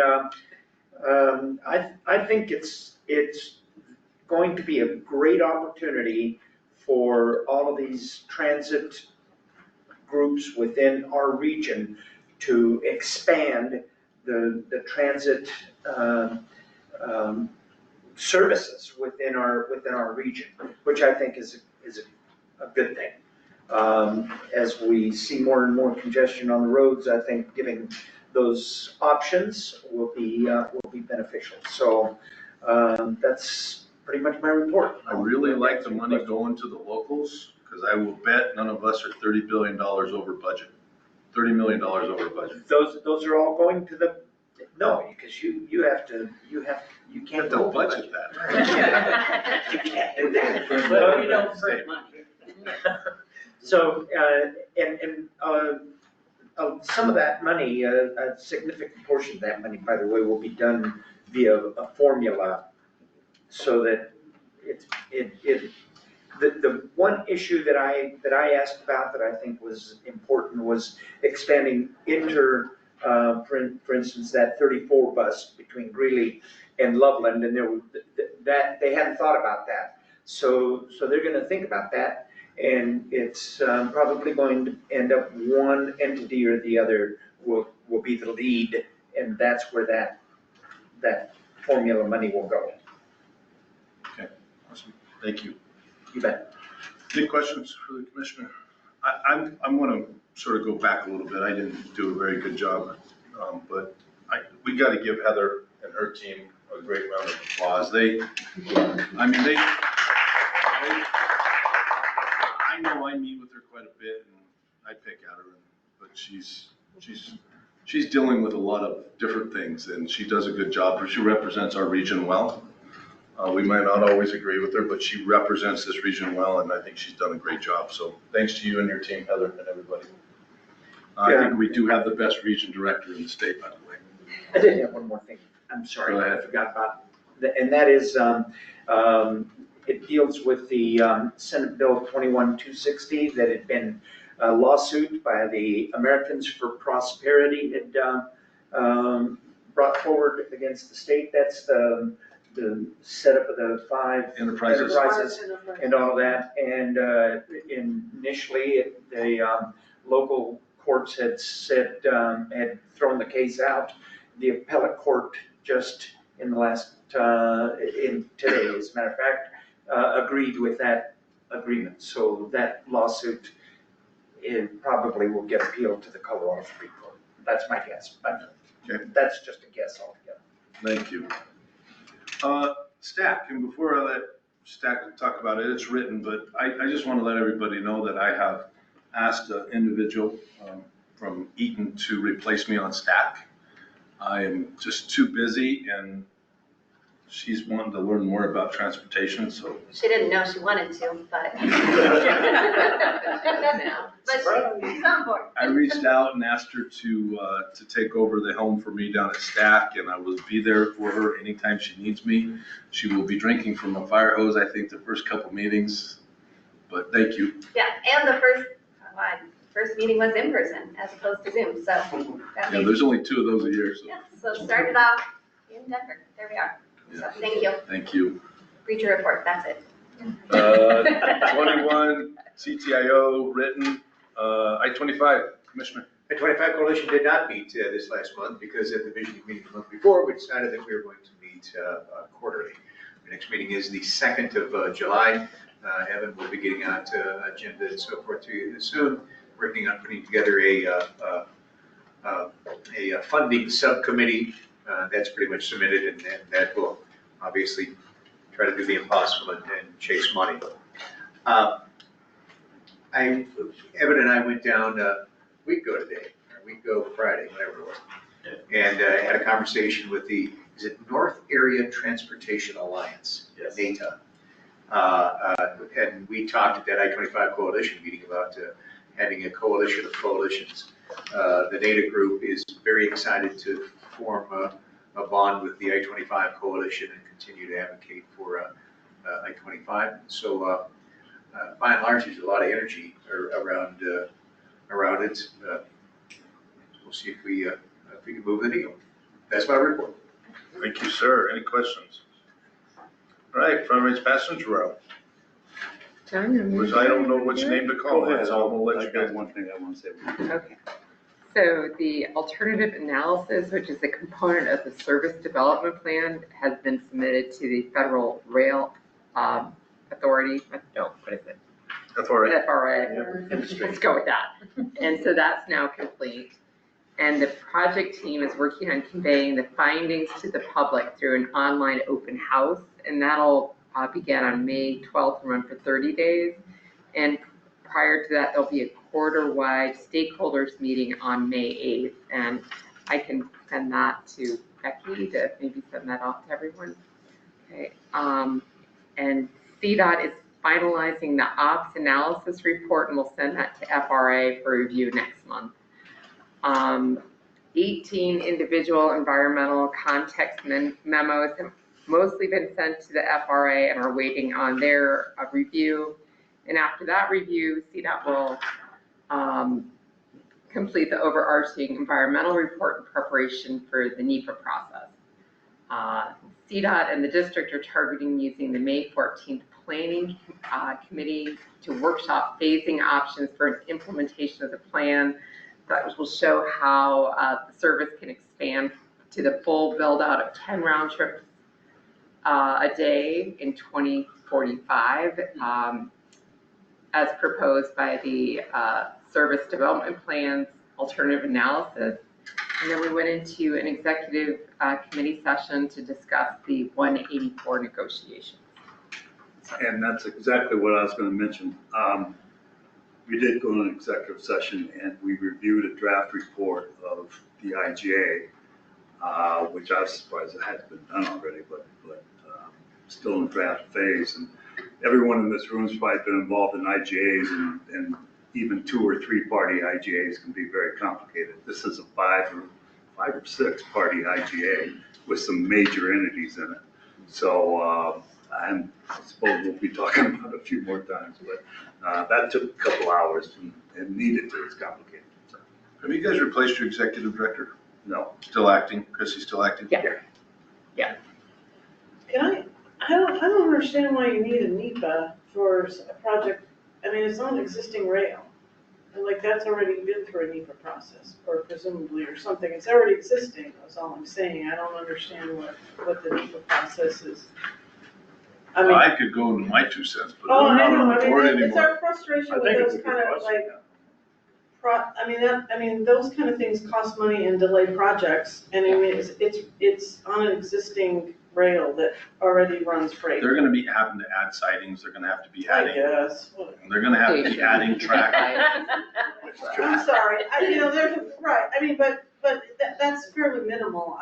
I think it's going to be a great opportunity for all of these transit groups within our region to expand the transit services within our region, which I think is a good thing. As we see more and more congestion on the roads, I think giving those options will be beneficial. So that's pretty much my report. I really like the money going to the locals, because I will bet none of us are $30 billion over budget. $30 million over budget. Those are all going to the, no, because you can't Don't budget that. You can't do that. Well, you don't print money. So, some of that money, a significant portion of that money, by the way, will be done via a formula, so that the one issue that I asked about that I think was important was expanding for instance, that 34 bus between Greeley and Loveland, and that they hadn't thought about that. So they're going to think about that. And it's probably going to end up one entity or the other will be the lead, and that's where that formula money will go. Okay, awesome. Thank you. You bet. Any questions for the commissioner? I'm going to sort of go back a little bit. I didn't do a very good job, but we got to give Heather and her team a great round of applause. I know I meet with her quite a bit and I pick at her, but she's dealing with a lot of different things, and she does a good job. She represents our region well. We might not always agree with her, but she represents this region well, and I think she's done a great job. So thanks to you and your team, Heather, and everybody. I think we do have the best region director in the state, by the way. I did have one more thing. I'm sorry, I forgot about, and that is, it deals with the Senate Bill 21-260 that had been a lawsuit by the Americans for Prosperity had brought forward against the state. That's the setup of the 5 enterprises and all of that. And initially, the local courts had said, had thrown the case out. The appellate court just in the last, in today, as a matter of fact, agreed with that agreement. So that lawsuit, it probably will get appealed to the Colorado Supreme Court. That's my guess, but that's just a guess altogether. Thank you. Stack, and before I let Stack talk about it, it's written, but I just want to let everybody know that I have asked an individual from Eaton to replace me on Stack. I am just too busy, and She's wanting to learn more about transportation, so. She didn't know she wanted to, but. But she's on board. I reached out and asked her to take over the helm for me down at Stack, and I will be there for her anytime she needs me. She will be drinking from a fire hose, I think, the first couple meetings, but thank you. Yeah, and the first meeting was in person as opposed to Zoom, so. Yeah, there's only 2 of those a year, so. Yeah, so started off in Denver, there we are. So thank you. Thank you. Read your report, that's it. 21, CTIO written, I-25, Commissioner. The 25 Coalition did not meet this last month because at the visioning meeting the month before, we decided that we were going to meet quarterly. The next meeting is the 2nd of July. Evan will be getting out agenda and so forth to you soon, working on putting together a funding subcommittee. That's pretty much submitted, and that will obviously try to do the impossible and chase money. Evan and I went down a week ago today, or a week ago Friday, whatever it was, and had a conversation with the North Area Transportation Alliance, NATA. And we talked at that I-25 Coalition meeting about having a coalition of coalitions. The NATA group is very excited to form a bond with the I-25 Coalition and continue to advocate for I-25. So by and large, there's a lot of energy around it. We'll see if we can move the needle. That's my report. Thank you, sir. Any questions? All right, front range passenger rail. Which I don't know which name to call it, so I'm gonna let you guys. One thing I want to say. Okay. So the alternative analysis, which is a component of the service development plan, has been submitted to the Federal Rail Authority. No, what is it? FRA. FRA. Let's go with that. And so that's now complete. And the project team is working on conveying the findings to the public through an online open house, and that'll begin on May 12th and run for 30 days. And prior to that, there'll be a quarter-wide stakeholders meeting on May 8th, and I can send that to Becky to maybe send that off to everyone. Okay. And CDOT is finalizing the ops analysis report, and we'll send that to FRA for review next month. 18 individual environmental context memos have mostly been sent to the FRA and are waiting on their review. And after that review, CDOT will complete the overarching environmental report in preparation for the NEPA process. CDOT and the district are targeting using the May 14th Planning Committee to workshop phasing options for an implementation of the plan that will show how the service can expand to the full build out of 10 round trips a day in 2045, as proposed by the service development plan's alternative analysis. And then we went into an executive committee session to discuss the 184 negotiations. And that's exactly what I was going to mention. We did go to an executive session and we reviewed a draft report of the IGA, which I was surprised it hadn't been done already, but still in draft phase. And everyone in this room has probably been involved in IGAs, and even 2 or 3 party IGAs can be very complicated. This is a 5 or 6 party IGA with some major entities in it. So I suppose we'll be talking about it a few more times, but that took a couple hours and needed to. It's complicated. So. Have you guys replaced your executive director? No. Still acting? Chrissy's still acting? Yeah. Yeah. I don't understand why you need a NEPA for a project. I mean, it's on existing rail. And like, that's already been through a NEPA process, or presumably, or something. It's already existing, that's all I'm saying. I don't understand what the NEPA process is. I mean, I could go into my 2 cents, but oh, I'm not I know, on the board it's anymore. our frustration with those kind of like, those kind of things cost money and delay projects. And I mean, it's on an existing rail that already runs freight. They're gonna be having to add sidings, they're gonna have to be I adding. guess. They're gonna have to be adding track. I'm sorry, there's, right, I mean, but But that's fairly minimal,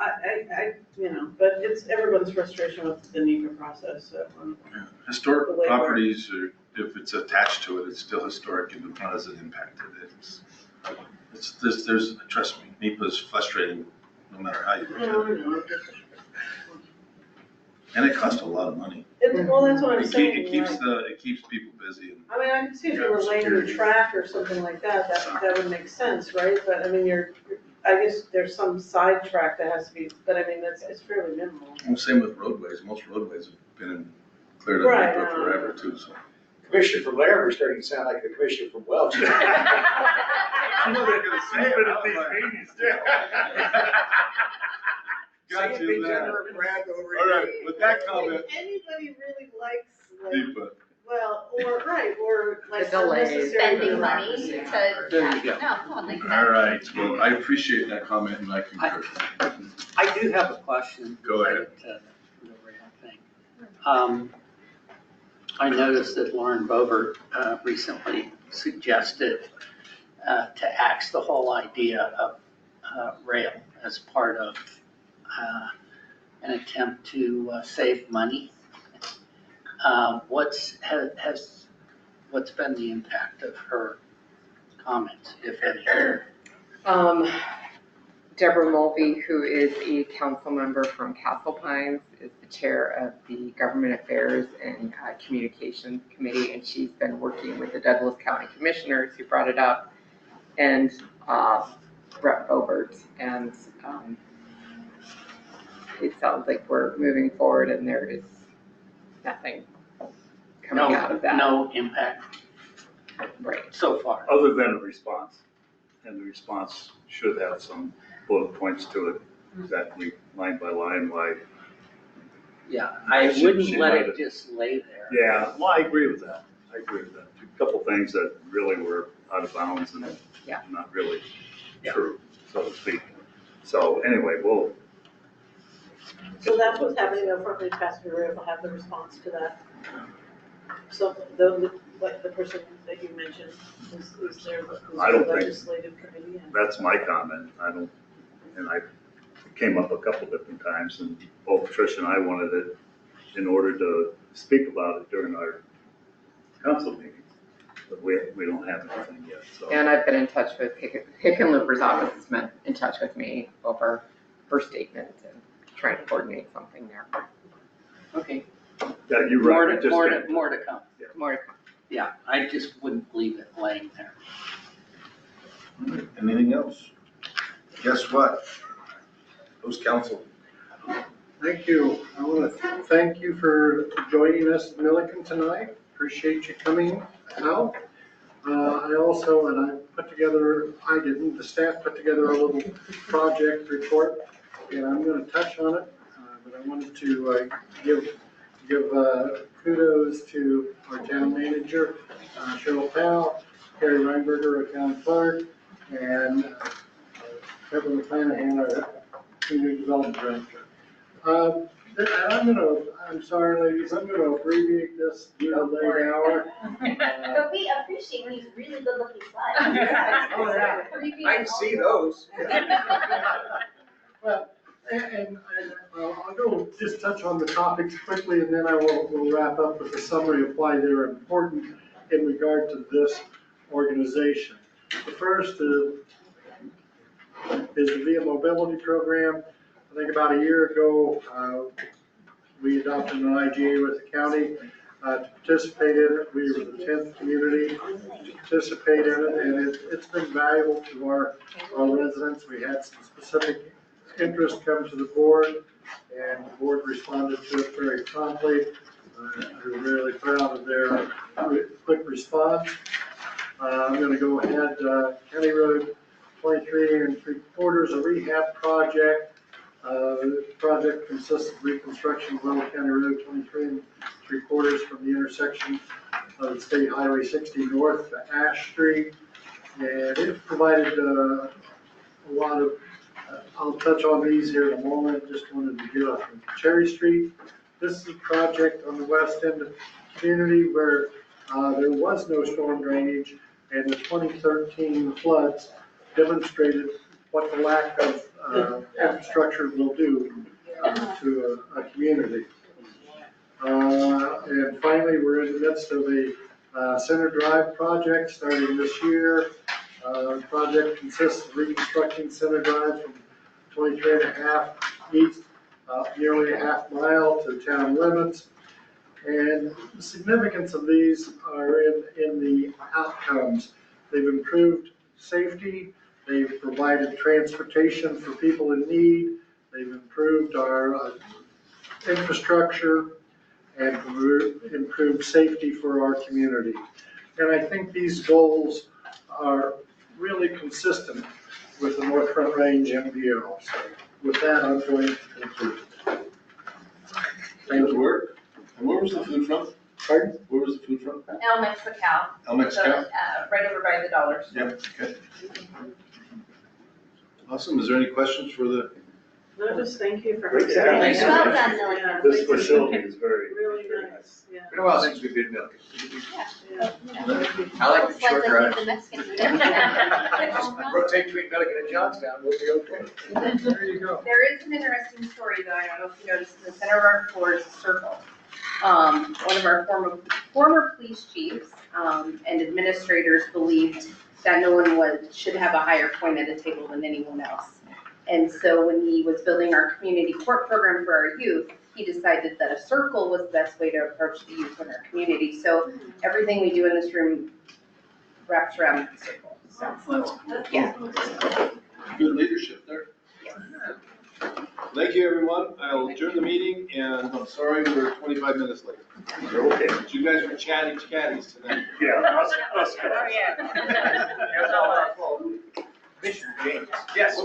but it's everyone's frustration with the NEPA process, so. Historic The way it properties, are if it's attached to it, it's still historic and not as it impacted it. There's, trust me, NEPA's frustrating, no matter how you look at it. And it costs a lot of money. Well, that's what I'm It saying. it keeps people busy. I mean, I can see if you were laying the track or something like that, that would make sense, right? But I mean, I guess there's some side track that has to be, but I mean, it's fairly minimal. Well, same with roadways. Most roadways have been cleared Right, up forever too, so. Commissioner from Larimer starting to sound like the commissioner from Welch. You know they're gonna say it. I was like, got you there. All right, with that comment. If anybody really likes, NEPA. well, or like The delays. unnecessary Spending money bureaucracy. to, There you go. no, come on, like. All right, well, I appreciate that comment and I concur. I do have a question. Go ahead. To the rail thing. I noticed that Lauren Boebert recently suggested to axe the whole idea of rail as part of an attempt to save money. What's been the impact of her comments, if any? Deborah Mulvey, who is a council member from Castle Pines, is the chair of the Government Affairs and Communications Committee, and she's been working with the Douglas County Commissioners who brought it up, and Brett Boebert, and it sounds like we're moving forward and there is nothing coming out of that. No impact Right. so far. Other than a response, and the response should have some bullet points to it, exactly line by line, why. Yeah, I She wouldn't let might it have- just lay there. Yeah, well, I agree with that. A couple things that really were out of bounds and Yeah. not really true, so to speak. So anyway, So that's what's happening over at Pastor River, will have the response to that. So the person that you mentioned is there, who's I don't the think- legislative committee. And that's my comment. I came up a couple different times, and both Trish and I wanted it in order to speak about it during our council meetings. But we don't have anything yet, so. And I've been in touch with Hickenlooper's office has been in touch with me over her statement and trying to coordinate something there. Okay. Yeah, you're right. More to come. More to come. Yeah, I just wouldn't leave it laying there. Anything else? Guess what? Who's council? Thank you. I want to thank you for joining us in Milliken tonight. Appreciate you coming out. I also, and the staff put together a little project report, and I'm going to touch on it, but I wanted to give kudos to our town manager, Cheryl Powell, Carrie Reinberger, our town clerk, and Kevin McClanahan, our community development director. I'm sorry, ladies, I'm gonna abbreviate this late hour. But we appreciate these really good looking slides. I can see those. Well, and I'll go just touch on the topics quickly, and then we'll wrap up with a summary of why they're important in regard to this organization. The first is the Via Mobility Program. I think about a year ago, we adopted an IGA with the county to participate in it. We were the 10th community to participate in it, and it's been valuable to our residents. We had some specific interest come to the board, and the board responded to it very promptly. We're really proud of their quick response. I'm going to go ahead, County Road 23 3/4, a rehab project. The project consists of reconstruction of Level County Road 23 3/4 from the intersection of State Highway 60 north to Ash Street. And it provided a lot of, I'll touch on these here in a moment, just wanted to get up. Cherry Street, this is a project on the west end of the community where there was no storm drainage, and the 2013 floods demonstrated what the lack of infrastructure will do to a community. And finally, we're in the midst of a Center Drive project starting this year. The project consists of reconstructing Center Drive from 23.5 east, nearly a half mile to town limits. And the significance of these are in the outcomes. They've improved safety, they've provided transportation for people in need, they've improved our infrastructure, and improved safety for our community. And I think these goals are really consistent with the North Front Range MPO. So with that, I'm going to conclude. Thank you. And where was the food from? Pardon? Where was the food from? El Mexical. El Mexical? So, right over by the dollars. Yep, okay. Awesome. Is there any questions for the? No, just thank you for. Great job. Thanks. Well done, Milligan. This facility is very, Really very nice, nice. yeah. Been a while since we've been milking. Yeah. I like the Looks like short I drive. think the Mexican food. Rotate between Milligan and Johnstown, we'll be okay. There you go. There is an interesting story though, I don't know if you noticed, in the center of our floor is a circle. One of our former police chiefs, and administrators believed that no one should have a higher point at a table than anyone else. And so when he was building our community court program for our youth, he decided that a circle was the best way to approach the youth in our community. So everything we do in this room wraps around the circle. So, yeah. Good leadership there. Thank you, everyone. I'll adjourn the meeting, and I'm sorry we're 25 minutes late. You're okay. But you guys were chatty catties tonight. Yeah, us guys. Oh, yeah. Commissioner James. Yes.